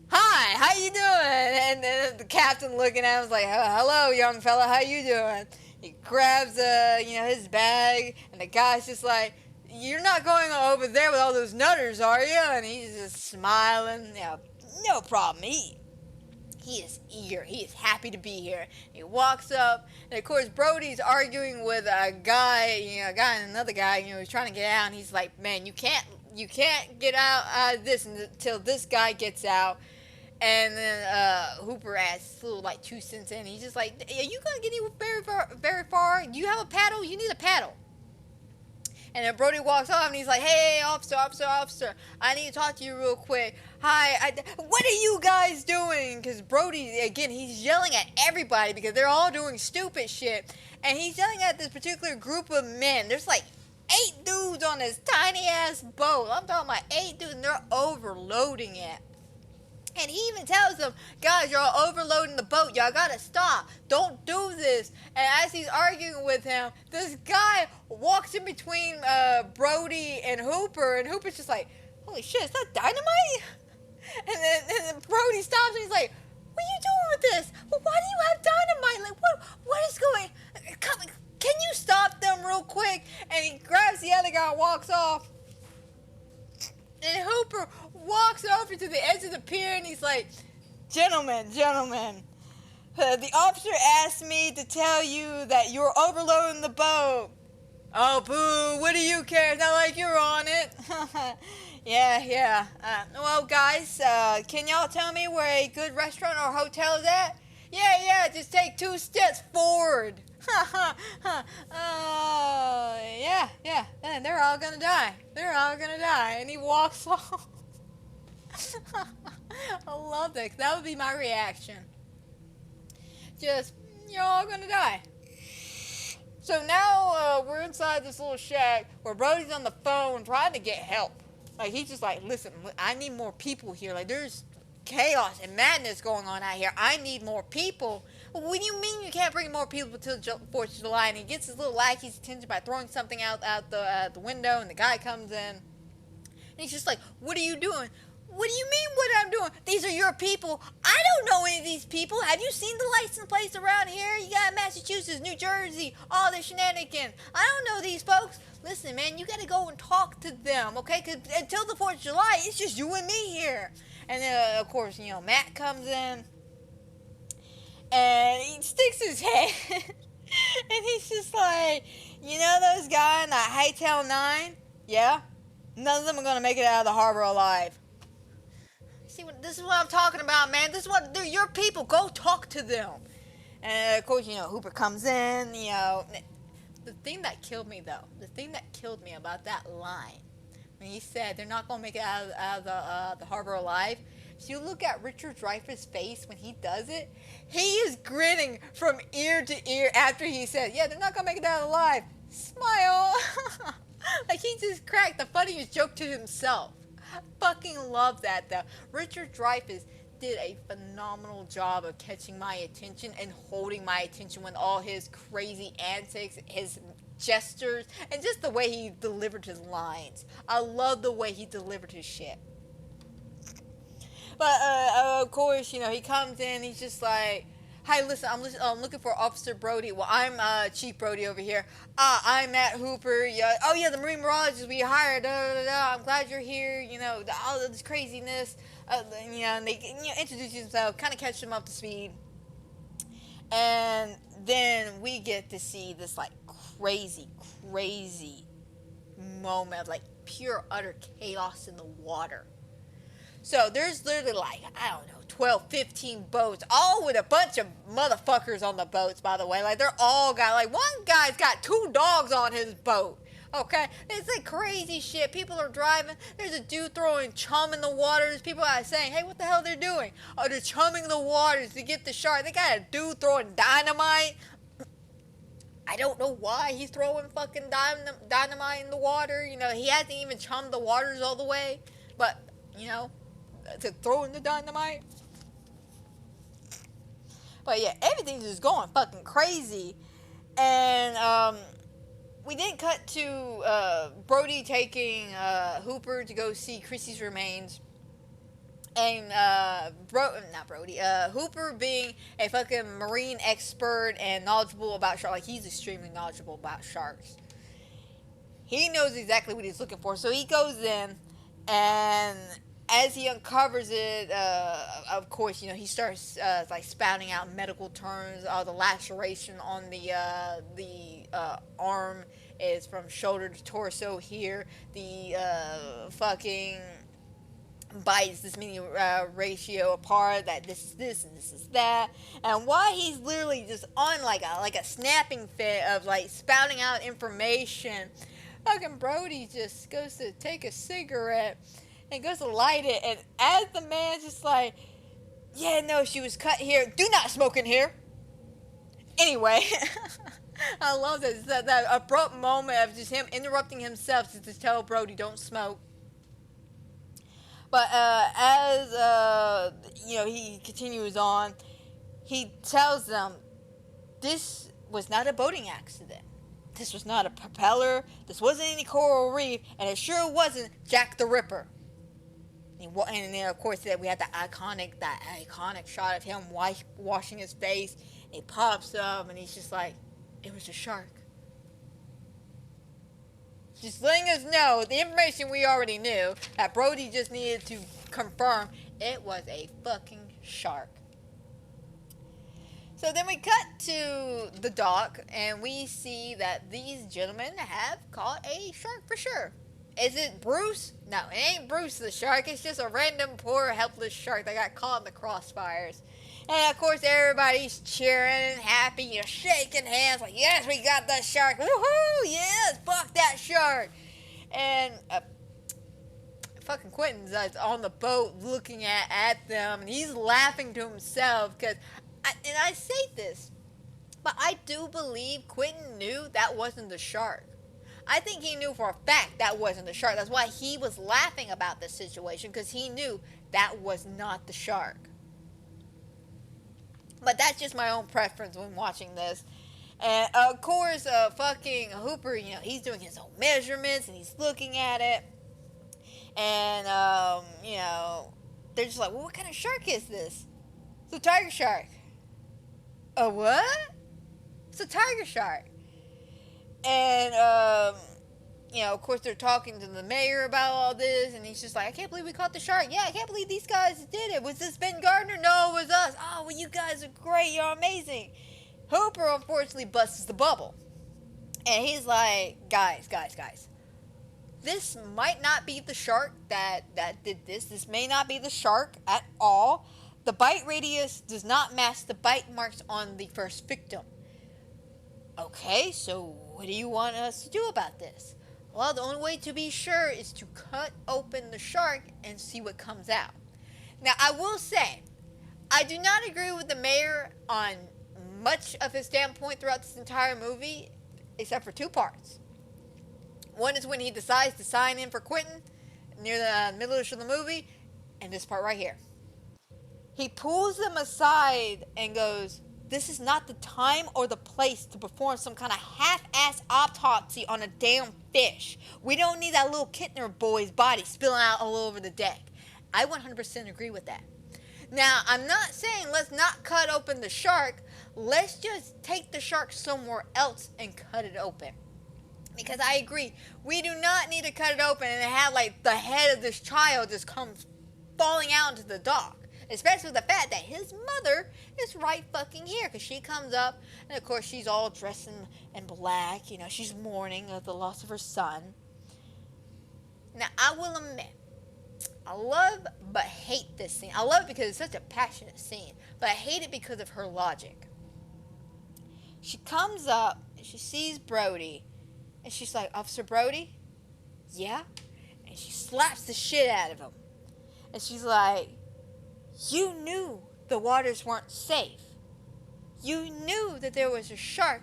hi, how you doing? And then the captain looking at him is like, hello, young fella, how you doing? He grabs, his bag, and the guy's just like, you're not going over there with all those nutters, are you? And he's just smiling. No problem. He is eager. He is happy to be here. He walks up, and of course Brody's arguing with a guy, and another guy, who's trying to get out. And he's like, man, you can't get out of this until this guy gets out. And then Hooper adds little 2 cents in. He's just like, are you gonna get very far? Very far? Do you have a paddle? You need a paddle. And then Brody walks off and he's like, hey, officer, I need to talk to you real quick. Hi, what are you guys doing? Because Brody, again, he's yelling at everybody because they're all doing stupid shit. And he's yelling at this particular group of men. There's 8 dudes on this tiny ass boat. I'm talking about 8 dudes, and they're overloading it. And he even tells them, guys, y'all overloading the boat. Y'all gotta stop. Don't do this. And as he's arguing with him, this guy walks in between Brody and Hooper. And Hooper's just like, holy shit, is that dynamite? And then Brody stops and he's like, what are you doing with this? Well, why do you have dynamite? What is going? Can you stop them real quick? And he grabs the other guy and walks off. And Hooper walks over to the edge of the pier and he's like, gentlemen, the officer asked me to tell you that you're overloading the boat. Oh, boo, what do you care? It's not like you're on it. Yeah. Well, guys, can y'all tell me where a good restaurant or hotel is at? Yeah, just take 2 steps forward. Yeah. And they're all gonna die. And he walks off. I love that. 'Cause that would be my reaction. Just, you're all gonna die. So now we're inside this little shack where Brody's on the phone trying to get help. He's just like, listen, I need more people here. There's chaos and madness going on out here. I need more people. What do you mean you can't bring more people to the 4th of July? And he gets his little lackey's attention by throwing something out the window, and the guy comes in. And he's just like, what are you doing? What do you mean what I'm doing? These are your people. I don't know any of these people. Have you seen the license plates around here? You got Massachusetts, New Jersey, all the shenanigans. I don't know these folks. listen, man, you gotta go and talk to them, okay? Because until the 4th of July, it's just you and me here. And then, of course, you know, Matt comes in, and he sticks his head, and he's just like, you know those guys in that Hotel 9? Yeah? None of them are gonna make it out of the harbor alive. See, this is what I'm talking about, man. This is what, they're your people. Go talk to them. And, of course, you know, Hooper comes in, you know. The thing that killed me, though, about that line, when he said they're not going to make it out of the harbor alive, if you look at Richard Dreyfuss' face when he does it, he is grinning from ear to ear after he said, yeah, they're not going to make it out alive. Smile. Like, he just cracked the funniest joke to himself. I fucking love that, though. Richard Dreyfuss did a phenomenal job of catching my attention and holding my attention with all his crazy antics, his gestures, and just the way he delivered his lines. I love the way he delivered his shit. But, of course, you know, he comes in, he's just like, hey, listen, I'm looking for Officer Brody. Well, I'm Chief Brody over here. I'm Matt Hooper. Yeah. Oh, yeah, the Marine Mirages we hired. I'm glad you're here. You know, all this craziness. You know, and they introduce themselves, kind of catch them up to speed. And then we get to see this, like, crazy moment of, like, pure, utter chaos in the water. So there's literally, like, I don't know, 12, 15 boats, all with a bunch of motherfuckers on the boats, by the way. Like, they're all got, like, one guy's got 2 dogs on his boat. Okay, it's like crazy shit. People are driving. There's a dude throwing chum in the water. There's people out saying, hey, what the hell they're doing? Oh, they're chumming the waters to get the shark. They got a dude throwing dynamite. I don't know why he's throwing fucking dynamite in the water. You know, he hasn't even chummed the waters all the way. But, you know, to throw in the dynamite. But yeah, everything's just going fucking crazy. And, we then cut to Brody taking Hooper to go see Chrissy's remains, and Hooper being a fucking marine expert and knowledgeable about sharks. Like, he's extremely knowledgeable about sharks. He knows exactly what he's looking for, so he goes in, and as he uncovers it, of course, you know, he starts like spouting out medical terms. The laceration on the arm is from shoulder to torso here. The fucking bites this many ratio apart. That this is this and this is that. And why he's literally just on like a snapping fit of like spouting out information. Fucking Brody just goes to take a cigarette and goes to light it, and as the man's just like, yeah, no, she was cut here. Do not smoke in here. Anyway, I love this. That abrupt moment of just him interrupting himself to tell Brody, don't smoke. But as, you know, he continues on, he tells them, this was not a boating accident. This was not a propeller. This wasn't any coral reef. And it sure wasn't Jack the Ripper. And then, of course, we had that iconic shot of him washing his face. And he pops up, and he's just like, it was a shark. Just letting us know the information we already knew, that Brody just needed to confirm it was a fucking shark. So then we cut to the dock, and we see that these gentlemen have caught a shark for sure. Is it Bruce? No, it ain't Bruce the shark. It's just a random, poor, helpless shark that got caught in the crossfires. And, of course, everybody's cheering and happy, you know, shaking hands like, yes, we got the shark. Woohoo! Yes, fuck that shark. And fucking Quentin's on the boat looking at them, and he's laughing to himself because, and I say this, but I do believe Quentin knew that wasn't the shark. I think he knew for a fact that wasn't the shark. That's why he was laughing about this situation, because he knew that was not the shark. But that's just my own preference when watching this. And, of course, fucking Hooper, you know, he's doing his own measurements, and he's looking at it. And, you know, they're just like, well, what kind of shark is this? It's a tiger shark. A what? It's a tiger shark. And, you know, of course they're talking to the mayor about all this, and he's just like, I can't believe we caught the shark. Yeah, I can't believe these guys did it. Was this Ben Gardner? No, it was us. Oh, well, you guys are great. You're amazing. Hooper, unfortunately, busts the bubble. And he's like, guys. This might not be the shark that did this. This may not be the shark at all. The bite radius does not match the bite marks on the first victim. Okay, so what do you want us to do about this? Well, the only way to be sure is to cut open the shark and see what comes out. Now, I will say, I do not agree with the mayor on much of his standpoint throughout this entire movie, except for two parts. One is when he decides to sign in for Quentin near the middle of the movie, and this part right here. He pulls them aside and goes, this is not the time or the place to perform some kind of half-ass autopsy on a damn fish. We don't need that little Kittner boy's body spilling out all over the deck. I 100% agree with that. Now, I'm not saying let's not cut open the shark. Let's just take the shark somewhere else and cut it open. Because I agree, we do not need to cut it open and have like the head of this child just come falling out into the dock. Especially with the fact that his mother is right fucking here. Because she comes up, and of course she's all dressed in black. You know, she's mourning of the loss of her son. Now, I will admit, I love but hate this scene. I love it because it's such a passionate scene. But I hate it because of her logic. She comes up, and she sees Brody. And she's like, Officer Brody? Yeah? And she slaps the shit out of him. And she's like, you knew the waters weren't safe. You knew that there was a shark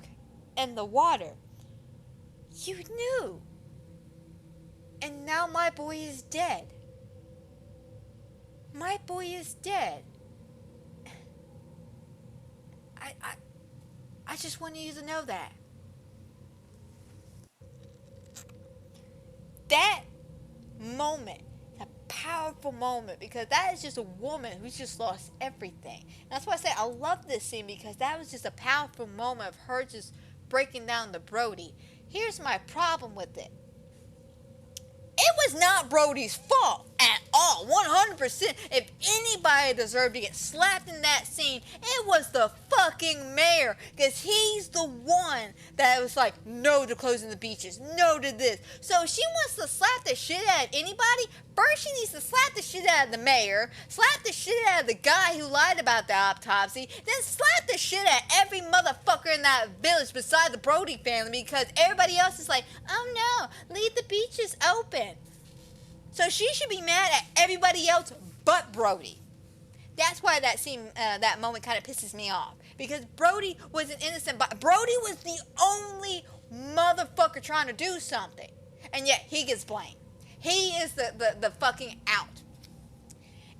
in the water. You knew. And now my boy is dead. My boy is dead. I just wanted you to know that. That moment, a powerful moment, because that is just a woman who's just lost everything. And that's why I say I love this scene, because that was just a powerful moment of her just breaking down to Brody. Here's my problem with it. It was not Brody's fault at all, 100%. If anybody deserved to get slapped in that scene, it was the fucking mayor. Because he's the one that was like, no to closing the beaches, no to this. So if she wants to slap the shit out of anybody, first she needs to slap the shit out of the mayor, slap the shit out of the guy who lied about the autopsy, then slap the shit out of every motherfucker in that village besides the Brody family, because everybody else is like, oh no, leave the beaches open. So she should be mad at everybody else but Brody. That's why that scene, that moment kind of pisses me off. Because Brody was an innocent, but Brody was the only motherfucker trying to do something. And yet he gets blamed. He is the fucking out.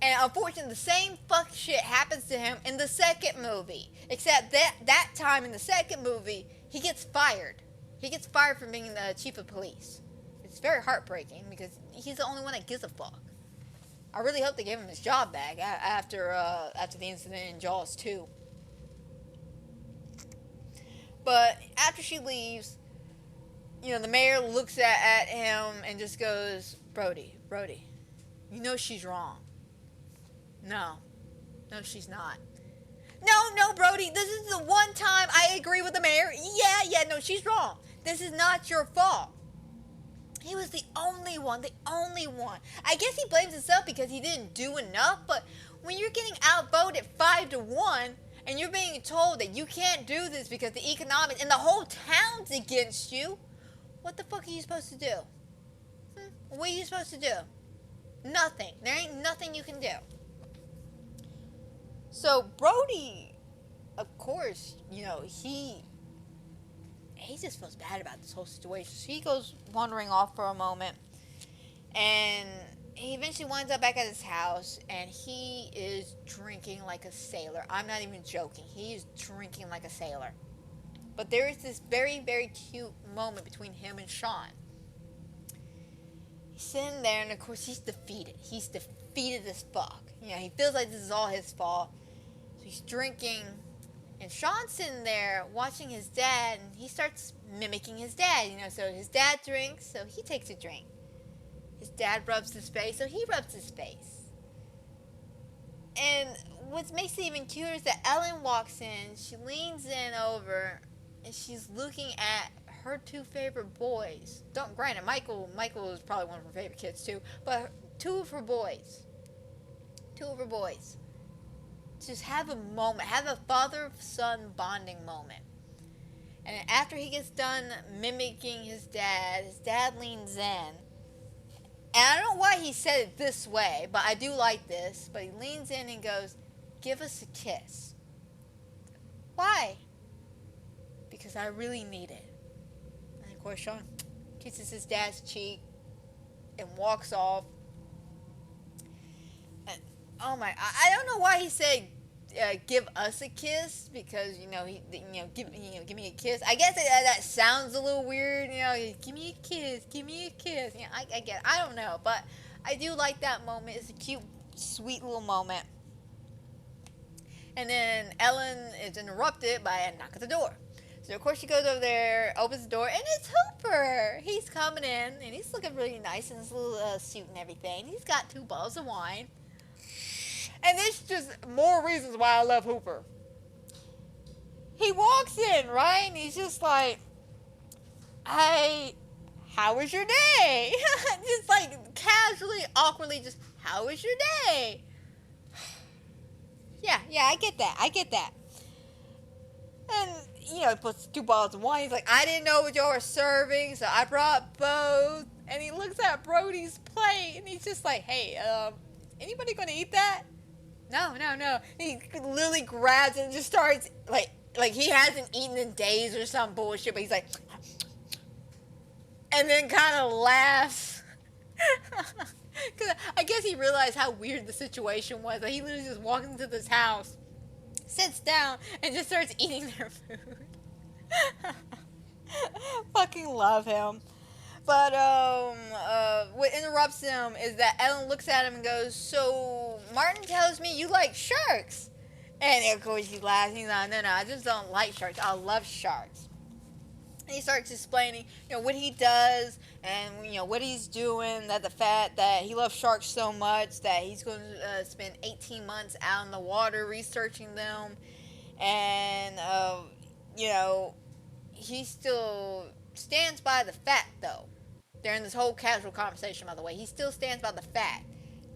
And unfortunately, the same fuck shit happens to him in the second movie. Except that time in the second movie, he gets fired. He gets fired from being the chief of police. It's very heartbreaking because he's the only one that gives a fuck. I really hope they gave him his job back after the incident in Jaws 2. But after she leaves, you know, the mayor looks at him and just goes, Brody, you know she's wrong. No, she's not. No, Brody, this is the one time I agree with the mayor. Yeah, no, she's wrong. This is not your fault. He was the only one. I guess he blames himself because he didn't do enough, but when you're getting outvoted 5-1 and you're being told that you can't do this because the economics and the whole town's against you, what the fuck are you supposed to do? What are you supposed to do? Nothing. There ain't nothing you can do. So Brody, of course, you know, he just feels bad about this whole situation. So he goes wandering off for a moment, and he eventually winds up back at his house, and he is drinking like a sailor. I'm not even joking. He is drinking like a sailor. But there is this very, very cute moment between him and Sean. He's sitting there, and of course he's defeated. He's defeated as fuck. You know, he feels like this is all his fault. So he's drinking, And Sean's sitting there watching his dad, and he starts mimicking his dad. So his dad drinks, so he takes a drink. His dad rubs his face, so he rubs his face. And what makes it even cuter is that Ellen walks in, she leans in over, and she's looking at her two favorite boys. Granted, Michael is probably one of her favorite kids too, but two of her boys. Just have a moment, have a father-son bonding moment. And after he gets done mimicking his dad leans in. And I don't know why he said it this way, but I do like this. But he leans in and goes, "Give us a kiss." Why? Because I really need it. And of course, Sean kisses his dad's cheek and walks off. And, oh my! I don't know why he said, "Give us a kiss," because give me a kiss. I guess that sounds a little weird. Give me a kiss. I get it. I don't know, but I do like that moment. It's a cute, sweet little moment. And then Ellen is interrupted by a knock at the door. So of course she goes over there, opens the door, and it's Hooper. He's coming in, and he's looking really nice in his little suit and everything. He's got 2 bottles of wine. And there's just more reasons why I love Hooper. He walks in, right? And he's just like, "Hey, how was your day?" Just like casually, awkwardly, just, "How was your day?" Yeah, I get that. And, he puts 2 bottles of wine. He's like, "I didn't know what y'all were serving, so I brought both." And he looks at Brody's plate, and he's just like, "Hey, anybody gonna eat that?" No. He literally grabs it and just starts, like he hasn't eaten in days or some bullshit, but he's like, and then kind of laughs. Because I guess he realized how weird the situation was. Like, he literally just walks into this house, sits down, and just starts eating their food. Fucking love him. But what interrupts him is that Ellen looks at him and goes, "So Martin tells me you like sharks." And of course he laughs. He's like, No, I just don't like sharks. I love sharks." And he starts explaining, what he does and, what he's doing, that the fact that he loves sharks so much that he's going to spend 18 months out in the water researching them. And, he still stands by the fact, though, during this whole casual conversation, by the way, he still stands by the fact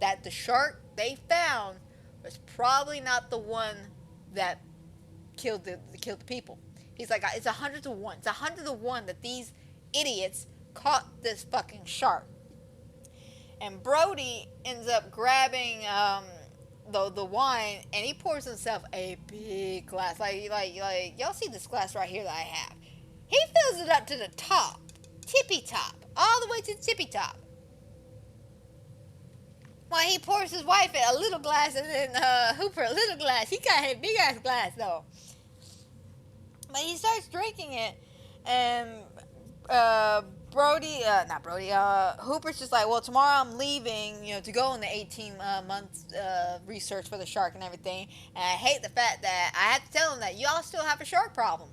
that the shark they found was probably not the one that killed the people. He's like, it's 100 to 1. It's 100 to 1 that these idiots caught this fucking shark. And Brody ends up grabbing the wine, and he pours himself a big glass. Like y'all see this glass right here that I have. He fills it up to the top, tippy top, all the way to the tippy top. While he pours his wife a little glass, and then Hooper a little glass. He got a big ass glass though. But he starts drinking it, and Hooper's just like, "Well, tomorrow I'm leaving, to go on the 18-month research for the shark and everything. And I hate the fact that I have to tell him that y'all still have a shark problem."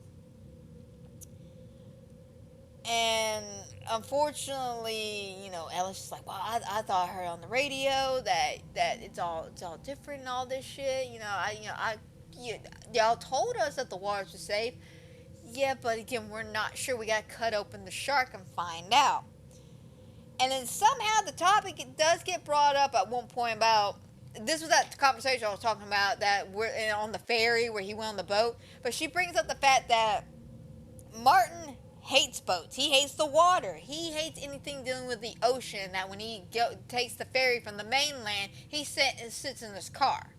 And unfortunately, Ella's just like, "Well, I thought I heard on the radio that it's all different and all this shit. Y'all told us that the waters were safe." "Yeah, but again, we're not sure. We gotta cut open the shark and find out." And then somehow the topic does get brought up at one point about, this was that conversation I was talking about, that we're on the ferry where he went on the boat. But she brings up the fact that Martin hates boats. He hates the water. He hates anything dealing with the ocean. That when he takes the ferry from the mainland, he sits in his car.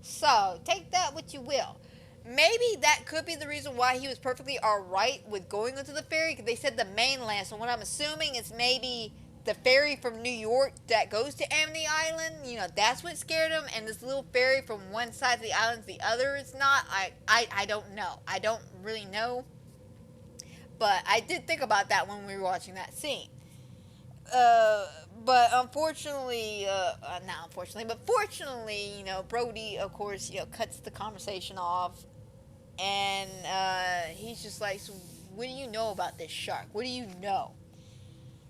So take that what you will. Maybe that could be the reason why he was perfectly alright with going onto the ferry, because they said the mainland. So what I'm assuming is maybe the ferry from New York that goes to Amity Island, that's what scared him. And this little ferry from one side of the island to the other is not. I don't know. I don't really know. But I did think about that when we were watching that scene. But unfortunately, not unfortunately, but fortunately, Brody, of course, cuts the conversation off And he's just like, so what do you know about this shark? What do you know?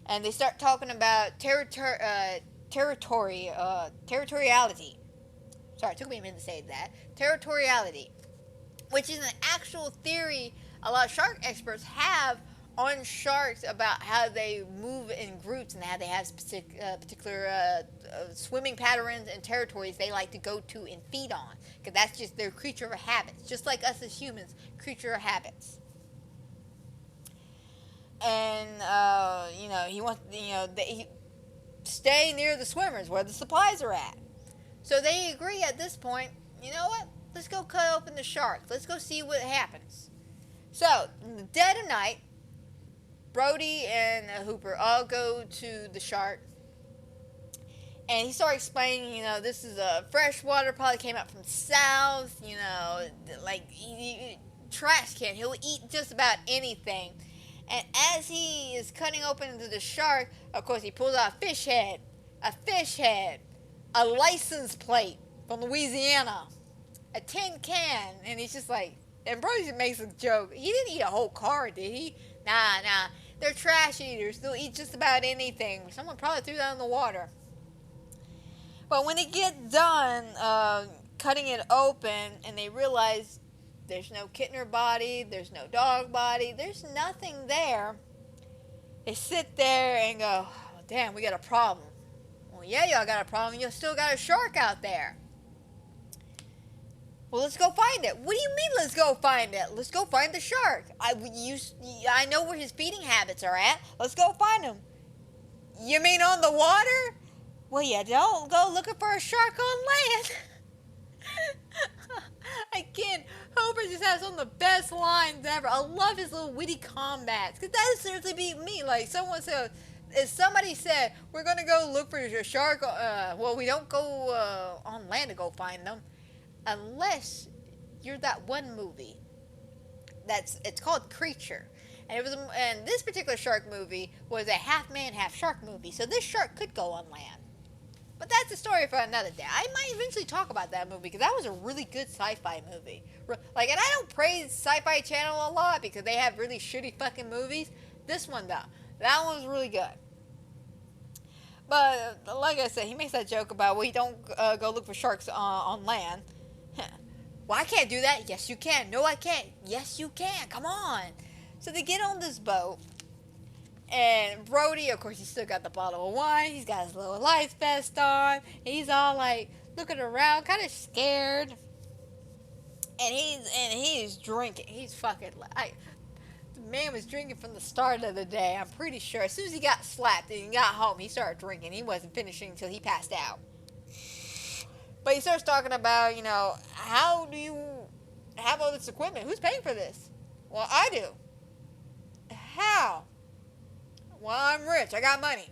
And they start talking about territoriality. Sorry, it took me a minute to say that. Territoriality, which is an actual theory a lot of shark experts have on sharks about how they move in groups and how they have particular swimming patterns and territories they like to go to and feed on. Because that's just their creature of habits. Just like us as humans, creature of habits. And, he wants, they stay near the swimmers where the supplies are at. So they agree at this point, you know what? Let's go cut open the shark. Let's go see what happens. So, in the dead of night, Brody and Hooper all go to the shark. And he starts explaining, this is a freshwater, probably came out from south, like trash can. He'll eat just about anything. And as he is cutting open the shark, of course, he pulls out a fish head, a license plate from Louisiana, a tin can, and he's just like, and Brody makes a joke. He didn't eat a whole car, did he? Nah. They're trash eaters. They'll eat just about anything. Someone probably threw that in the water. But when they get done cutting it open and they realize there's no kitten body, there's no dog body, there's nothing there, they sit there and go, oh, damn, we got a problem. Well, yeah, y'all got a problem. You still got a shark out there. Well, let's go find it. What do you mean, let's go find it? Let's go find the shark. I know where his feeding habits are at. Let's go find him. You mean on the water? Well, you don't go looking for a shark on land. Again, Hooper just has some of the best lines ever. I love his little witty combats. Because that would seriously be me. Like, if somebody said, we're going to go look for a shark, well, we don't go on land to go find them. Unless you're that one movie it's called Creature, and this particular shark movie was a half man half shark movie, so this shark could go on land. But that's a story for another day. I might eventually talk about that movie because that was a really good sci-fi movie. And I don't praise Sci-Fi Channel a lot because they have really shitty fucking movies. This one though, that one was really good. But like I said, he makes that joke about, well, you don't go look for sharks on land. Well, I can't do that. Yes, you can. No, I can't. Yes, you can. Come on. So they get on this boat. And Brody, of course, he's still got the bottle of wine. He's got his little life vest on. He's all like looking around, kind of scared. And he's drinking. He's fucking the man was drinking from the start of the day. I'm pretty sure. As soon as he got slapped and he got home, he started drinking. He wasn't finishing until he passed out. But he starts talking about, how do you have all this equipment? Who's paying for this? Well, I do. How? Well, I'm rich. I got money.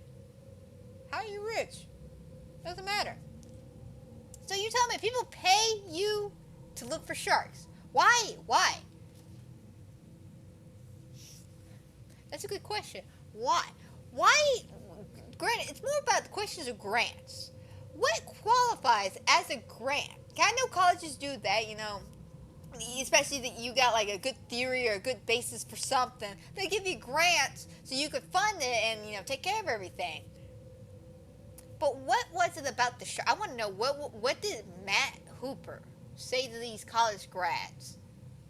How are you rich? Doesn't matter. So you tell me, people pay you to look for sharks. Why? That's a good question. Why? Granted, it's more about the questions of grants. What qualifies as a grant? I know colleges do that, especially that you got like a good theory or a good basis for something. They give you grants so you could fund it and, take care of everything. But what was it about the shark? I want to know, what did Matt Hooper say to these college grads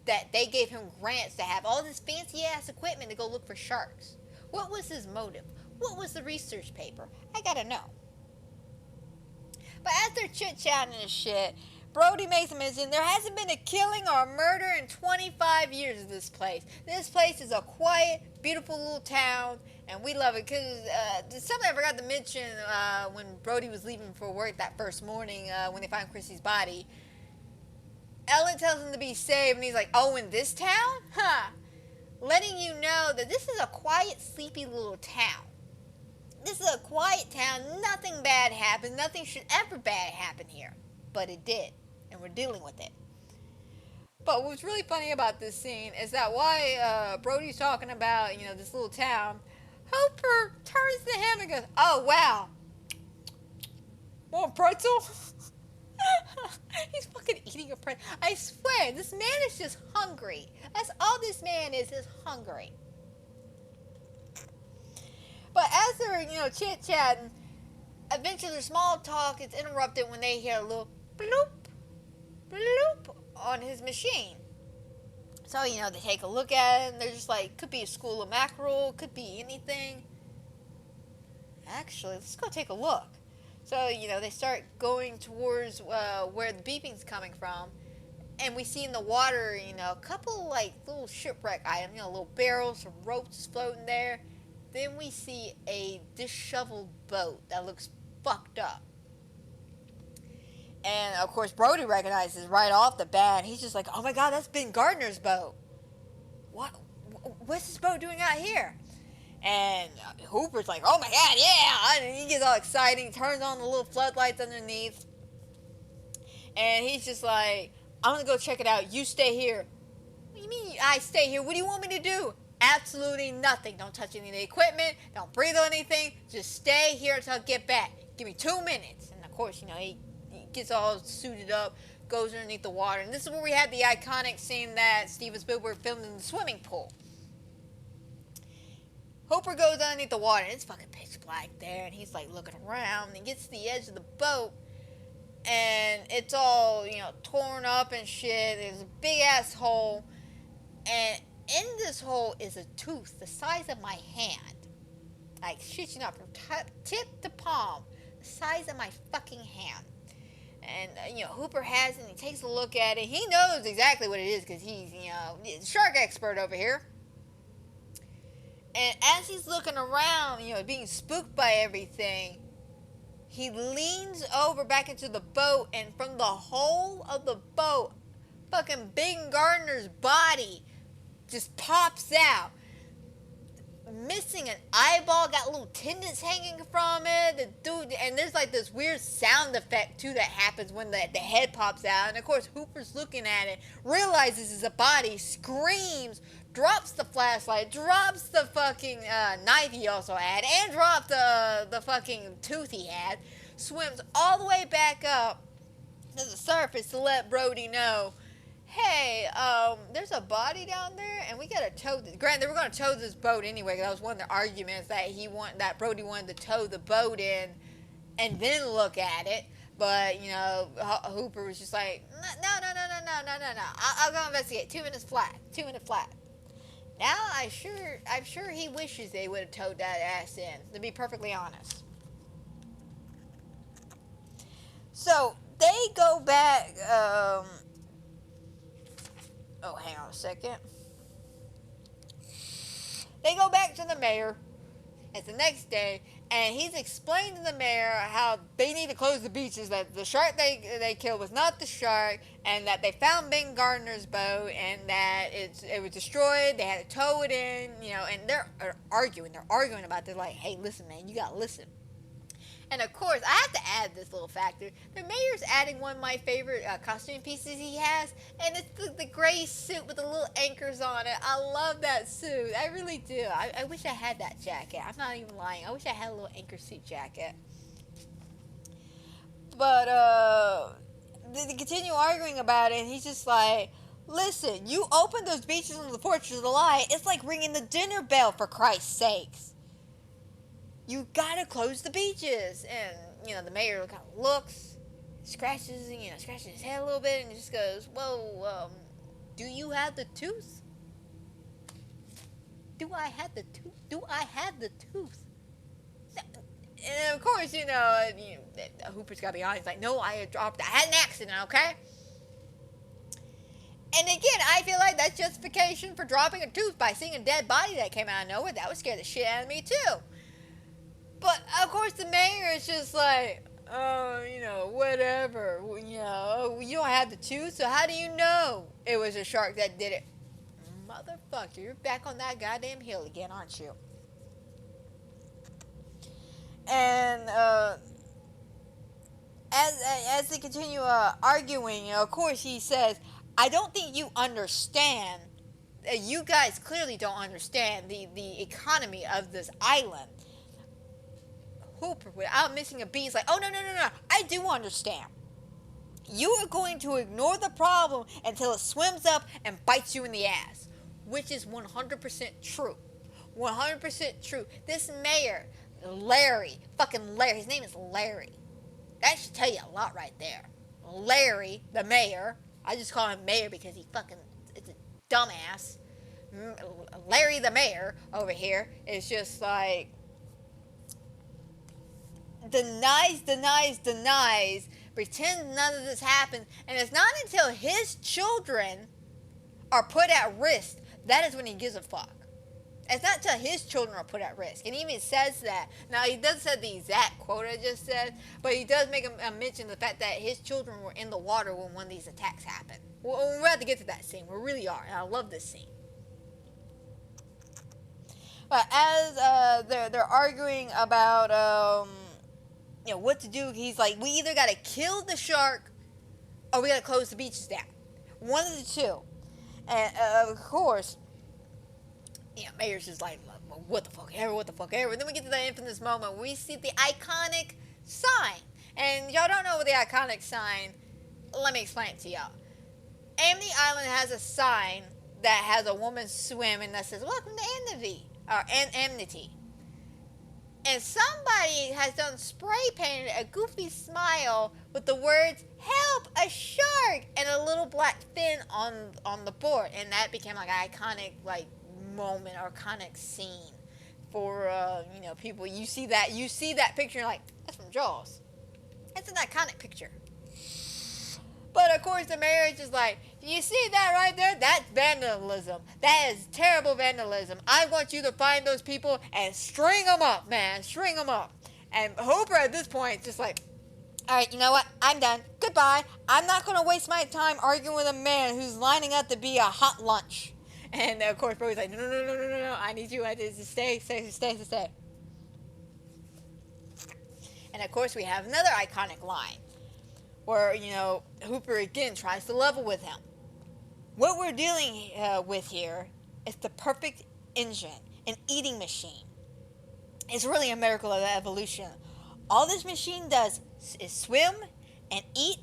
that they gave him grants to have all this fancy ass equipment to go look for sharks? What was his motive? What was the research paper? I gotta know. But as they're chit-chatting and shit, Brody makes a mention, there hasn't been a killing or a murder in 25 years in this place. This place is a quiet, beautiful little town, and we love it. Because something I forgot to mention when Brody was leaving for work that first morning when they found Chrissy's body. Ellen tells him to be safe, and he's like, oh, in this town? Letting you know that this is a quiet, sleepy little town. This is a quiet town. Nothing bad happens. Nothing should ever bad happen here. But it did. And we're dealing with it. But what's really funny about this scene is that while Brody's talking about, this little town, Hooper turns to him and goes, oh, wow. Want pretzel? He's fucking eating a print. I swear, this man is just hungry. That's all this man is hungry. But as they're, chit-chatting, eventually their small talk is interrupted when they hear a little bloop, bloop on his machine. So, they take a look at it and they're just like, could be a school of mackerel, could be anything. Actually, let's go take a look. So, they start going towards where the beeping's coming from. And we see in the water, a couple like little shipwreck items, little barrels, some ropes floating there. Then we see a disheveled boat that looks fucked up. And of course, Brody recognizes right off the bat. He's just like, "Oh my God, that's Ben Gardner's boat. What's this boat doing out here?" And Hooper's like, "Oh my God, yeah!" And he gets all excited. He turns on the little floodlights underneath, and he's just like, "I'm gonna go check it out. You stay here." "What do you mean I stay here? What do you want me to do?" "Absolutely nothing. Don't touch any of the equipment. Don't breathe on anything. Just stay here until I get back. Give me 2 minutes." And of course, he gets all suited up, goes underneath the water. And this is where we had the iconic scene that Steven Spielberg filmed in the swimming pool. Hooper goes underneath the water, and it's fucking pitch black there, and he's like looking around, and he gets to the edge of the boat, and it's all, torn up and shit. There's a big ass hole, and in this hole is a tooth the size of my hand. Like, shit you not, from tip to palm, the size of my fucking hand. And, Hooper has it, and he takes a look at it. He knows exactly what it is, because he's, shark expert over here. And as he's looking around, being spooked by everything, he leans over back into the boat, and from the hole of the boat, fucking Ben Gardner's body just pops out. Missing an eyeball, got little tendons hanging from it. The dude, and there's like this weird sound effect too that happens when the head pops out. And of course, Hooper's looking at it, realizes it's a body, screams, drops the flashlight, drops the fucking knife he also had, and drops the fucking tooth he had. Swims all the way back up to the surface to let Brody know, "Hey, there's a body down there, and we gotta tow this." Granted, they were gonna tow this boat anyway. That was one of the arguments that Brody wanted to tow the boat in, and then look at it. But Hooper was just like, "No. I'll go investigate. 2 minutes flat. 2 minute flat." Now I'm sure he wishes they would have towed that ass in. To be perfectly honest. So they go back. Oh, hang on a second. They go back to the mayor. It's the next day, and he's explained to the mayor how they need to close the beaches, that the shark they killed was not the shark, and that they found Ben Gardner's boat, and that it was destroyed. They had to tow it in, and they're arguing. They're arguing about it. They're like, "Hey, listen, man, you gotta listen." And of course, I have to add this little factor. The mayor's adding one of my favorite costume pieces he has, and it's the gray suit with the little anchors on it. I love that suit. I really do. I wish I had that jacket. I'm not even lying. I wish I had a little anchor suit jacket. But they continue arguing about it, and he's just like, "Listen, you opened those beaches on the Fortress of the Light. It's like ringing the dinner bell, for Christ's sakes. You gotta close the beaches." And, the mayor kind of looks, scratches his head a little bit, and just goes, "Well, do you have the tooth? Do I have the tooth? Do I have the tooth?" And of course, Hooper's gotta be honest. He's like, "No, I had an accident, okay?" And again, I feel like that's justification for dropping a tooth by seeing a dead body that came out of nowhere. That would scare the shit out of me, too. But, of course, the mayor is just like, "Oh, whatever. You don't have the tooth, so how do you know it was a shark that did it?" Motherfucker, you're back on that goddamn hill again, aren't you? And, as they continue arguing, of course, he says, "I don't think you understand. You guys clearly don't understand the economy of this island." Hooper, without missing a beat, is like, "Oh, no. I do understand. you are going to ignore the problem until it swims up and bites you in the ass. Which is 100% true. 100% true. This mayor, Larry, fucking Larry, his name is Larry. That should tell you a lot right there. Larry, the mayor, I just call him mayor because he fucking is a dumbass. Larry the mayor over here is just like denies, pretends none of this happened, and it's not until his children are put at risk that is when he gives a fuck. It's not until his children are put at risk, and he even says that. Now he doesn't say the exact quote I just said, but he does make a mention of the fact that his children were in the water when one of these attacks happened. Well, we're about to get to that scene. We really are, and I love this scene. But as they're arguing about what to do, he's like, we either gotta kill the shark or we gotta close the beaches down. One of the two. And of course, Mayor's just like, what the fuck ever. And then we get to the infamous moment where we see the iconic sign. And y'all don't know what the iconic sign, let me explain it to y'all. Amity Island has a sign that has a woman swimming that says, welcome to Amity. And somebody has done spray painted a goofy smile with the words, help, a shark, and a little black fin on the board. And that became like an iconic moment or iconic scene for people. You see that picture, and you're like, that's from Jaws. It's an iconic picture. But of course the mayor is just like, you see that right there? That's vandalism. That is terrible vandalism. I want you to find those people and string them up, man. String them up. And Hooper at this point is just like, all right, you know what? I'm done. Goodbye. I'm not going to waste my time arguing with a man who's lining up to be a hot lunch. And of course Brody's like, no. I need you to stay. And of course we have another iconic line where, Hooper again tries to level with him. What we're dealing with here is the perfect engine, an eating machine. It's really a miracle of evolution. All this machine does is swim and eat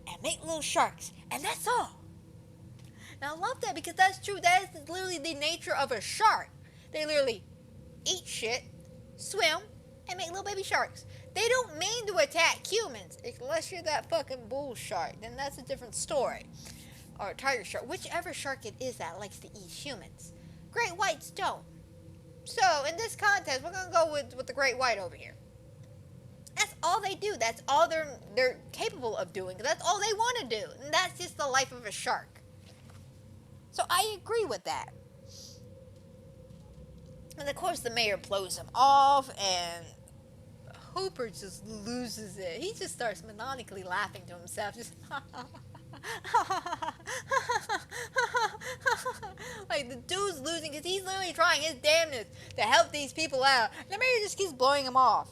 and make little sharks, and that's all. Now I love that because that's true. That is literally the nature of a shark. They literally eat shit, swim, and make little baby sharks. They don't mean to attack humans, unless you're that fucking bull shark. Then that's a different story. Or tiger shark, whichever shark it is that likes to eat humans. Great whites don't. So in this contest, we're gonna go with the great white over here. That's all they do. That's all they're capable of doing. That's all they want to do. And that's just the life of a shark. So I agree with that. And of course the mayor blows him off, and Hooper just loses it. He just starts maniacally laughing to himself. Just like the dude's losing because he's literally trying his damnedest to help these people out. And the mayor just keeps blowing him off.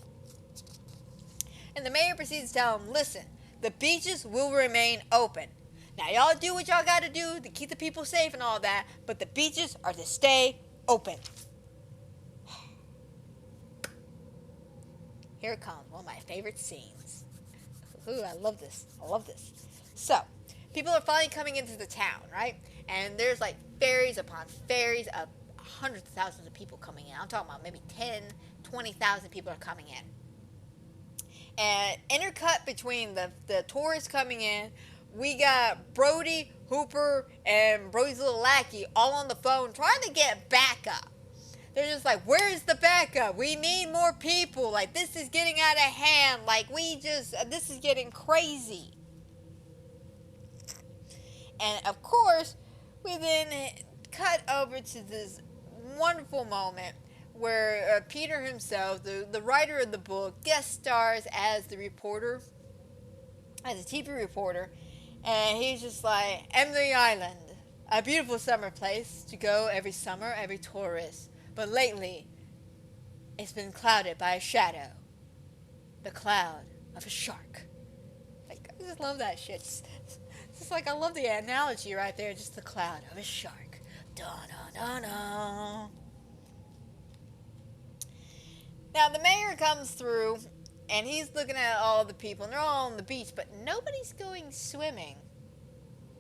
And the mayor proceeds to tell him, listen, the beaches will remain open. Now y'all do what y'all gotta do to keep the people safe and all that, but the beaches are to stay open. Here it comes, one of my favorite scenes. Ooh, I love this. So, people are finally coming into the town, right? And there's like ferries upon ferries of hundreds of thousands of people coming in. I'm talking about maybe 10, 20,000 people are coming in. And intercut between the tourists coming in, we got Brody, Hooper, and Brody's little lackey all on the phone trying to get backup. They're just like, where's the backup? We need more people. Like, this is getting out of hand. Like, this is getting crazy. And, of course, we then cut over to this wonderful moment where Peter himself, the writer of the book, guest stars as the reporter, as a TV reporter. And he's just like, Emily Island, a beautiful summer place to go every summer, every tourist. But lately, it's been clouded by a shadow. The cloud of a shark. Like, I just love that shit. It's just like, I love the analogy right there. Just the cloud of a shark. Da-da-da-da. Now, the mayor comes through, And he's looking at all the people, and they're all on the beach, but nobody's going swimming.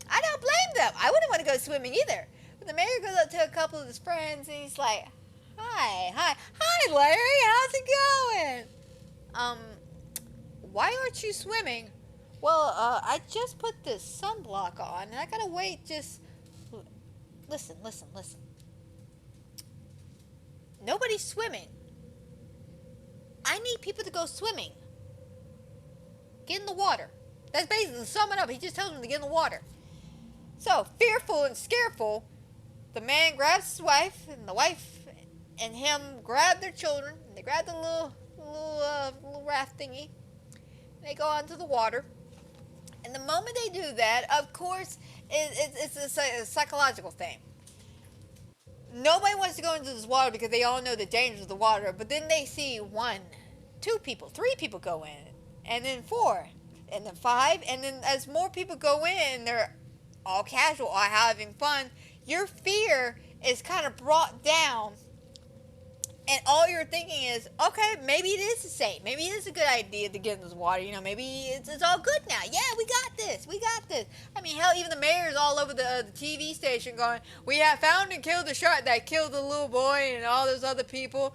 I don't blame them. I wouldn't want to go swimming either. But the mayor goes up to a couple of his friends, and he's like, Hi, Larry, how's it going? Why aren't you swimming? Well, I just put this sunblock on, and I gotta wait just... Listen. Nobody's swimming. I need people to go swimming. Get in the water. That's basically, to sum it up, he just tells them to get in the water. So, fearful and scareful, the man grabs his wife, and the wife and him grab their children, and they grab the little raft thingy, and they go out into the water. And the moment they do that, of course, it's a psychological thing. Nobody wants to go into this water because they all know the dangers of the water, but then they see 1, 2 people, 3 people go in, and then 4, and then 5, and then as more people go in, they're all casual, all having fun, your fear is kind of brought down, and all you're thinking is, okay, maybe it is safe, maybe it is a good idea to get in this water, maybe it's all good now, yeah, we got this. I mean, hell, even the mayor's all over the TV station going, we have found and killed the shark that killed the little boy and all those other people.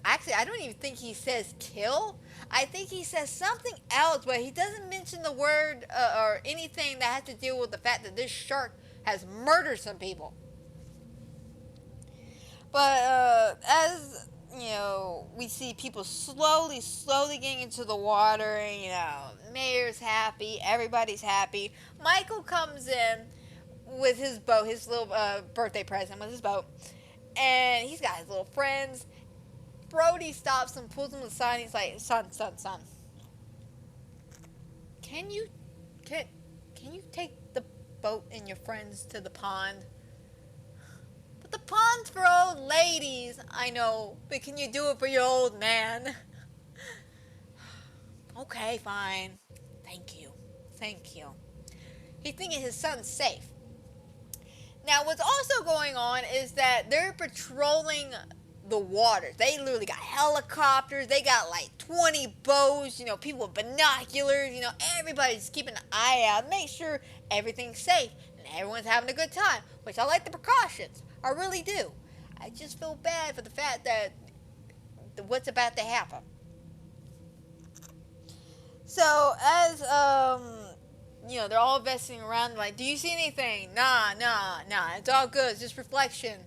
Actually, I don't even think he says kill. I think he says something else, but he doesn't mention the word or anything that has to do with the fact that this shark has murdered some people. But as we see people slowly getting into the water, and mayor's happy, everybody's happy. Michael comes in with his boat, his little birthday present with his boat, and he's got his little friends. Brody stops him, pulls him aside, and he's like, son, can you take the boat and your friends to the pond? But the pond's for old ladies, I know, but can you do it for your old man? Okay, fine. Thank you. He's thinking his son's safe. Now, what's also going on is that they're patrolling the waters. They literally got helicopters. They got like 20 boats, people with binoculars, everybody's keeping an eye out, make sure everything's safe and everyone's having a good time, which I like the precautions. I really do. I just feel bad for the fact that what's about to happen. So as they're all vesting around, like, do you see anything? Nah, it's all good, it's just reflection.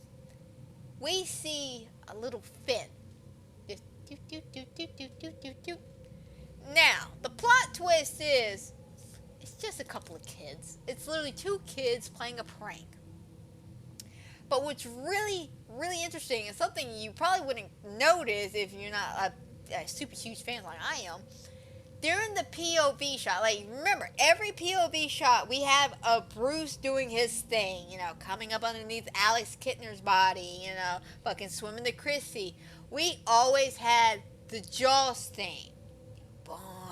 We see a little fin. Just do. Now, the plot twist is, it's just a couple of kids. It's literally 2 kids playing a prank. But what's really, really interesting, and something you probably wouldn't notice if you're not a super huge fan like I am, during the POV shot, like, remember, every POV shot, we have a Bruce doing his thing, coming up underneath Alex Kittner's body, fucking swimming to Chrissy. We always had the Jaws theme.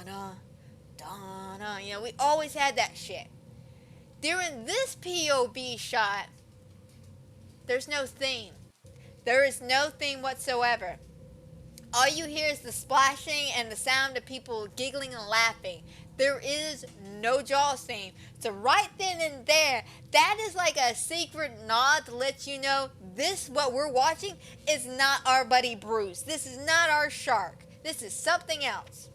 Donna, we always had that shit. During this POV shot, there's no theme. There is no theme whatsoever. All you hear is the splashing and the sound of people giggling and laughing. There is no Jaws theme. So right then and there, that is like a secret nod to let you know this, what we're watching, is not our buddy Bruce. This is not our shark. This is something else.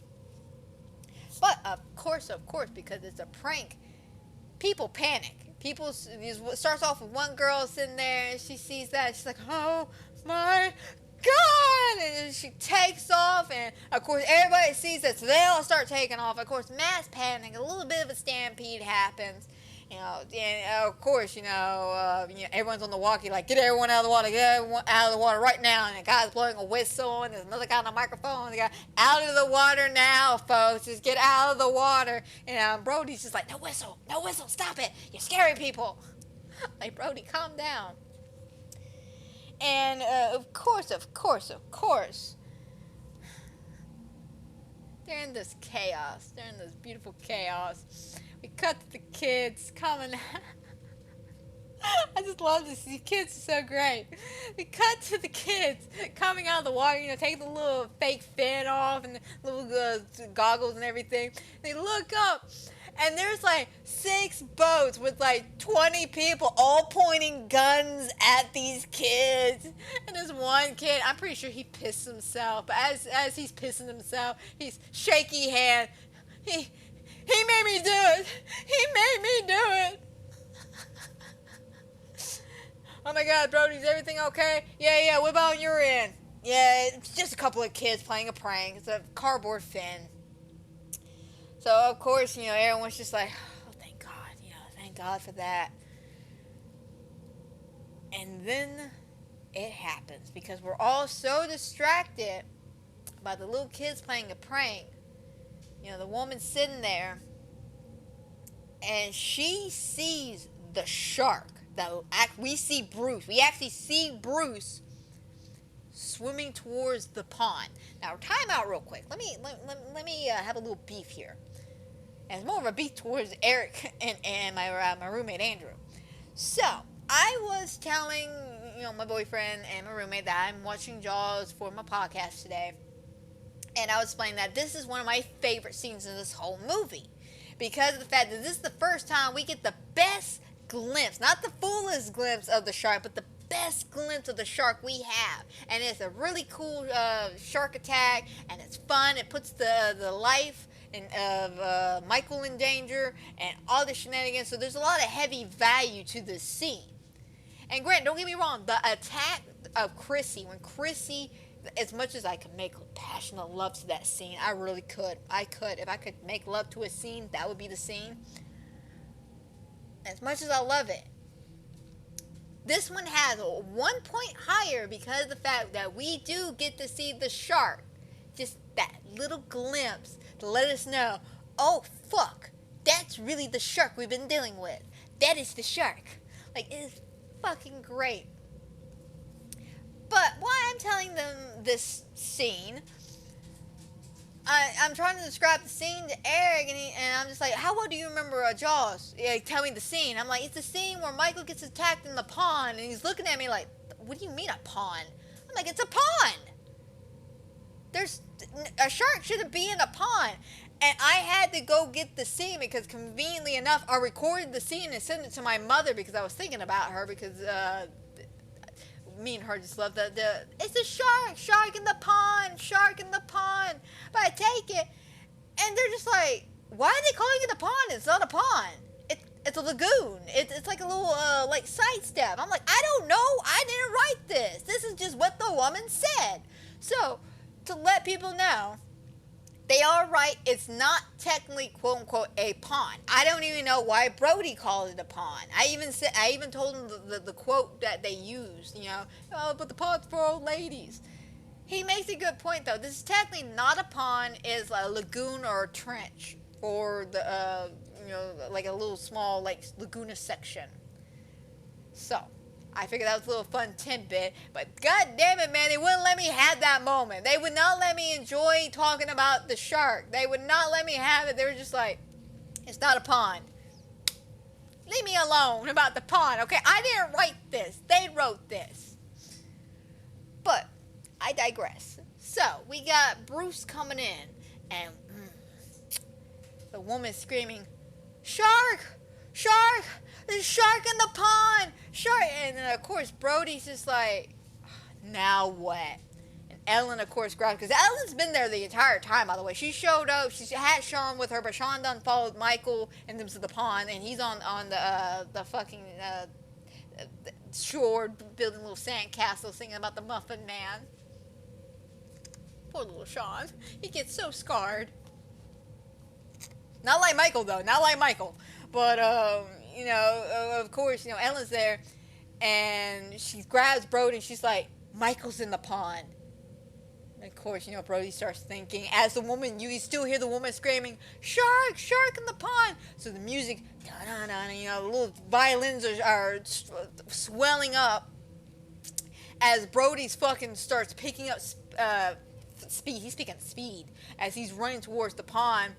But of course, because it's a prank, people panic. It starts off with one girl sitting there, and she sees that. She's like, oh my God! And she takes off, and of course, everybody sees it, so they all start taking off. Of course, mass panic, a little bit of a stampede happens. And of course, everyone's on the walkie, like, get everyone out of the water, get everyone out of the water right now. And the guy's blowing a whistle, and there's another guy on a microphone. The guy, out of the water now, folks, just get out of the water. And Brody's just like, no whistle, stop it, you're scaring people. Like, Brody, calm down. And of course, they're in this chaos. They're in this beautiful chaos. We cut to the kids coming. I just love this. These kids are so great. We cut to the kids coming out of the water, taking the little fake fin off and the little goggles and everything. They look up, and there's like 6 boats with like 20 people all pointing guns at these kids. And this one kid, I'm pretty sure he pissed himself. But as he's pissing himself, he's shaky hand. He made me do it. He made me do it. Oh my God, Brody, is everything okay? Yeah, what about on your end? Yeah, it's just a couple of kids playing a prank. It's a cardboard fin. So, of course, everyone's just like, oh, thank God, thank God for that. And then it happens because we're all so distracted by the little kids playing a prank. The woman's sitting there and she sees the shark. We see Bruce. We actually see Bruce swimming towards the pond. Now, time out real quick. Let me have a little beef here. And it's more of a beef towards Eric and my roommate Andrew. So, I was telling my boyfriend and my roommate that I'm watching Jaws for my podcast today. And I was explaining that this is one of my favorite scenes in this whole movie. Because of the fact that this is the first time we get the best glimpse, not the fullest glimpse of the shark, but the best glimpse of the shark we have. And it's a really cool shark attack, and it's fun. It puts the life of Michael in danger and all the shenanigans. So there's a lot of heavy value to this scene. And Grant, don't get me wrong, the attack of Chrissy, when Chrissy, as much as I could make passionate love to that scene, I really could. If I could make love to a scene, that would be the scene. As much as I love it, this one has 1 point higher because of the fact that we do get to see the shark. Just that little glimpse to let us know, oh fuck, that's really the shark we've been dealing with. That is the shark. Like, it is fucking great. But why I'm telling them this scene, I'm trying to describe the scene to Eric, and I'm just like, how well do you remember Jaws? Yeah, tell me the scene. I'm like, it's the scene where Michael gets attacked in the pond, and he's looking at me like, what do you mean a pond? I'm like, it's a pond. There's a shark shouldn't be in a pond. And I had to go get the scene because conveniently enough, I recorded the scene and sent it to my mother because I was thinking about her because me and her just love the it's a shark in the pond. But I take it, and they're just like, why are they calling it a pond? It's not a pond. It's a lagoon. It's like a little like sidestep. I'm like, I don't know. I didn't write this. This is just what the woman said. So to let people know, they are right. It's not technically quote unquote a pond. I don't even know why Brody called it a pond. I even told him the quote that they used. Oh, but the pond's for old ladies. He makes a good point though. This is technically not a pond. It's a lagoon or a trench or the like a little small like laguna section. So I figured that was a little fun tidbit, but god damn it, man, they wouldn't let me have that moment. They would not let me enjoy talking about the shark. They would not let me have it. They were just like, it's not a pond. Leave me alone about the pond, okay? I didn't write this. They wrote this. But I digress. So, we got Bruce coming in, and the woman screaming, shark! Shark! There's a shark in the pond! Shark! And then, of course, Brody's just like, now what? And Ellen, of course, grabs, because Ellen's been there the entire time, by the way. She showed up. She had Sean with her, but Sean done followed Michael into the pond, and he's on the fucking shore building a little sandcastle singing about the Muffin Man. Poor little Sean. He gets so scarred. Not like Michael, though. Not like Michael. But, of course, Ellen's there, and she grabs Brody, and she's like, Michael's in the pond. And of course, Brody starts thinking, as the woman, you still hear the woman screaming, shark, shark in the pond. So the music, the little violins are swelling up as Brody's fucking starts picking up speed. He's picking up speed as he's running towards the pond.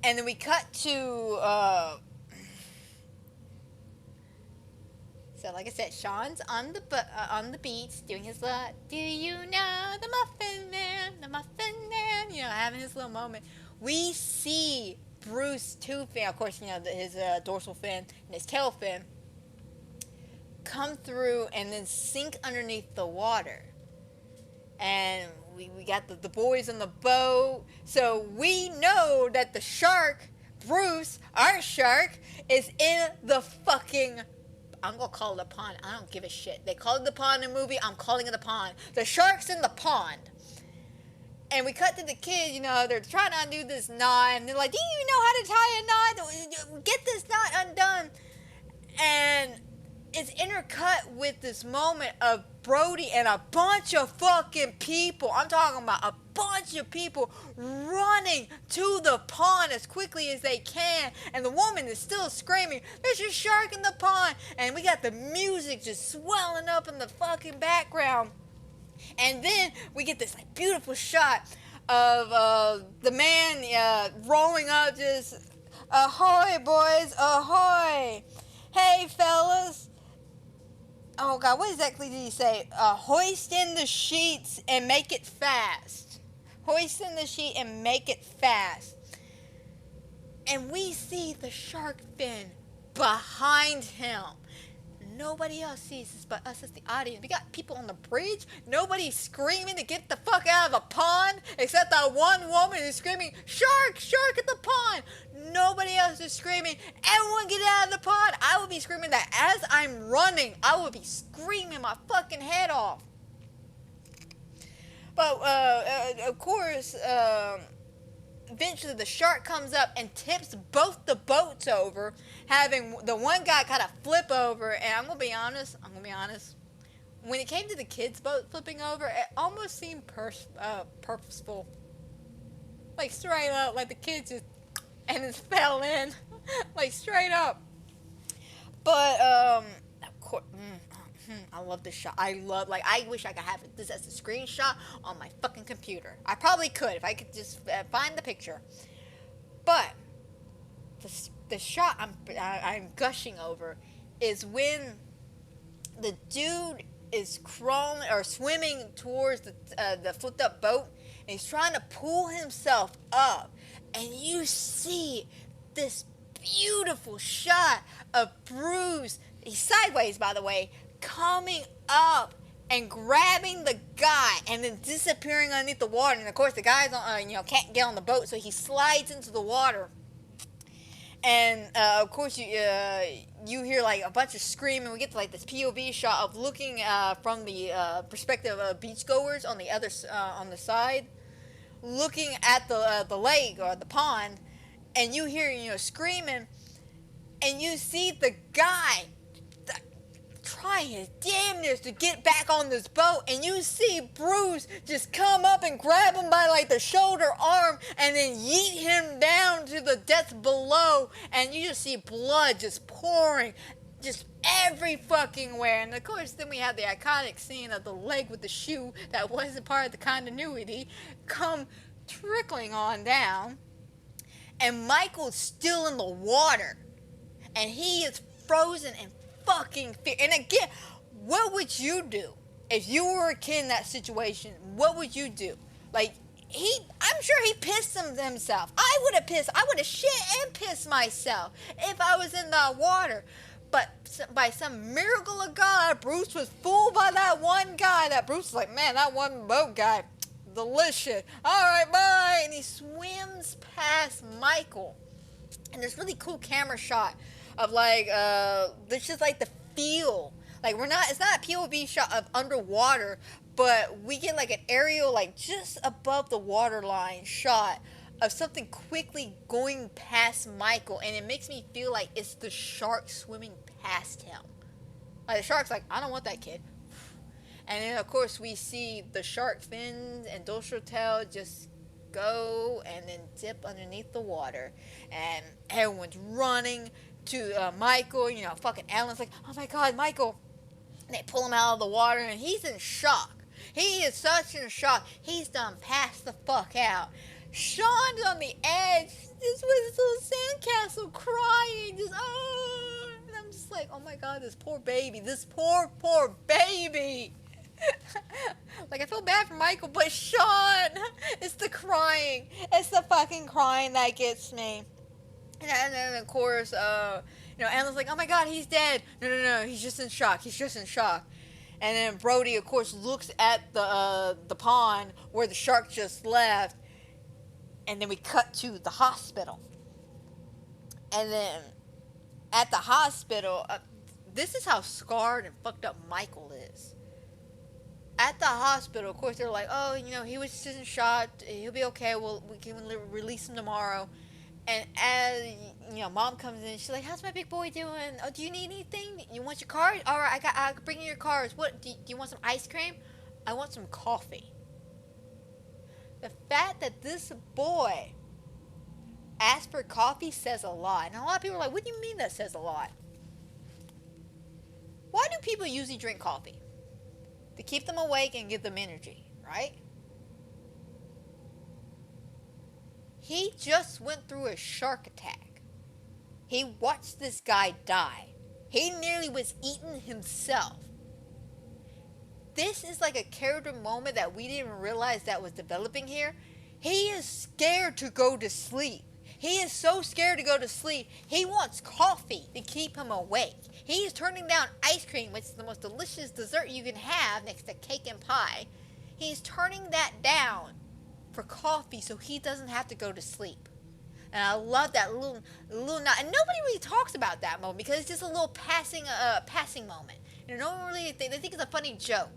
And then we cut to So, like I said, Sean's on the beach doing his little, do you know the Muffin Man, the Muffin Man, you know, having his little moment. We see Bruce two fin, of course, you know, his dorsal fin and his tail fin come through and then sink underneath the water. And we got the boys on the boat. So we know that the shark, Bruce, our shark, is in the fucking, I'm going to call it a pond. I don't give a shit. They call it the pond in the movie. I'm calling it a pond. The shark's in the pond. And we cut to the kids, you know, they're trying to undo this knot. And they're like, do you know how to tie a knot? Get this knot undone. And it's intercut with this moment of Brody and a bunch of fucking people. I'm talking about a bunch of people running to the pond as quickly as they can. And the woman is still screaming, there's a shark in the pond. And we got the music just swelling up in the fucking background. And then we get this like beautiful shot of the man rolling up, just, ahoy boys, ahoy. Hey fellas. Oh God, what exactly did he say? Hoist in the sheets and make it fast. Hoist in the sheet and make it fast. And we see the shark fin behind him. Nobody else sees this but us as the audience. We got people on the bridge. Nobody's screaming to get the fuck out of the pond except that one woman who's screaming, shark, shark at the pond. Nobody else is screaming, everyone get out of the pond. I would be screaming that as I'm running. I would be screaming my fucking head off. But, of course, eventually the shark comes up and tips both the boats over, having the one guy kind of flip over. And I'm gonna be honest, when it came to the kids' boat flipping over, it almost seemed purposeful. Like straight up, like the kids just and it fell in, like straight up. But of course, I love this shot. I wish I could have this as a screenshot on my fucking computer. I probably could if I could just find the picture. But the shot I'm gushing over is when the dude is crawling or swimming towards the flipped up boat, and he's trying to pull himself up, and you see this beautiful shot of Bruce. He's sideways, by the way, coming up and grabbing the guy and then disappearing underneath the water. And of course the guy's can't get on the boat, so he slides into the water. And of course you hear like a bunch of screaming. We get to like this POV shot of looking from the perspective of beachgoers on the other on the side, looking at the lake or the pond, and you hear screaming, and you see the guy trying his damnedest to get back on this boat, and you see Bruce just come up and grab him by like the shoulder arm and then yeet him down to the depths below, and you just see blood just pouring just every fucking where. And of course then we have the iconic scene of the leg with the shoe that wasn't part of the continuity come trickling on down, and Michael's still in the water, and he is frozen and fucking fear. And again, what would you do if you were a kid in that situation? What would you do? Like, I'm sure he pissed himself. I would have shit and pissed myself if I was in the water. But by some miracle of God, Bruce was fooled by that one guy. That Bruce was like, man, that one boat guy, delicious. All right, bye. And he swims past Michael. And this really cool camera shot of like, this just like the feel. Like it's not a POV shot of underwater, but we get like an aerial, like just above the waterline shot of something quickly going past Michael. And it makes me feel like it's the shark swimming past him. Like the shark's like, I don't want that kid. And then of course we see the shark fins and dorsal tail just go and then dip underneath the water, and everyone's running to Michael. Fucking Alan's like, oh my God, Michael. And they pull him out of the water, and he's in shock. He is such in shock. He's done passed the fuck out. Sean's on the edge, just with his little sandcastle, crying, just, oh. And I'm just like, oh my god, this poor baby. This poor baby. Like, I feel bad for Michael, but Sean, it's the crying. It's the fucking crying that gets me. And then, of course, Alan's like, oh my god, he's dead. No, he's just in shock. He's just in shock. And then Brody, of course, looks at the pond where the shark just left. And then we cut to the hospital. And then at the hospital, this is how scarred and fucked up Michael is. At the hospital, of course, they're like, oh, he was just in shock. He'll be okay. We can release him tomorrow. And as, Mom comes in, she's like, how's my big boy doing? Oh, do you need anything? You want your card? All right, I'll bring you your cards. What, do you want some ice cream? I want some coffee. The fact that this boy asked for coffee says a lot. And a lot of people are like, what do you mean that says a lot? Why do people usually drink coffee? To keep them awake and give them energy, right? He just went through a shark attack. He watched this guy die. He nearly was eaten himself. This is like a character moment that we didn't realize that was developing here. He is scared to go to sleep. He is so scared to go to sleep. He wants coffee to keep him awake. He is turning down ice cream, which is the most delicious dessert you can have next to cake and pie. He's turning that down for coffee so he doesn't have to go to sleep. And I love that little nod. And nobody really talks about that moment because it's just a little passing moment. No one really they think it's a funny joke.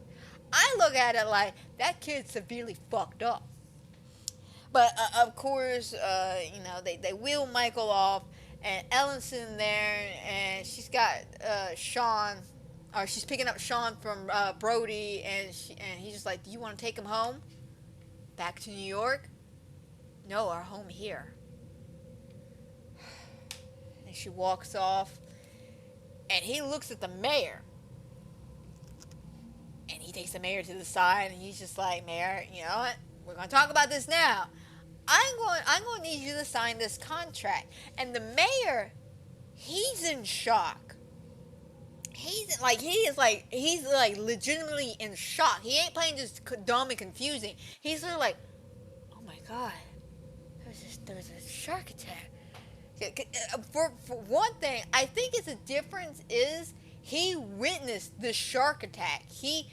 I look at it like that kid's severely fucked up. But of course, they wheel Michael off, and Ellen's in there, and she's got Sean, or she's picking up Sean from Brody, and he's just like, do you want to take him home? Back to New York? No, our home here. And she walks off, and he looks at the mayor. And he takes the mayor to the side, and he's just like, Mayor, you know what? We're going to talk about this now. I'm going to need you to sign this contract. And the mayor, he's in shock. He's legitimately in shock. He ain't playing just dumb and confusing. He's literally like, oh my god, there was a shark attack. For one thing, I think it's a difference is he witnessed the shark attack. He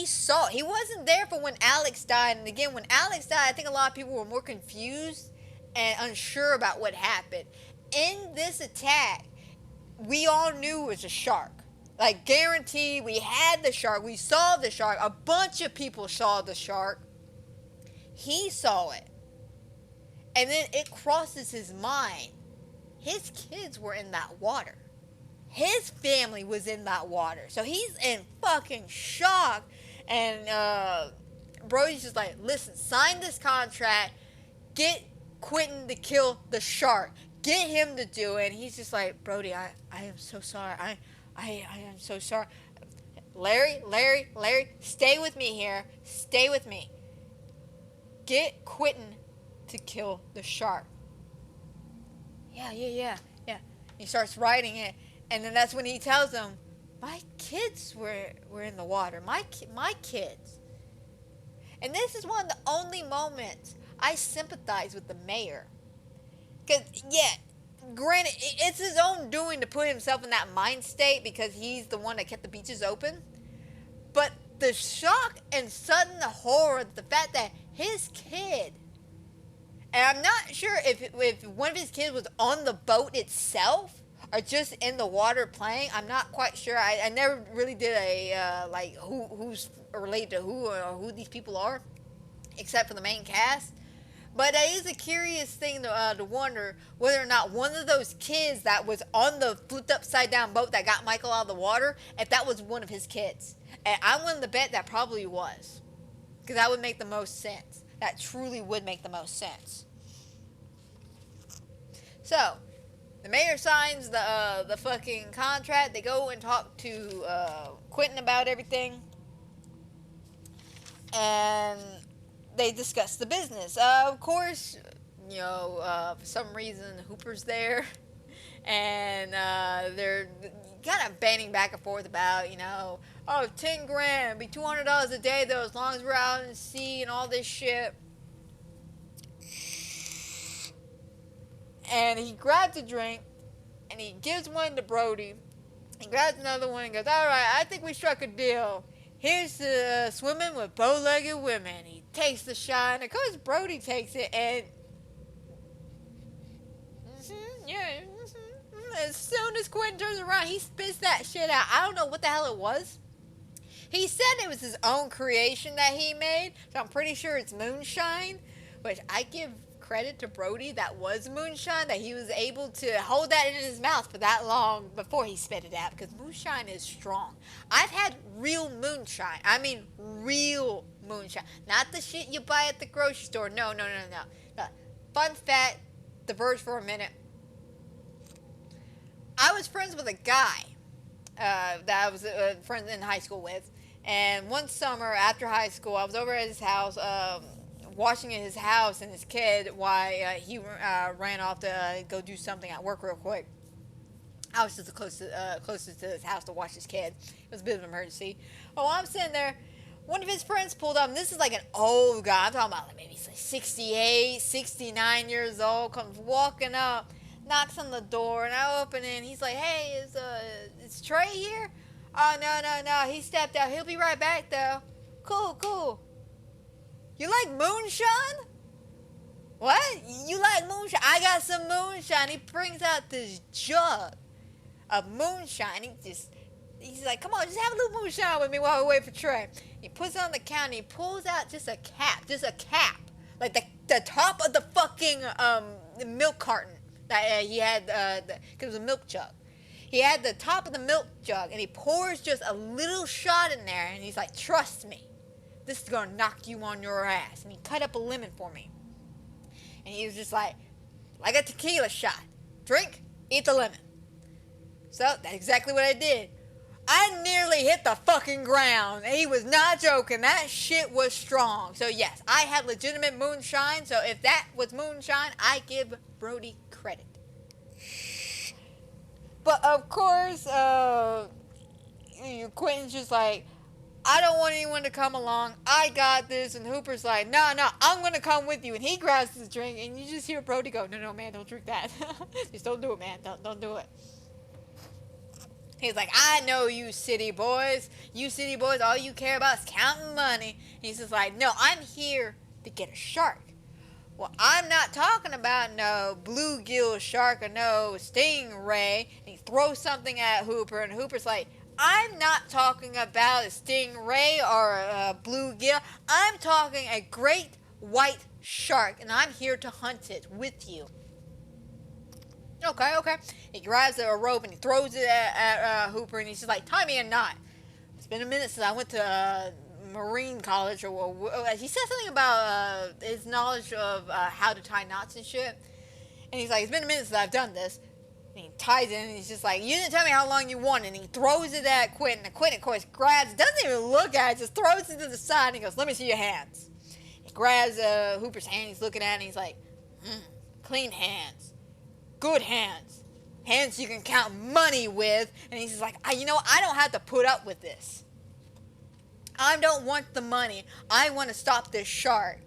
saw. He wasn't there for when Alex died. And again, when Alex died, I think a lot of people were more confused and unsure about what happened. In this attack, we all knew it was a shark. Like, guaranteed, we had the shark. We saw the shark. A bunch of people saw the shark. He saw it. And then it crosses his mind. His kids were in that water. His family was in that water. So he's in fucking shock. And Brody's just like, listen, sign this contract. Get Quentin to kill the shark. Get him to do it. And he's just like, Brody, I am so sorry. I am so sorry. Larry, stay with me here. Stay with me. Get Quentin to kill the shark. Yeah. He starts writing it. And then that's when he tells them, my kids were in the water. My kids. And this is one of the only moments I sympathize with the mayor. Because, yeah, granted, it's his own doing to put himself in that mind state because he's the one that kept the beaches open. But the shock and sudden horror, the fact that his kid, and I'm not sure if one of his kids was on the boat itself or just in the water playing. I'm not quite sure. I never really did a, who's related to who or who these people are, except for the main cast. But it is a curious thing to wonder whether or not one of those kids that was on the flipped upside down boat that got Michael out of the water, if that was one of his kids. And I'm willing to bet that probably was. Because that would make the most sense. That truly would make the most sense. So, the mayor signs the fucking contract. They go and talk to Quentin about everything. And they discuss the business. Of course, for some reason, Hooper's there. And kind of banning back and forth about, oh, 10 grand, be $200 a day though, as long as we're out in the sea and all this shit. And he grabs a drink, and he gives one to Brody. He grabs another one and goes, all right, I think we struck a deal. Here's to swimming with bow-legged women. He takes the shot, and of course Brody takes it, and as soon as Quentin turns around, he spits that shit out. I don't know what the hell it was. He said it was his own creation that he made, so I'm pretty sure it's moonshine, which I give credit to Brody. That was moonshine, that he was able to hold that in his mouth for that long before he spit it out, because moonshine is strong. I've had real moonshine. I mean real moonshine. Not the shit you buy at the grocery store. No. Fun fact, diverge for a minute. I was friends with a guy that I was friends in high school with, and one summer after high school, I was over at his house, watching his house and his kid while he ran off to go do something at work real quick. I was just the closest to his house to watch his kid. It was a bit of an emergency. Oh, I'm sitting there. One of his friends pulled up, and this is like an old guy. I'm talking about like maybe he's like 68, 69 years old, comes walking up, knocks on the door, and I open it, and he's like, hey, is Trey here? Oh, no, he stepped out. He'll be right back, though. Cool. You like moonshine? What? You like moonshine? I got some moonshine. He brings out this jug of moonshine. He's like, come on, just have a little moonshine with me while we wait for Trey. He puts it on the counter. He pulls out just a cap. Like the top of the fucking milk carton that he had, because it was a milk jug. He had the top of the milk jug, and he pours just a little shot in there, and he's like, trust me, this is going to knock you on your ass. And he cut up a lemon for me. And he was just like a tequila shot. Drink, eat the lemon. So that's exactly what I did. I nearly hit the fucking ground. And he was not joking. That shit was strong. So yes, I had legitimate moonshine. So if that was moonshine, I give Brody credit. But of course, Quentin's just like, I don't want anyone to come along. I got this. And Hooper's like, no, I'm going to come with you. And he grabs his drink, and you just hear Brody go, no, man, don't drink that. Just don't do it, man. Don't do it. He's like, I know you city boys. You city boys, all you care about is counting money. And he's just like, no, I'm here to get a shark. Well, I'm not talking about no bluegill shark or no stingray. And he throws something at Hooper, and Hooper's like, I'm not talking about a stingray or a bluegill. I'm talking a great white shark, and I'm here to hunt it with you. Okay. He grabs a rope and he throws it at Hooper, and he's just like, tie me a knot. It's been a minute since I went to Marine college, or he said something about his knowledge of how to tie knots and shit. And he's like, it's been a minute since I've done this. And he ties it, and he's just like, you didn't tell me how long you want. And he throws it at Quentin. And Quentin, of course, grabs, doesn't even look at it, just throws it to the side, and he goes, let me see your hands. He grabs Hooper's hand, he's looking at it, and he's like, clean hands. Good hands. Hands you can count money with. And he's just like, I don't have to put up with this. I don't want the money. I want to stop this shark.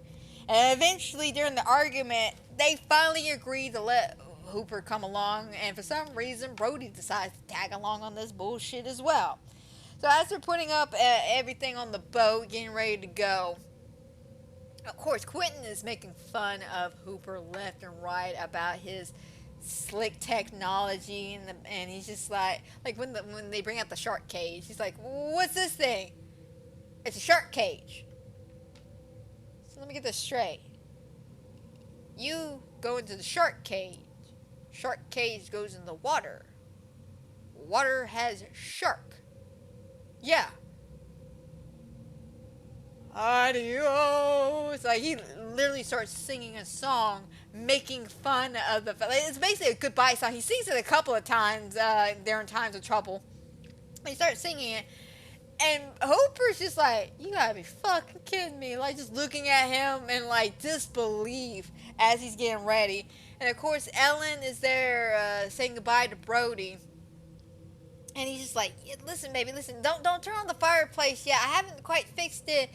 And eventually, during the argument, they finally agree to let Hooper come along. And for some reason, Brody decides to tag along on this bullshit as well. So as they're putting up everything on the boat, getting ready to go, of course, Quentin is making fun of Hooper left and right about his slick technology, and he's just like when they bring out the shark cage, he's like, what's this thing? It's a shark cage. So let me get this straight. You go into the shark cage. Shark cage goes in the water. Water has shark. Yeah. Adios. Like, he literally starts singing a song making fun of the... It's basically a goodbye song. He sings it a couple of times during times of trouble. He starts singing it, and Hooper's just like, you gotta be fucking kidding me. Like, just looking at him in, like, disbelief as he's getting ready. And, of course, Ellen is there saying goodbye to Brody. And he's just like, "Yeah, listen, baby, listen, don't turn on the fireplace yet. I haven't quite fixed it.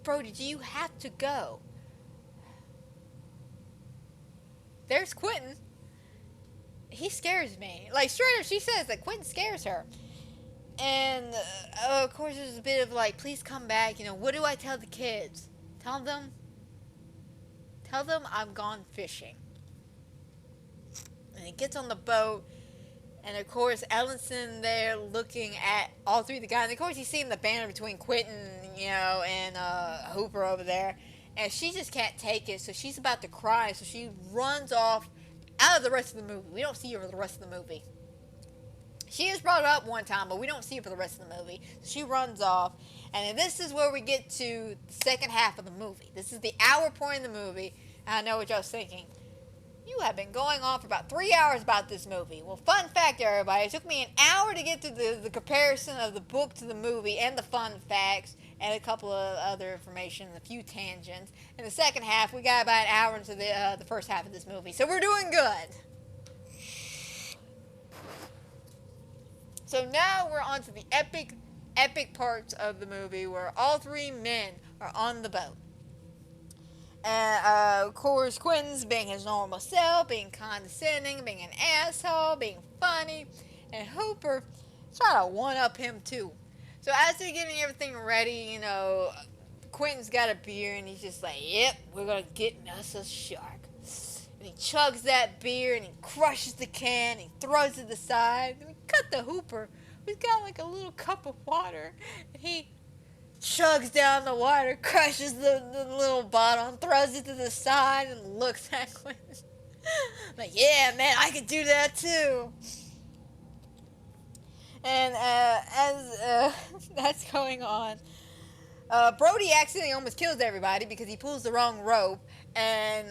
Brody, do you have to go?" There's Quentin. He scares me. Like, straight up, she says that Quentin scares her. And, of course, there's a bit of like, please come back. What do I tell the kids? Tell them I'm gone fishing. And he gets on the boat. And, of course, Ellenson there looking at all three of the guys. And, of course, he's seeing the banner between Quentin, and Hooper over there. And she just can't take it. So she's about to cry. So she runs off out of the rest of the movie. We don't see her for the rest of the movie. She is brought up one time, but we don't see her for the rest of the movie. So she runs off. And this is where we get to the second half of the movie. This is the hour point in the movie. And I know what y'all was thinking. You have been going on for about 3 hours about this movie. Well, fun fact, everybody. It took me an hour to get through the comparison of the book to the movie and the fun facts and a couple of other information, a few tangents. In the second half, we got about an hour into the first half of this movie. So we're doing good. So now we're on to the epic parts of the movie where all three men are on the boat. And, of course, Quentin's being his normal self, being condescending, being an asshole, being funny. And Hooper is trying to one-up him, too. So as they're getting everything ready, Quentin's got a beer, and he's just like, yep, we're going to get us a shark. And he chugs that beer, and he crushes the can, and he throws it aside. And we cut to Hooper, who's got, like, a little cup of water, and he chugs down the water, crushes the little bottle, and throws it to the side, and looks at Quentin. Like, yeah, man, I could do that too. And as that's going on, Brody accidentally almost kills everybody because he pulls the wrong rope, and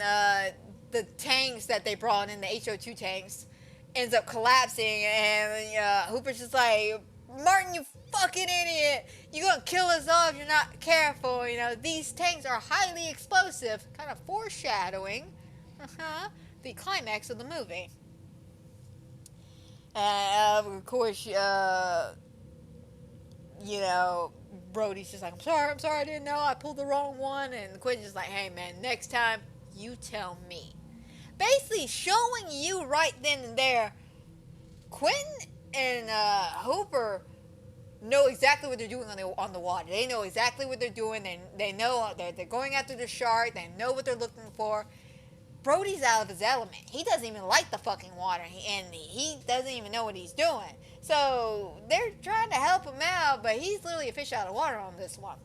the tanks that they brought in, the HO2 tanks, ends up collapsing, and Hooper's just like, Martin, you fucking idiot! You're gonna kill us all if you're not careful. These tanks are highly explosive, kind of foreshadowing the climax of the movie. Of course, Brody's just like, I'm sorry, I didn't know, I pulled the wrong one. And Quentin's just like, hey man, next time, you tell me. Basically showing you right then and there, Quentin and Hooper know exactly what they're doing on the water. They know exactly what they're doing. They know they're going after the shark. They know what they're looking for. Brody's out of his element. He doesn't even like the fucking water, and he doesn't even know what he's doing. So they're trying to help him out, but he's literally a fish out of water on this one.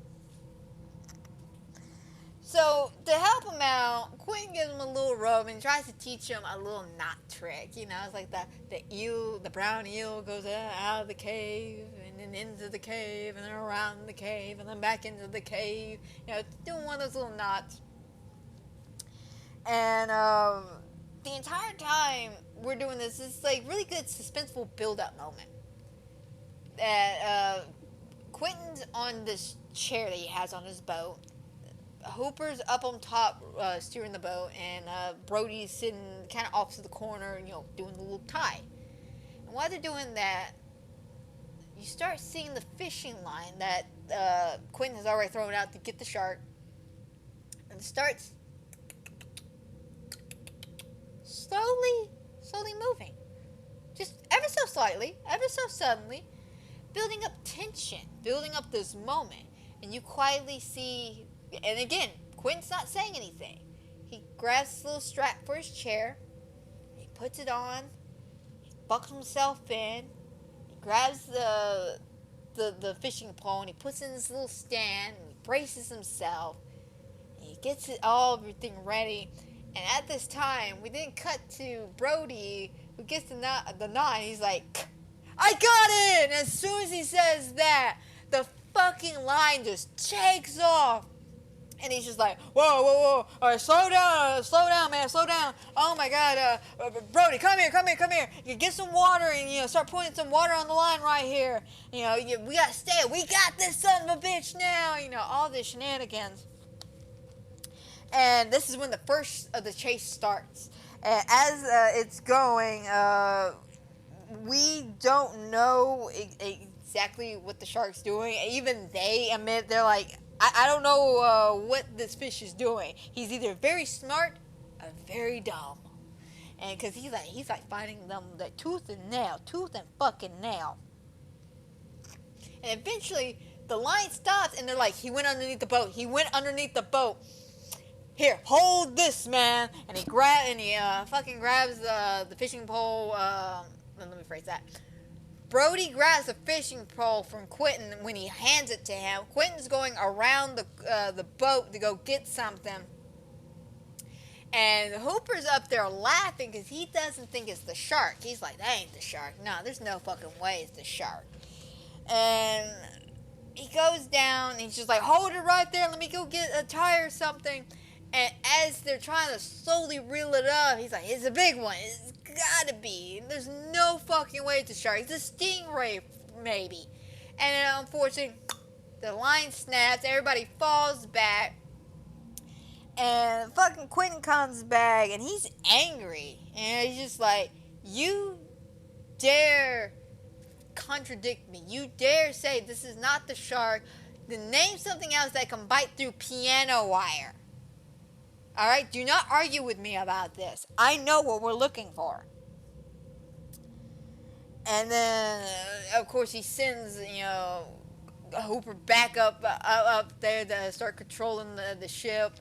So to help him out, Quentin gives him a little rope and tries to teach him a little knot trick. It's like the brown eel goes out of the cave and then into the cave and then around the cave and then back into the cave. Doing one of those little knots. And the entire time we're doing this is like really good suspenseful build-up moment. That Quentin's on this chair that he has on his boat. Hooper's up on top steering the boat, and Brody's sitting kind of off to the corner, doing the little tie. And while they're doing that, you start seeing the fishing line that Quentin has already thrown out to get the shark. And it starts slowly moving. Just ever so slightly, ever so suddenly, building up tension, building up this moment. And you quietly see, and again, Quentin's not saying anything. He grabs this little strap for his chair, he puts it on, he buckles himself in, he grabs the fishing pole and he puts it in this little stand, and he braces himself, and he gets everything ready. And at this time, we then cut to Brody, who gets the knot, and he's like, I got it! And as soon as he says that, the fucking line just takes off. And he's just like, whoa. All right, slow down, man, slow down. Oh my God, Brody, come here. You get some water and, start putting some water on the line right here. We gotta stay. We got this son of a bitch now. All this shenanigans. And this is when the first of the chase starts. And as it's going, we don't know exactly what the shark's doing. Even they admit, they're like, I don't know what this fish is doing. He's either very smart or very dumb. And because he's like finding them like tooth and fucking nail. And eventually the line stops and they're like, he went underneath the boat. Here, hold this, man. And he fucking grabs the fishing pole. Let me phrase that. Brody grabs the fishing pole from Quentin when he hands it to him. Quentin's going around the boat to go get something. And Hooper's up there laughing because he doesn't think it's the shark. He's like, that ain't the shark. No, there's no fucking way it's the shark. And he goes down and he's just like, hold it right there. Let me go get a tire or something. And as they're trying to slowly reel it up, he's like, it's a big one. It's gotta be. There's no fucking way it's a shark. It's a stingray, maybe. And then, unfortunately, the line snaps. Everybody falls back. And fucking Quentin comes back and he's angry. And he's just like, you dare contradict me. You dare say this is not the shark. Then name something else that can bite through piano wire. Alright, do not argue with me about this. I know what we're looking for. And then, of course, he sends, Hooper back up there to start controlling the ship.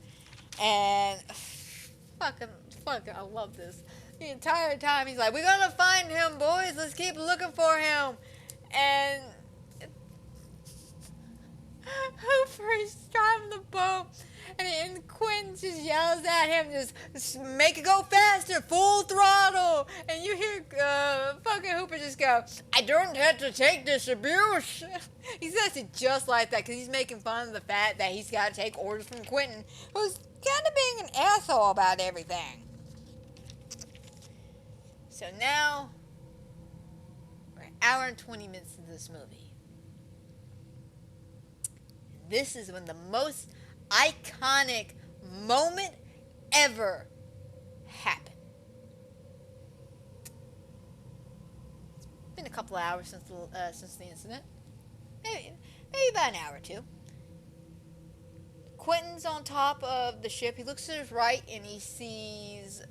And, fucking, I love this. The entire time, he's like, we're gonna find him, boys. Let's keep looking for him. And Hooper is driving the boat. And Quentin just yells at him, just make it go faster, full throttle. And you hear fucking Hooper just go, I don't have to take this abuse. He says it just like that because he's making fun of the fact that he's got to take orders from Quentin, who's kind of being an asshole about everything. So now, we're an hour and 20 minutes into this movie. And this is when the most iconic moment ever happened. It's been a couple of hours since the incident. Maybe about an hour or two. Quentin's on top of the ship. He looks to his right and he sees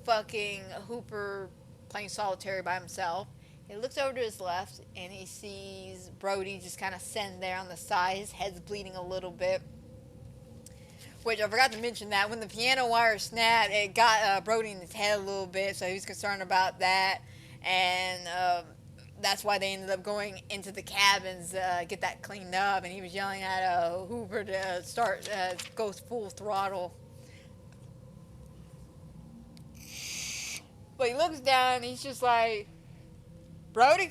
fucking Hooper playing solitaire by himself. He looks over to his left and he sees Brody just kind of sitting there on the side. His head's bleeding a little bit. Which I forgot to mention that when the piano wire snapped, it got Brody in his head a little bit, so he was concerned about that. And that's why they ended up going into the cabins get that cleaned up. And he was yelling at Hooper to start go full throttle. But he looks down and he's just like, Brody,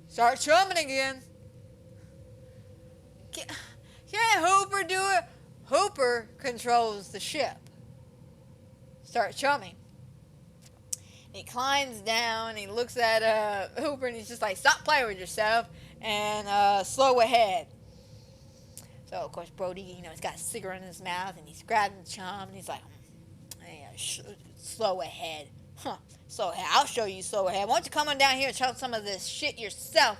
start chumming again. Can't Hooper do it? Hooper controls the ship. Start chumming. He climbs down, he looks at Hooper, and he's just like, stop playing with yourself, and slow ahead. So, of course, Brody, he's got a cigarette in his mouth, and he's grabbing the chum, and he's like, slow ahead. Huh, slow ahead. I'll show you slow ahead. Why don't you come on down here and chum some of this shit yourself?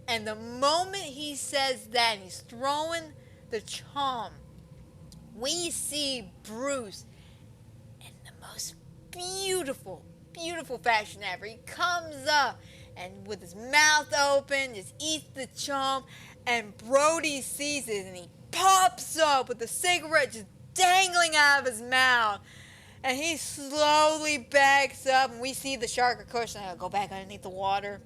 And the moment he says that, and he's throwing the chum, we see Bruce in the most beautiful fashion ever. He comes up and with his mouth open, just eats the chum, and Brody sees it and he pops up with the cigarette just dangling out of his mouth. And he slowly backs up, and we see the shark, of course, go back underneath the water.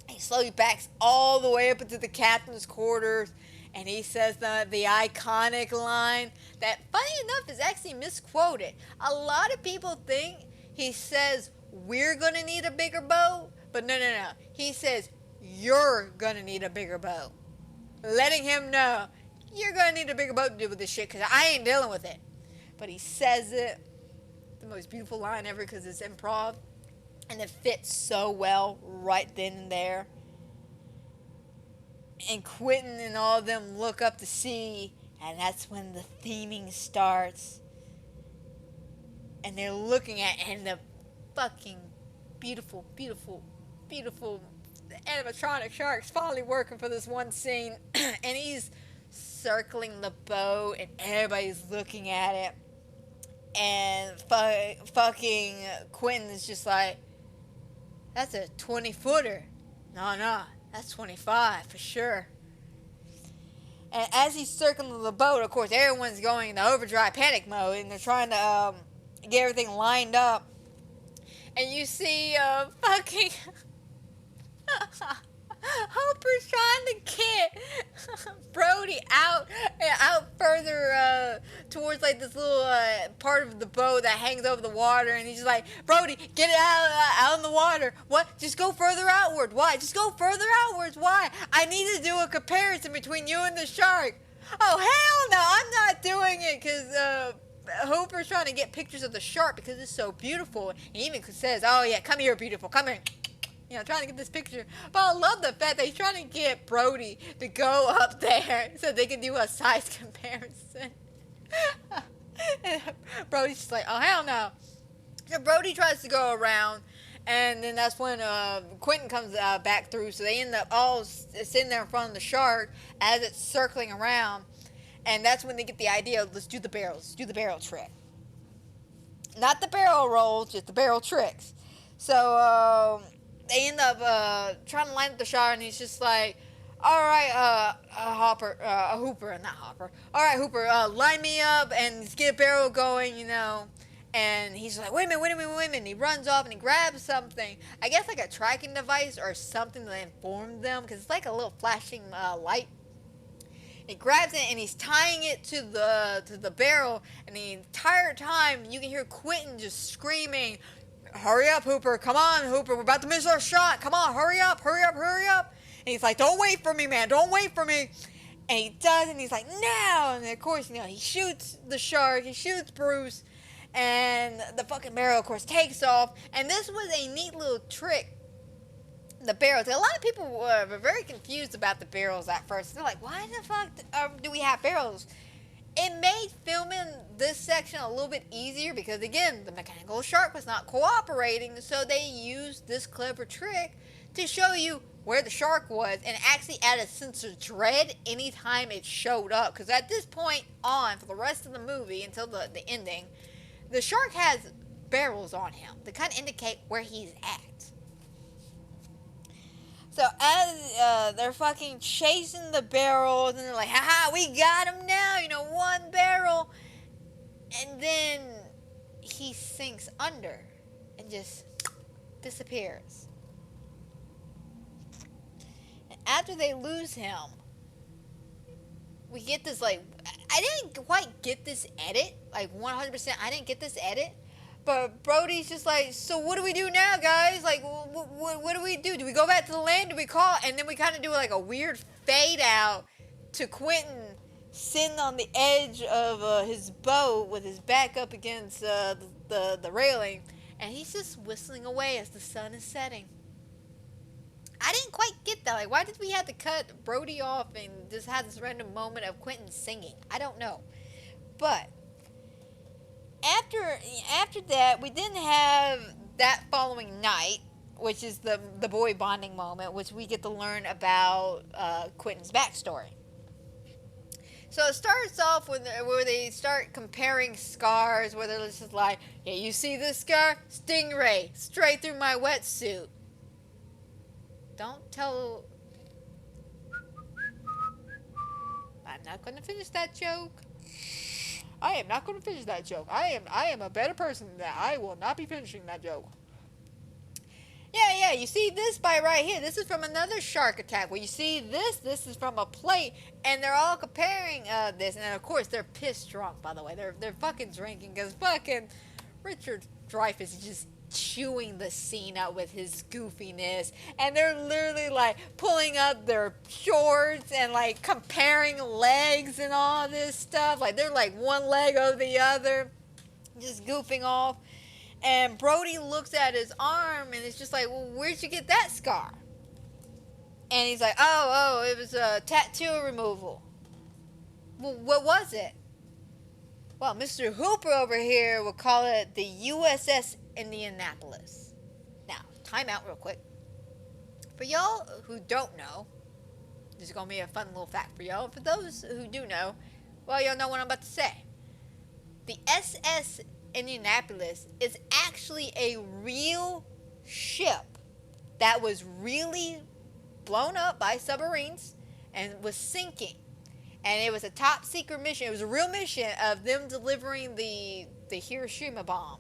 He slowly backs all the way up into the captain's quarters, and he says the iconic line that, funny enough, is actually misquoted. A lot of people think he says, we're going to need a bigger boat, but no. He says, you're going to need a bigger boat. Letting him know, you're going to need a bigger boat to deal with this shit, because I ain't dealing with it. But he says it. The most beautiful line ever because it's improv and it fits so well right then and there. And Quentin and all of them look up to see, and that's when the theming starts. And they're looking at, and the fucking beautiful, beautiful, beautiful animatronic sharks finally working for this one scene. And he's circling the boat and everybody's looking at it. And fucking Quentin is just like, that's a 20-footer. No, that's 25 for sure. And as he's circling the boat, of course, everyone's going into overdrive panic mode, and they're trying to get everything lined up. And you see fucking Hopper's trying to get Brody out further towards like this little part of the boat that hangs over the water, and he's just like, Brody, get it out in the water. What? Just go further outward. Why? Just go further outwards. Why? I need to do a comparison between you and the shark. Oh hell no, I'm not doing it, because Hooper's trying to get pictures of the shark because it's so beautiful. He even says, oh yeah, come here, beautiful, come here. You know, trying to get this picture. But I love the fact that he's trying to get Brody to go up there so they can do a size comparison. And Brody's just like, oh hell no. So Brody tries to go around, and then that's when Quentin comes back through. So they end up all sitting there in front of the shark as it's circling around. And that's when they get the idea of, let's do the barrels. Let's do the barrel trick. Not the barrel rolls, just the barrel tricks. So they end up trying to line up the shark, and he's just like, all right, Hooper, not Hopper. All right, Hooper, line me up and let's get a barrel going, you know. And he's like, wait a minute. And he runs off and he grabs something. I guess like a tracking device or something to inform them, because it's like a little flashing light. He grabs it and he's tying it to the barrel, and the entire time you can hear Quentin just screaming, hurry up, Hooper, come on, Hooper, we're about to miss our shot, come on, hurry up. And he's like, don't wait for me, man, don't wait for me. And he does, and he's like, no. And of course, you know, he shoots the shark, he shoots Bruce, and the fucking barrel, of course, takes off. And this was a neat little trick. The barrels. A lot of people were very confused about the barrels at first. They're like, why the fuck do we have barrels? It made filming this section a little bit easier because, again, the mechanical shark was not cooperating, so they used this clever trick to show you where the shark was and actually add a sense of dread anytime it showed up. Because at this point on, for the rest of the movie, until the ending, the shark has barrels on him to kind of indicate where he's at. So as they're fucking chasing the barrels, and they're like, haha, we got him now, you know, one barrel. And then he sinks under and just disappears. And after they lose him, we get this, like, I didn't quite get this edit, like 100%, I didn't get this edit. But Brody's just like, so what do we do now, guys? Like, what do we do? Do we go back to the land? Do we call? And then we kind of do like a weird fade out to Quentin sitting on the edge of his boat with his back up against the railing. And he's just whistling away as the sun is setting. I didn't quite get that. Like, why did we have to cut Brody off and just have this random moment of Quentin singing? I don't know. But after that, we didn't have that following night, which is the boy bonding moment, which we get to learn about Quentin's backstory. So it starts off where they start comparing scars, where they're just like, yeah, you see this scar? Stingray, straight through my wetsuit. Don't tell... I'm not going to finish that joke. I am not going to finish that joke. I am a better person than that. I will not be finishing that joke. Yeah, you see this by right here. This is from another shark attack. Well, you see this is from a plate, and they're all comparing this. And of course, they're pissed drunk, by the way. They're fucking drinking because fucking Richard Dreyfuss is just chewing the scene out with his goofiness, and they're literally like pulling up their shorts and like comparing legs and all this stuff. Like they're like one leg over the other, just goofing off. And Brody looks at his arm and it's just like, well, where'd you get that scar? And he's like, oh, it was a tattoo removal. Well, what was it? Well, Mr. Hooper over here will call it the USS Indianapolis. Now, time out real quick. For y'all who don't know, this is going to be a fun little fact for y'all. For those who do know, well, y'all know what I'm about to say. The SS Indianapolis is actually a real ship that was really blown up by submarines and was sinking. And it was a top secret mission. It was a real mission of them delivering the Hiroshima bomb.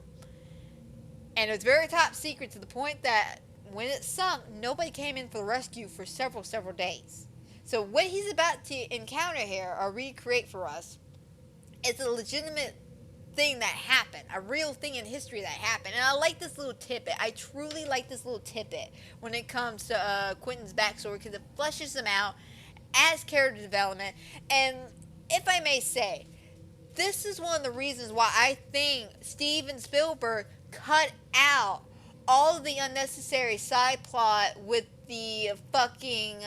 And it was very top secret to the point that when it sunk, nobody came in for the rescue for several days. So what he's about to encounter here or recreate for us is a legitimate thing that happened, a real thing in history that happened. And I like this little tidbit. I truly like this little tidbit when it comes to Quentin's backstory, because it fleshes him out as character development. And if I may say, this is one of the reasons why I think Steven Spielberg cut out all of the unnecessary side plot with the fucking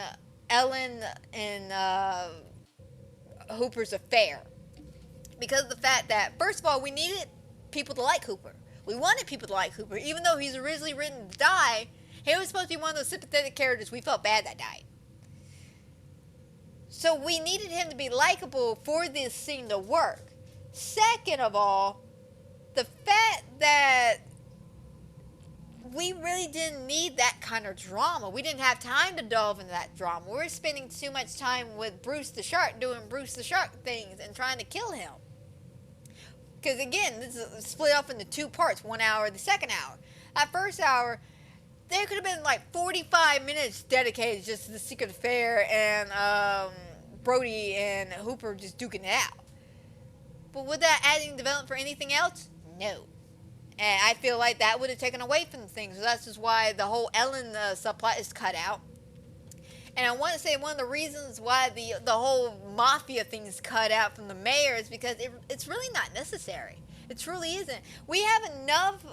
Ellen and Hooper's affair. Because of the fact that, first of all, we needed people to like Hooper. We wanted people to like Hooper. Even though he's originally written to die, he was supposed to be one of those sympathetic characters we felt bad that died. So we needed him to be likable for this scene to work. Second of all, the fact that we really didn't need that kind of drama. We didn't have time to delve into that drama. We were spending too much time with Bruce the Shark doing Bruce the Shark things and trying to kill him. Because again, this is split up into two parts, 1 hour, the second hour. That first hour, there could have been like 45 minutes dedicated just to the secret affair and Brody and Hooper just duking it out. But would that adding development for anything else? No. And I feel like that would have taken away from the thing. So that's just why the whole Ellen subplot is cut out. And I want to say one of the reasons why the whole mafia thing is cut out from the mayor is because it's really not necessary. It truly isn't. We have enough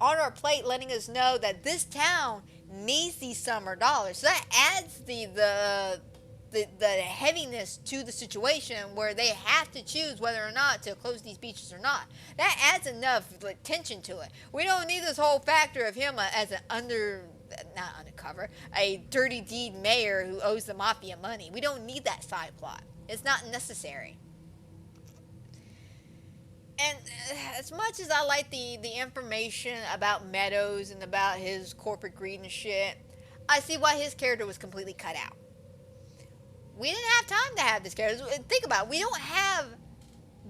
on our plate letting us know that this town needs these summer dollars. So that adds the heaviness to the situation where they have to choose whether or not to close these beaches or not. That adds enough tension to it. We don't need this whole factor of him as an not undercover, a dirty deed mayor who owes the mafia money. We don't need that side plot. It's not necessary. And as much as I like the information about Meadows and about his corporate greed and shit, I see why his character was completely cut out. We didn't have time to have this character. Think about it. We don't have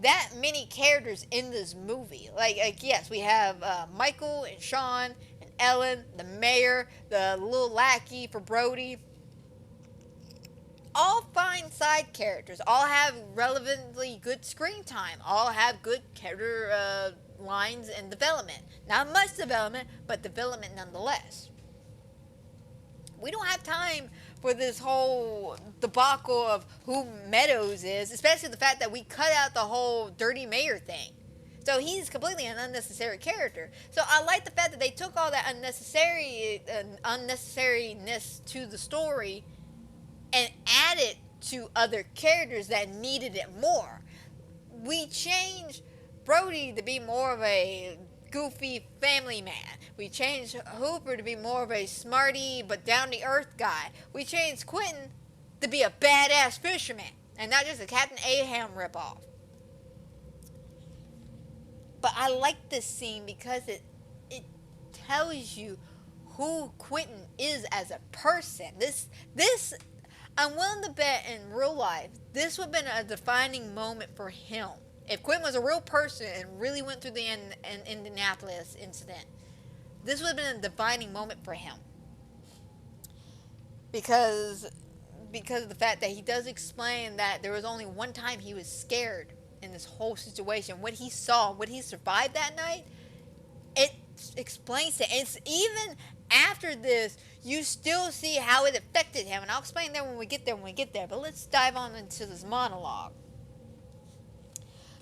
that many characters in this movie. Like yes, we have Michael and Sean and Ellen, the mayor, the little lackey for Brody. All fine side characters. All have relevantly good screen time. All have good character lines and development. Not much development, but development nonetheless. We don't have time for this whole debacle of who Meadows is, especially the fact that we cut out the whole dirty mayor thing. So he's completely an unnecessary character. So I like the fact that they took all that unnecessariness to the story and added to other characters that needed it more. We changed Brody to be more of a goofy family man. We changed Hooper to be more of a smarty but down-to-earth guy. We changed Quentin to be a badass fisherman and not just a Captain Ahab ripoff. But I like this scene because it tells you who Quentin is as a person. This I'm willing to bet in real life this would have been a defining moment for him. If Quentin was a real person and really went through the Indianapolis incident, this would have been a defining moment for him. Because of the fact that he does explain that there was only one time he was scared in this whole situation. What he saw, what he survived that night, it explains it. It's even after this, you still see how it affected him. And I'll explain that when we get there. But let's dive on into this monologue.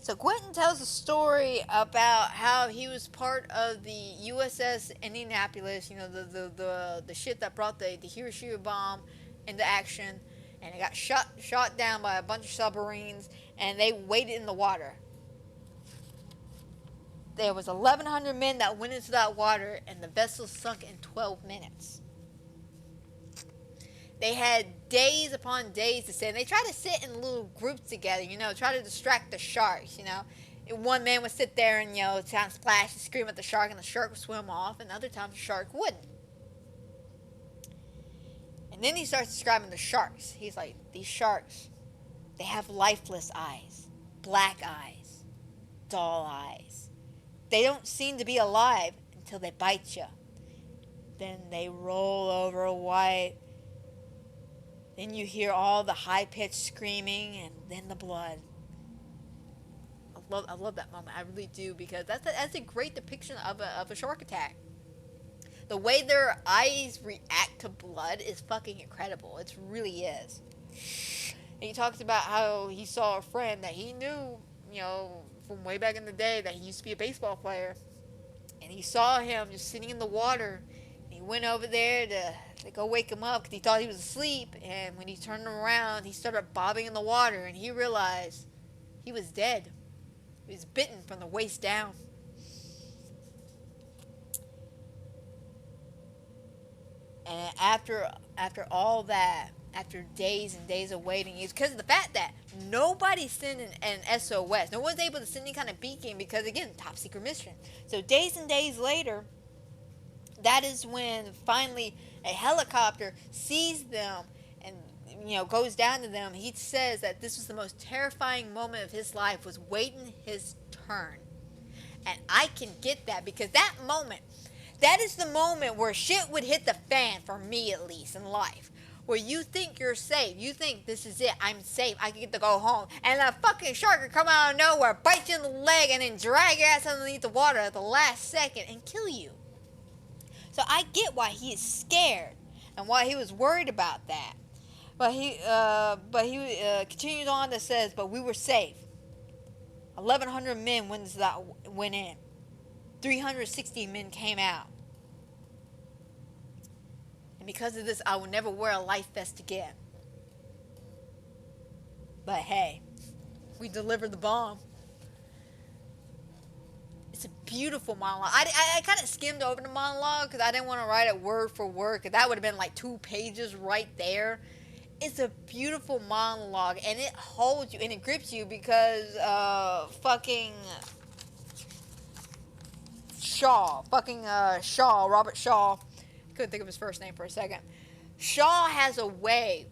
So Quentin tells a story about how he was part of the USS Indianapolis, you know, the ship that brought the Hiroshima bomb into action, and it got shot down by a bunch of submarines, and they waited in the water. there was 1,100 men that went into that water, and the vessel sunk in 12 minutes. They had days upon days to sit, and they tried to sit in little groups together, try to distract the sharks, And one man would sit there and, kind of splash and scream at the shark, and the shark would swim off, and other times the shark wouldn't. And then he starts describing the sharks. He's like, these sharks, they have lifeless eyes, black eyes, dull eyes. They don't seem to be alive until they bite you. Then they roll over white. Then you hear all the high-pitched screaming, and then the blood. I love that moment. I really do, because that's a great depiction of a shark attack. The way their eyes react to blood is fucking incredible. It really is. And he talks about how he saw a friend that he knew, from way back in the day, that he used to be a baseball player. And he saw him just sitting in the water. And he went over there to go wake him up because he thought he was asleep. And when he turned him around, he started bobbing in the water. And he realized he was dead. He was bitten from the waist down. And after all that, after days and days of waiting, it's because of the fact that nobody sent an SOS. No one's able to send any kind of beacon because, again, top secret mission. So days and days later, that is when finally a helicopter sees them and, goes down to them. He says that this was the most terrifying moment of his life, was waiting his turn. And I can get that, because that moment, that is the moment where shit would hit the fan, for me at least, in life. Where you think you're safe. You think, this is it, I'm safe, I can get to go home. And a fucking shark would come out of nowhere, bite you in the leg, and then drag your ass underneath the water at the last second and kill you. So I get why he is scared and why he was worried about that. But he continues on to says, but we were safe. 1,100 men went in. 360 men came out. And because of this, I will never wear a life vest again. But hey, we delivered the bomb. It's a beautiful monologue. I kind of skimmed over the monologue because I didn't want to write it word for word, because that would have been like 2 pages right there. It's a beautiful monologue, and it holds you and it grips you because fucking Shaw, Robert Shaw, couldn't think of his first name for a second. Shaw has a way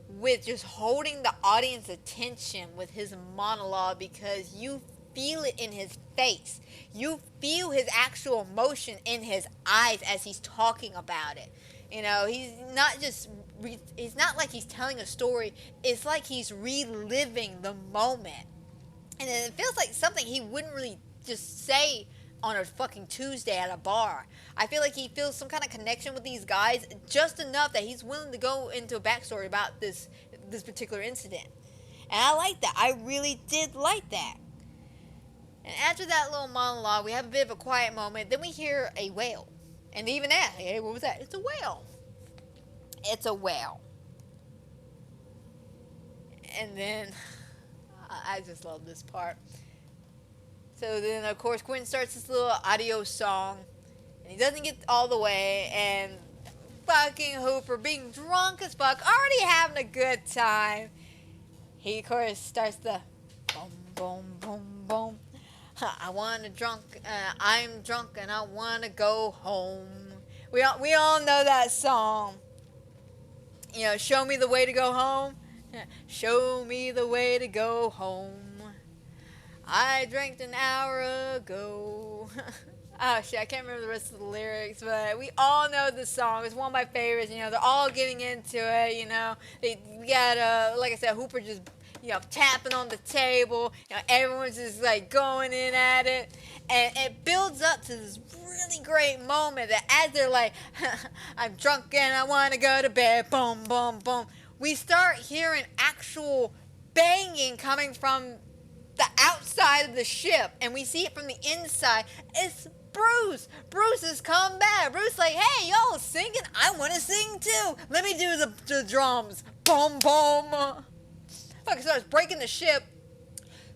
with just holding the audience attention with his monologue, because you feel it in his face. You feel his actual emotion in his eyes as he's talking about it. He's not like he's telling a story. It's like he's reliving the moment. And it feels like something he wouldn't really just say on a fucking Tuesday at a bar. I feel like he feels some kind of connection with these guys, just enough that he's willing to go into a backstory about this particular incident. And I like that. I really did like that. And after that little monologue, we have a bit of a quiet moment. Then we hear a whale. And even that, hey, what was that? It's a whale. It's a whale. And then, I just love this part. So then, of course, Quentin starts this little audio song. And he doesn't get all the way. And fucking Hooper, being drunk as fuck, already having a good time. He, of course, starts the boom, boom, boom, boom. I'm drunk and I want to go home. We all know that song. Show me the way to go home. Show me the way to go home. I drank an hour ago. Oh shit, I can't remember the rest of the lyrics, but we all know the song. It's one of my favorites. They're all getting into it. We got like I said, Hooper just tapping on the table. Everyone's just like going in at it, and it builds up to this really great moment that as they're like, I'm drunk and I want to go to bed, boom, boom, boom, we start hearing actual banging coming from the outside of the ship, and we see it from the inside. It's Bruce. Bruce has come back. Bruce like, hey, y'all singing? I want to sing too. Let me do the drums. Boom, boom. Fucking starts breaking the ship.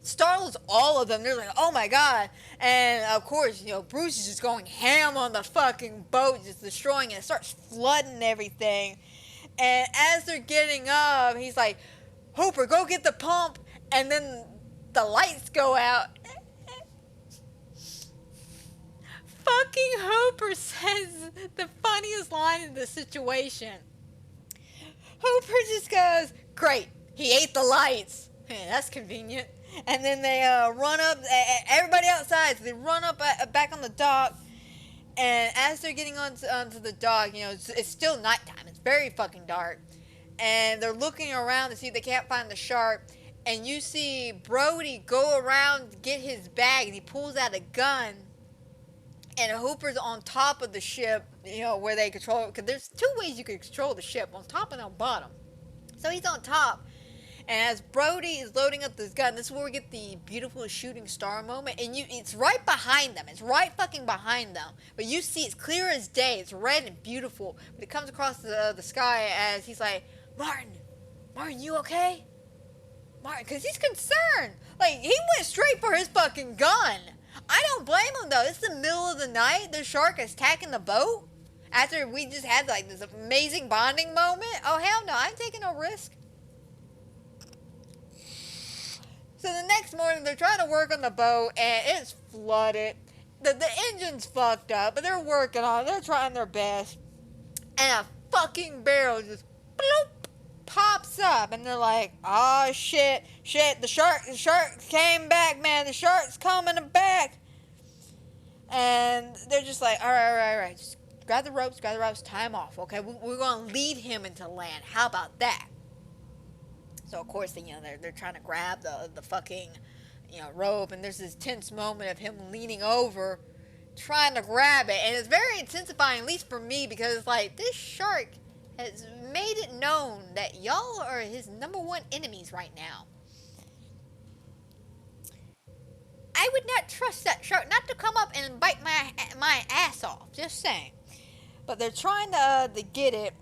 startles all of them. They're like, oh my god. And of course, Bruce is just going ham on the fucking boat, just destroying it. It starts flooding everything. And as they're getting up, he's like, Hooper, go get the pump. And then the lights go out. Fucking Hooper says the funniest line in the situation. Hooper just goes, great, he ate the lights. That's convenient. And then they run up, everybody outside, so they run up back on the dock. And as they're getting onto the dock, it's still nighttime. It's very fucking dark. And they're looking around to see if they can't find the shark. And you see Brody go around to get his bag, and he pulls out a gun. And Hooper's on top of the ship, where they control it. Because there's two ways you can control the ship, on top and on bottom. So he's on top. And as Brody is loading up this gun, this is where we get the beautiful shooting star moment. And it's right behind them. It's right fucking behind them. But you see, it's clear as day. It's red and beautiful. But it comes across the sky as he's like, Martin, you okay? Martin, because he's concerned. Like, he went straight for his fucking gun. I don't blame him, though. It's the middle of the night. The shark is attacking the boat. After we just had, like, this amazing bonding moment. Oh, hell no. I'm taking no risk. So the next morning, they're trying to work on the boat, and it's flooded. The engine's fucked up, but they're working on it. They're trying their best. And a fucking barrel just bloop, pops up, and they're like, oh, shit, the shark came back, man. The shark's coming back. And they're just like, all right. Just grab the ropes, tie him off, okay? We're going to lead him into land. How about that? So, of course, they're trying to grab the fucking, rope. And there's this tense moment of him leaning over, trying to grab it. And it's very intensifying, at least for me, because it's like, this shark has made it known that y'all are his number one enemies right now. I would not trust that shark not to come up and bite my ass off. Just saying. But they're trying to get it.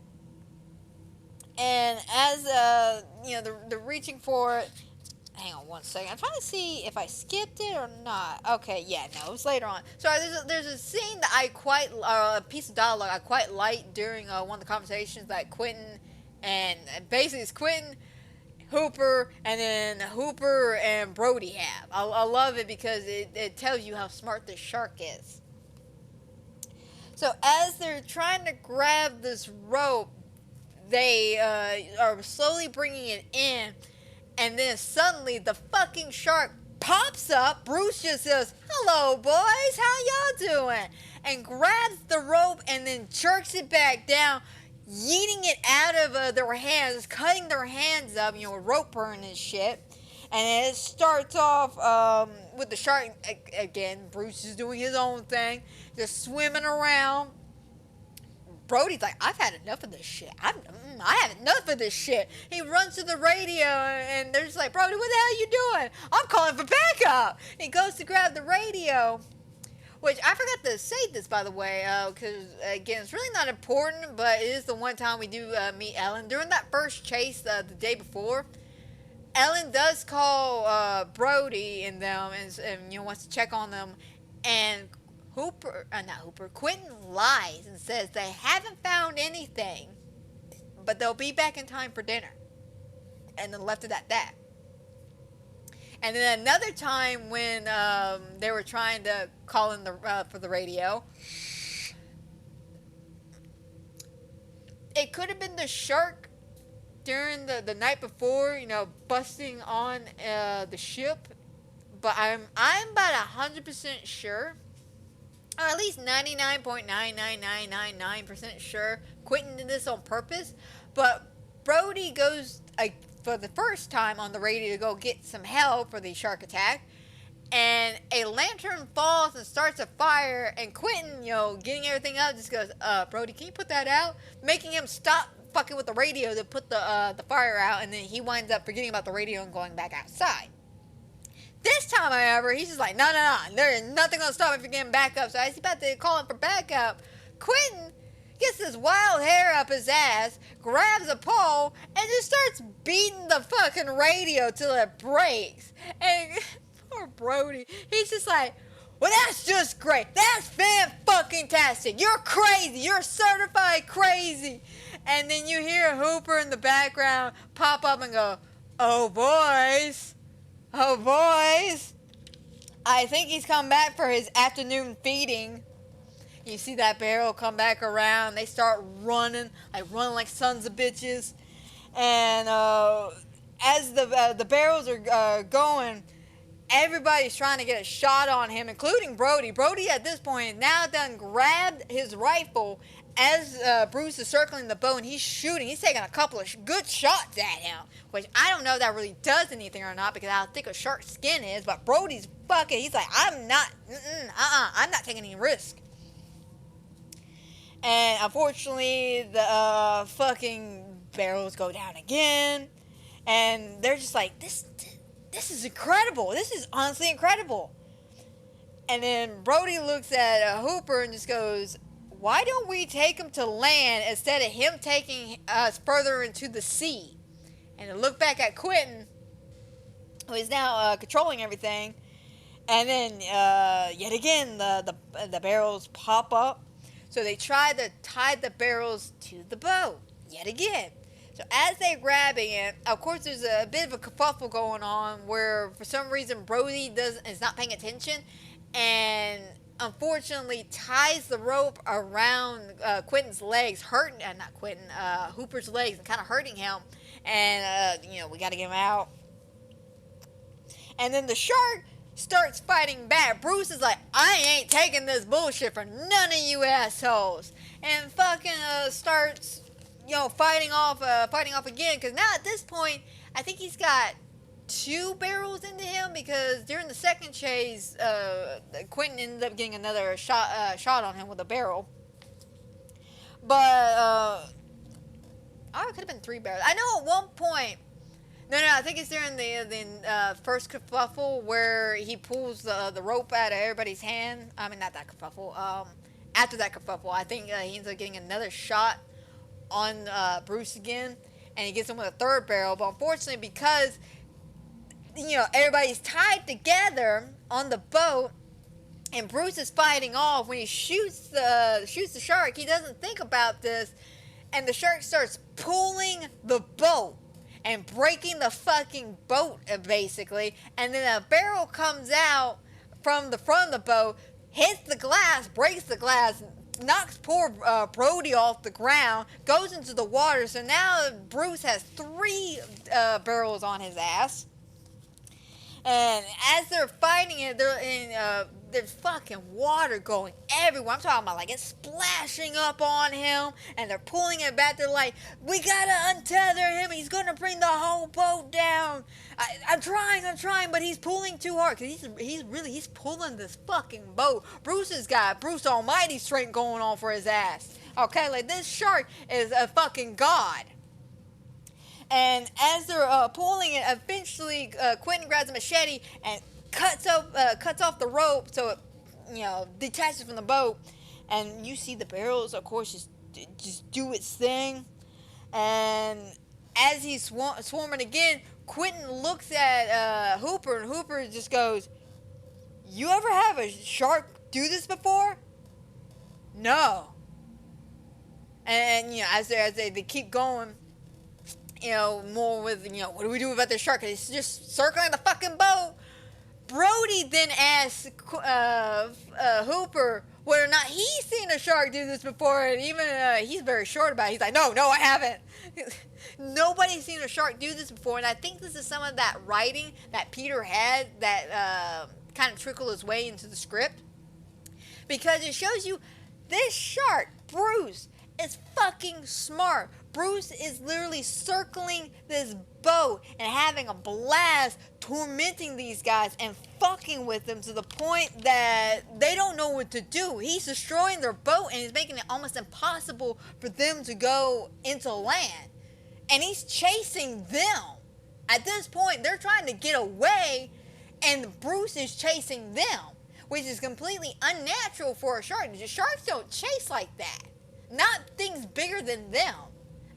And as they're reaching for it. Hang on one second. I'm trying to see if I skipped it or not. Okay, yeah, no, it was later on. So there's a scene that a piece of dialogue I quite liked during one of the conversations that Quentin and basically it's Quentin, Hooper, and then Hooper and Brody have. I love it because it tells you how smart this shark is. So as they're trying to grab this rope, they are slowly bringing it in, and then suddenly the fucking shark pops up. Bruce just says, hello, boys, how y'all doing? And grabs the rope and then jerks it back down, yeeting it out of their hands, cutting their hands up, rope burn and shit. And it starts off with the shark, again, Bruce is doing his own thing, just swimming around. Brody's like, I've had enough of this shit. I have enough of this shit. He runs to the radio, and they're just like, Brody, what the hell are you doing? I'm calling for backup. He goes to grab the radio, which I forgot to say this, by the way, because, again, it's really not important, but it is the one time we do meet Ellen. During that first chase the day before, Ellen does call Brody and them and wants to check on them, and Quentin lies and says they haven't found anything, but they'll be back in time for dinner. And then left it at that. And then another time when they were trying to call in for the radio, it could have been the shark during the night before, busting on the ship, but I'm about 100% sure. Or at least 99.99999% sure Quentin did this on purpose. But Brody goes for the first time on the radio to go get some help for the shark attack. And a lantern falls and starts a fire. And Quentin, getting everything up, just goes, Brody, can you put that out? Making him stop fucking with the radio to put the fire out. And then he winds up forgetting about the radio and going back outside. This time, however, he's just like, no, there is nothing going to stop me from getting back up. So as he's about to call him for backup, Quentin gets this wild hair up his ass, grabs a pole, and just starts beating the fucking radio till it breaks. And poor Brody, he's just like, well, that's just great. That's fan-fucking-tastic. You're crazy. You're certified crazy. And then you hear Hooper in the background pop up and go, oh, boys. Oh, boys. I think he's come back for his afternoon feeding. You see that barrel come back around. They start running like sons of bitches. And as the barrels are going, everybody's trying to get a shot on him, including Brody. Brody at this point now done grabbed his rifle as Bruce is circling the bow, and he's shooting. He's taking a couple of good shots at him, which I don't know if that really does anything or not because how thick a shark's skin is, but Brody's fucking, he's like, I'm not taking any risk. And unfortunately, the fucking barrels go down again, and they're just like, this is incredible. This is honestly incredible. And then Brody looks at Hooper and just goes, why don't we take him to land instead of him taking us further into the sea? And to look back at Quentin, who is now controlling everything. And then yet again, the barrels pop up. So they try to tie the barrels to the boat yet again. So as they're grabbing it, of course there's a bit of a kerfuffle going on where for some reason Brody is not paying attention and unfortunately ties the rope around Quentin's legs, Hooper's legs, and kind of hurting him. And we got to get him out. And then the shark starts fighting back. Bruce is like, I ain't taking this bullshit for none of you assholes, and fucking starts fighting off again, because now at this point, I think he's got 2 barrels into him, because during the second chase, Quentin ended up getting another shot on him with a barrel. But, it could have been 3 barrels. I know at one point, I think it's during the first kerfuffle where he pulls the rope out of everybody's hand. I mean, not that kerfuffle. After that kerfuffle, I think he ends up getting another shot on Bruce again, and he gets him with a 3rd barrel. But unfortunately, because everybody's tied together on the boat, and Bruce is fighting off, when he shoots the shark, he doesn't think about this, and the shark starts pulling the boat and breaking the fucking boat, basically. And then a barrel comes out from the front of the boat, hits the glass, breaks the glass, knocks poor Brody off the ground, goes into the water. So now Bruce has 3 barrels on his ass. And as they're fighting it, there's fucking water going everywhere. I'm talking about like it's splashing up on him, and they're pulling it back. They're like, we gotta untether him. He's gonna bring the whole boat down. I'm trying, but he's pulling too hard, because he's pulling this fucking boat. Bruce has got Bruce Almighty strength going on for his ass. Okay, like this shark is a fucking god. And as they're pulling it, eventually Quentin grabs a machete and cuts off the rope so it detaches from the boat. And you see the barrels, of course, just do its thing. And as he's swarming again, Quentin looks at Hooper, and Hooper just goes, you ever have a shark do this before? No. And as they keep going, more with, what do we do about the shark? It's just circling the fucking boat. Brody then asks Hooper whether or not he's seen a shark do this before, and even he's very short about it. He's like, no, I haven't. Nobody's seen a shark do this before, and I think this is some of that writing that Peter had that kind of trickled his way into the script, because it shows you this shark, Bruce, is fucking smart. Bruce is literally circling this boat and having a blast, tormenting these guys and fucking with them to the point that they don't know what to do. He's destroying their boat, and he's making it almost impossible for them to go into land. And he's chasing them. At this point, they're trying to get away, and Bruce is chasing them, which is completely unnatural for a shark. Sharks don't chase like that. not things bigger than them,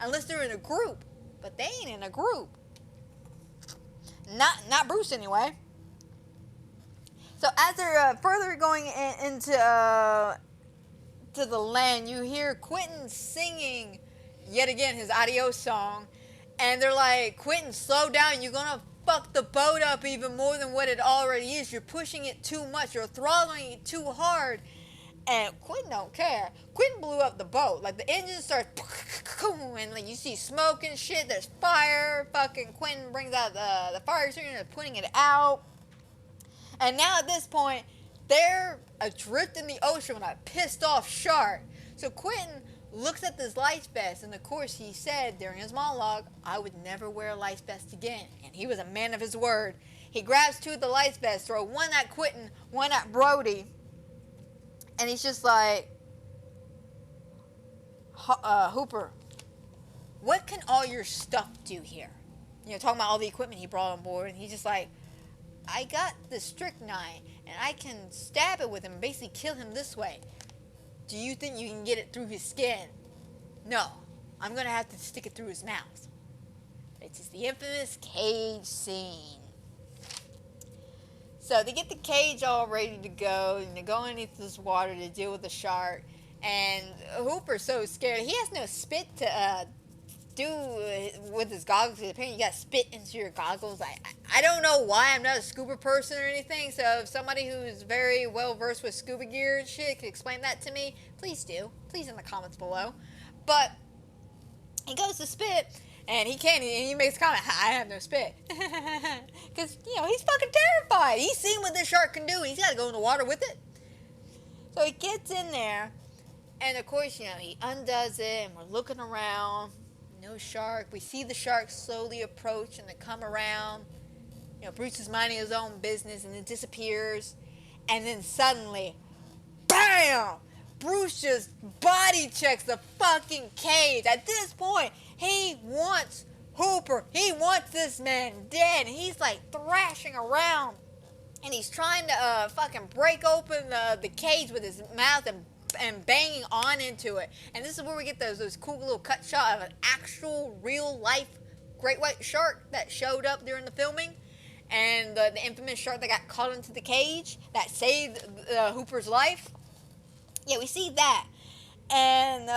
unless they're in a group. But they ain't in a group. Not Bruce anyway. So as they're further going into to the land, you hear Quentin singing yet again his adios song, and they're like, Quentin, slow down, you're gonna fuck the boat up even more than what it already is. You're pushing it too much, you're throttling it too hard. And Quentin don't care. Quentin blew up the boat. Like, the engine starts, and like you see smoke and shit, there's fire. Fucking Quentin brings out the fire extinguisher and is putting it out. And now at this point, they're adrift in the ocean with a pissed off shark. So Quentin looks at this life vest, and of course he said during his monologue, I would never wear a life vest again. And he was a man of his word. He grabs two of the life vests, throw one at Quentin, one at Brody. And he's just like, Hooper, what can all your stuff do here? You know, talking about all the equipment he brought on board. And he's just like, I got the strychnine, and I can stab it with him and basically kill him this way. Do you think you can get it through his skin? No, I'm going to have to stick it through his mouth. It's just the infamous cage scene. So they get the cage all ready to go, and they go underneath this water to deal with the shark. And Hooper's so scared. He has no spit to do with his goggles. Apparently you got to spit into your goggles. I don't know why. I'm not a scuba person or anything. So if somebody who's very well versed with scuba gear and shit could explain that to me, please do. Please in the comments below. But he goes to spit. And he can't, and he makes a comment, I have no spit. Because, you know, he's fucking terrified. He's seen what this shark can do, and he's got to go in the water with it. So he gets in there, and of course, you know, he undoes it, and we're looking around. No shark. We see the shark slowly approach, and they come around. You know, Bruce is minding his own business, and it disappears. And then suddenly, BAM! Bruce just body checks the fucking cage. At this point, he wants Hooper. He wants this man dead. And he's like thrashing around. And he's trying to fucking break open the cage with his mouth and banging on into it. And this is where we get those cool little cut shot of an actual real life great white shark that showed up during the filming. And the infamous shark that got caught into the cage that saved Hooper's life. Yeah, we see that. And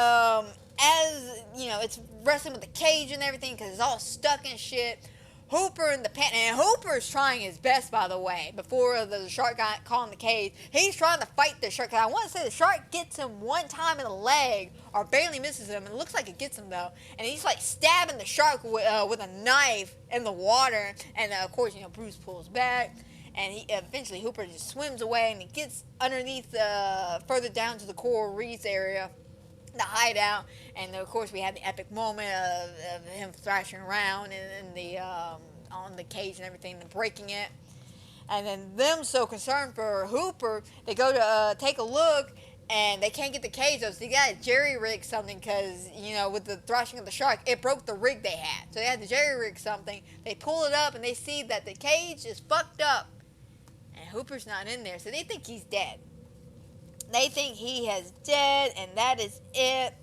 as, you know, it's wrestling with the cage and everything because it's all stuck and shit. Hooper in the pen, and Hooper's trying his best, by the way, before the shark got caught in the cage. He's trying to fight the shark. I want to say the shark gets him one time in the leg, or barely misses him. It looks like it gets him, though. And he's like stabbing the shark with a knife in the water. And of course, you know, Bruce pulls back. And eventually Hooper just swims away, and he gets underneath, further down to the coral reefs area, the hideout. And of course we have the epic moment of him thrashing around in the on the cage and everything, and breaking it. And then them so concerned for Hooper, they go to take a look, and they can't get the cage though, so they got to jerry-rig something because, you know, with the thrashing of the shark, it broke the rig they had. So they had to jerry-rig something. They pull it up, and they see that the cage is fucked up. And Hooper's not in there, so they think he's dead. They think he is dead, and that is it.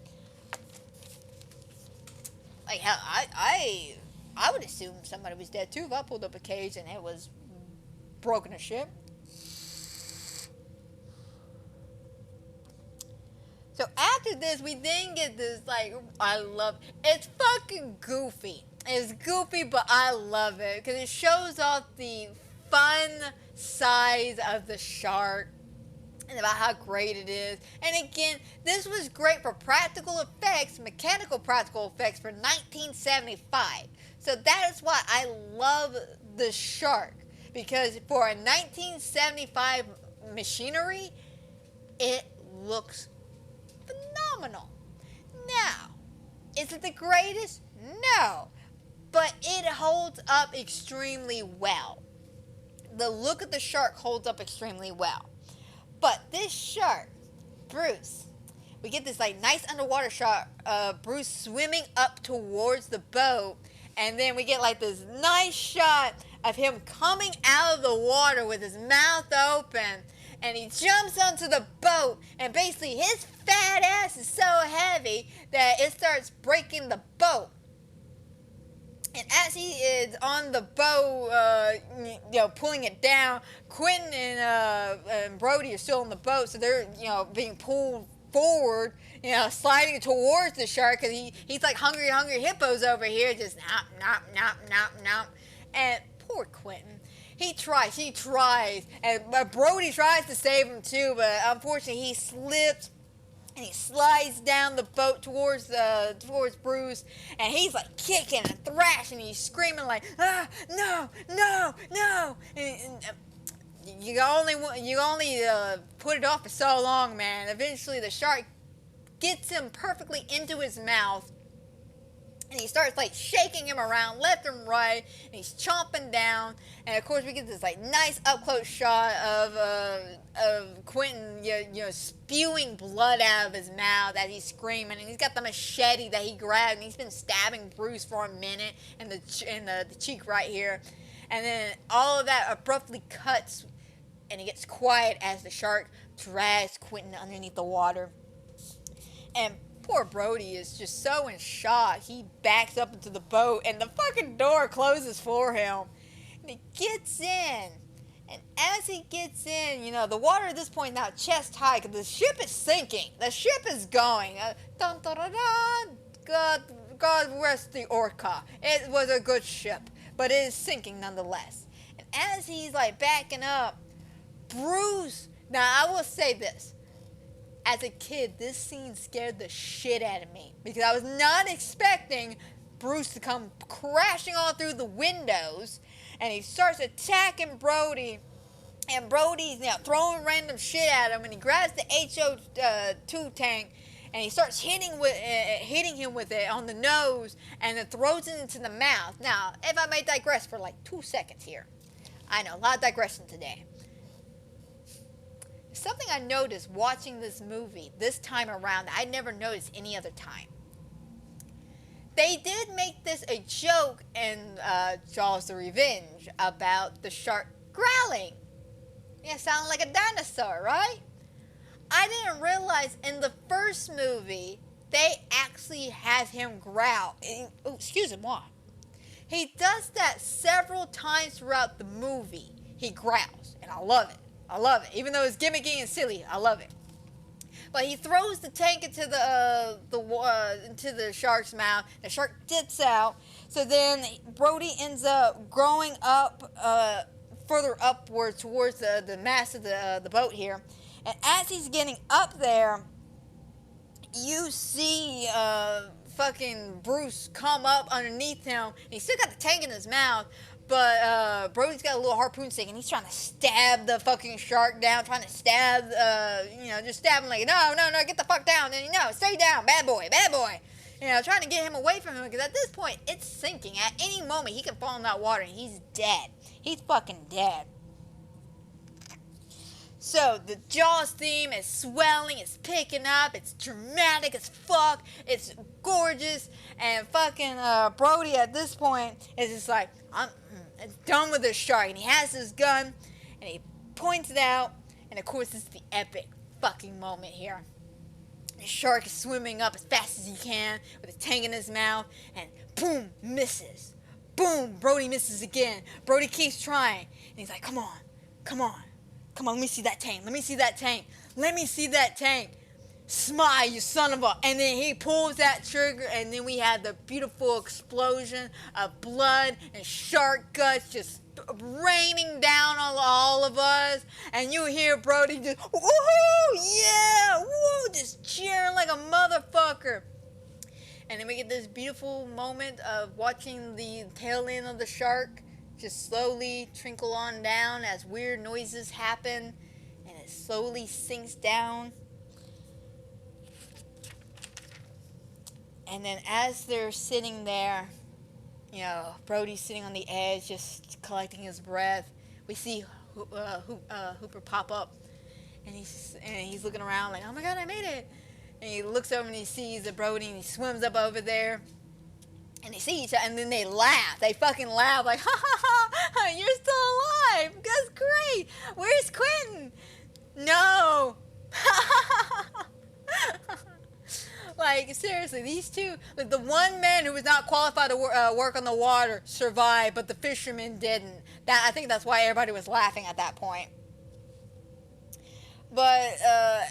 Like, hell, I would assume somebody was dead, too, if I pulled up a cage and it was broken to shit. So after this, we then get this, like, it's fucking goofy. It's goofy, but I love it, because it shows off the fun size of the shark and about how great it is. And again, this was great for practical effects, mechanical practical effects for 1975. So that is why I love the shark, because for a 1975 machinery, it looks phenomenal. Now, is it the greatest? No, but it holds up extremely well. The look of the shark holds up extremely well. But this shark, Bruce, we get this like nice underwater shot of Bruce swimming up towards the boat, and then we get like this nice shot of him coming out of the water with his mouth open, and he jumps onto the boat, and basically his fat ass is so heavy that it starts breaking the boat. And as he is on the boat, pulling it down, Quentin and Brody are still on the boat, so they're, being pulled forward, sliding towards the shark, because he's like hungry hippos over here, just nom. And poor Quentin. He tries, and Brody tries to save him too, but unfortunately he slips. And he slides down the boat towards Bruce, and he's like kicking and thrashing, and he's screaming like, no. And you only put it off for so long, man. Eventually, the shark gets him perfectly into his mouth, and he starts like shaking him around left and right, and he's chomping down. And of course, we get this like nice up close shot of Quentin, spewing blood out of his mouth as he's screaming, and he's got the machete that he grabbed, and he's been stabbing Bruce for a minute in the cheek right here, and then all of that abruptly cuts, and it gets quiet as the shark drags Quentin underneath the water, and poor Brody is just so in shock. He backs up into the boat, and the fucking door closes for him. And he gets in. And as he gets in, the water at this point now chest high, because the ship is sinking. The ship is going. Dun, dun, dun, dun. God rest the Orca. It was a good ship, but it is sinking nonetheless. And as he's like backing up, Bruce. Now I will say this. As a kid, this scene scared the shit out of me, because I was not expecting Bruce to come crashing all through the windows, and he starts attacking Brody, and Brody's throwing random shit at him, and he grabs the HO2 tank, and he starts hitting him with it on the nose, and then throws it into the mouth. Now, if I may digress for like 2 seconds here, I know, a lot of digression today. Something I noticed watching this movie this time around that I never noticed any other time. They did make this a joke in Jaws the Revenge about the shark growling. Yeah, sounding like a dinosaur, right? I didn't realize in the first movie they actually have him growl. Excuse me. He does that several times throughout the movie. He growls, and I love it. Even though it's gimmicky and silly, I love it. But he throws the tank into the shark's mouth. The shark dips out. So then Brody ends up growing up further upward towards the mast of the boat here. And as he's getting up there, you see fucking Bruce come up underneath him. And he's still got the tank in his mouth. But Brody's got a little harpoon stick, and he's trying to stab the fucking shark down, trying to stab, just stab him like, no, get the fuck down, and stay down, bad boy, trying to get him away from him, because at this point, it's sinking. At any moment, he can fall in that water, and he's dead. He's fucking dead. So, the Jaws theme is swelling, it's picking up, it's dramatic as fuck, it's gorgeous, and fucking Brody at this point is just like, I'm done with this shark, and he has his gun, and he points it out, and of course this is the epic fucking moment here. The shark is swimming up as fast as he can, with a tank in his mouth, and boom, misses. Boom, Brody misses again. Brody keeps trying, and he's like, come on, let me see that tank. Smile, you son of a... And then he pulls that trigger, and then we have the beautiful explosion of blood and shark guts just raining down on all of us. And you hear Brody just, woohoo, yeah, woo, just cheering like a motherfucker. And then we get this beautiful moment of watching the tail end of the shark just slowly trickle on down as weird noises happen, and it slowly sinks down. And then as they're sitting there, Brody's sitting on the edge, just collecting his breath, we see Hooper pop up, and he's looking around like, oh my god, I made it. And he looks over and he sees the Brody, and he swims up over there, and they see each other, and then they laugh. They fucking laugh like, ha ha ha, you're still alive. That's great. Where's Quentin? No! Like, seriously, these two, like, the one man who was not qualified to work on the water survived, but the fisherman didn't. I think that's why everybody was laughing at that point. But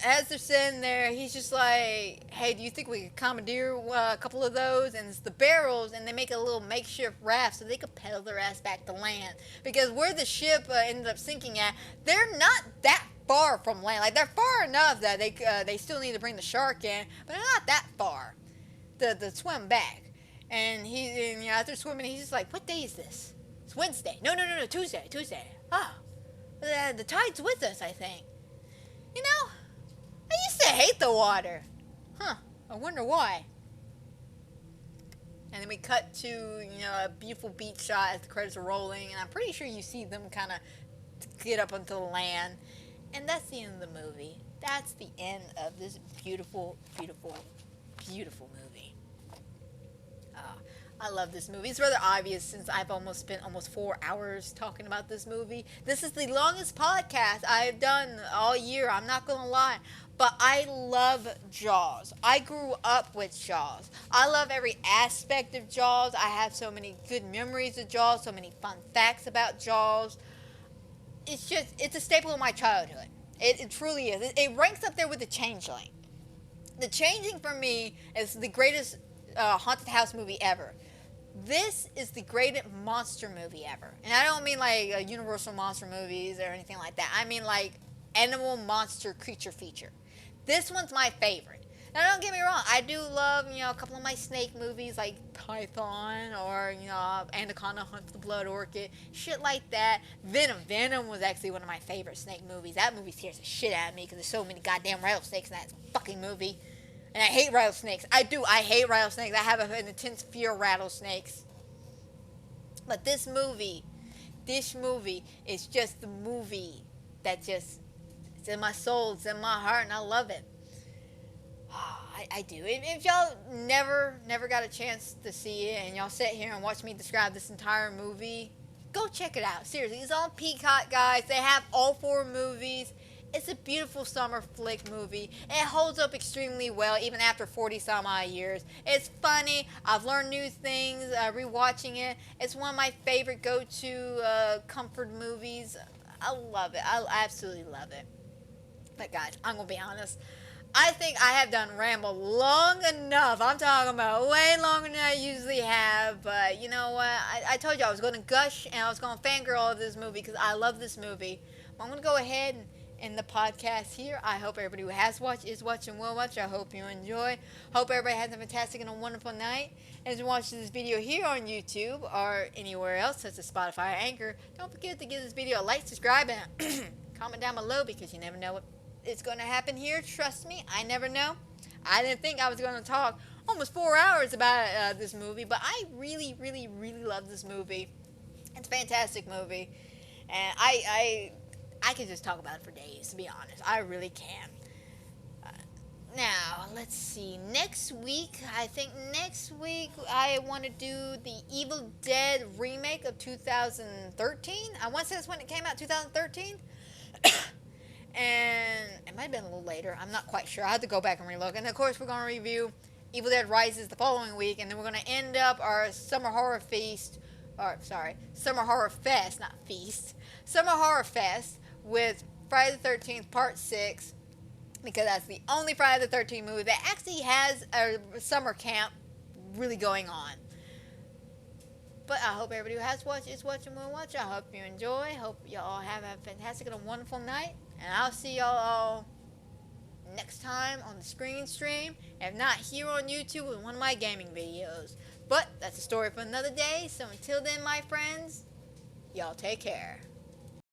as they're sitting there, he's just like, hey, do you think we could commandeer a couple of those? And it's the barrels, and they make a little makeshift raft so they could pedal their ass back to land. Because where the ship ended up sinking at, they're not that far from land. Like, they're far enough that they still need to bring the shark in, but they're not that far to swim back. And after swimming, he's just like, what day is this? It's Wednesday. No, Tuesday. Oh, the tide's with us, I think. You know, I used to hate the water. Huh, I wonder why. And then we cut to, a beautiful beach shot as the credits are rolling, and I'm pretty sure you see them kind of get up onto the land. And that's the end of the movie. That's the end of this beautiful, beautiful, beautiful movie. I love this movie. It's rather obvious since I've spent almost 4 hours talking about this movie. This is the longest podcast I've done all year. I'm not going to lie. But I love Jaws. I grew up with Jaws. I love every aspect of Jaws. I have so many good memories of Jaws, so many fun facts about Jaws. It's a staple of my childhood. It truly is. It ranks up there with The Changeling. The Changeling for me is the greatest haunted house movie ever. This is the greatest monster movie ever. And I don't mean like Universal monster movies or anything like that. I mean like animal monster creature feature. This one's my favorite. Now don't get me wrong, I do love, a couple of my snake movies like Python or, Anaconda Hunts the Blood Orchid, shit like that. Venom was actually one of my favorite snake movies. That movie scares the shit out of me because there's so many goddamn rattlesnakes in that fucking movie. And I hate rattlesnakes. I hate rattlesnakes. I have an intense fear of rattlesnakes. But this movie is just the movie that it's in my soul, it's in my heart, and I love it. I do. If y'all never got a chance to see it, and y'all sit here and watch me describe this entire movie, go check it out. Seriously, it's on Peacock, guys. They have all 4 movies. It's a beautiful summer flick movie. It holds up extremely well even after 40 some odd years. It's funny. I've learned new things rewatching it. It's one of my favorite go-to comfort movies. I love it. I absolutely love it. But guys, I'm going to be honest. I think I have done ramble long enough. I'm talking about way longer than I usually have. But you know what? I told you I was going to gush and I was going to fangirl over this movie because I love this movie. I'm going to go ahead and end the podcast here. I hope everybody who has watched, is watching, will watch. I hope you enjoy. Hope everybody has a fantastic and a wonderful night. As you watch this video here on YouTube or anywhere else such as Spotify or Anchor, don't forget to give this video a like, subscribe, and comment down below because you never know what is going to happen here. Trust me, I never know. I didn't think I was going to talk almost 4 hours about this movie, but I really, really, really love this movie. It's a fantastic movie, and I could just talk about it for days, to be honest. I really can. Now, let's see. Next week, I want to do the Evil Dead remake of 2013. I want to say that's when it came out, 2013. And it might have been a little later. I'm not quite sure. I have to go back and relook. And, of course, we're going to review Evil Dead Rises the following week. And then we're going to end up our Summer Horror Fest, not feast. Summer Horror Fest with Friday the 13th Part 6, because that's the only Friday the 13th movie that actually has a summer camp really going on. But I hope everybody who has watched, is watching, will watch. I hope you enjoy. Hope y'all have a fantastic and a wonderful night. And I'll see y'all all next time on the screen stream. If not here on YouTube with one of my gaming videos. But that's a story for another day. So until then, my friends, y'all take care.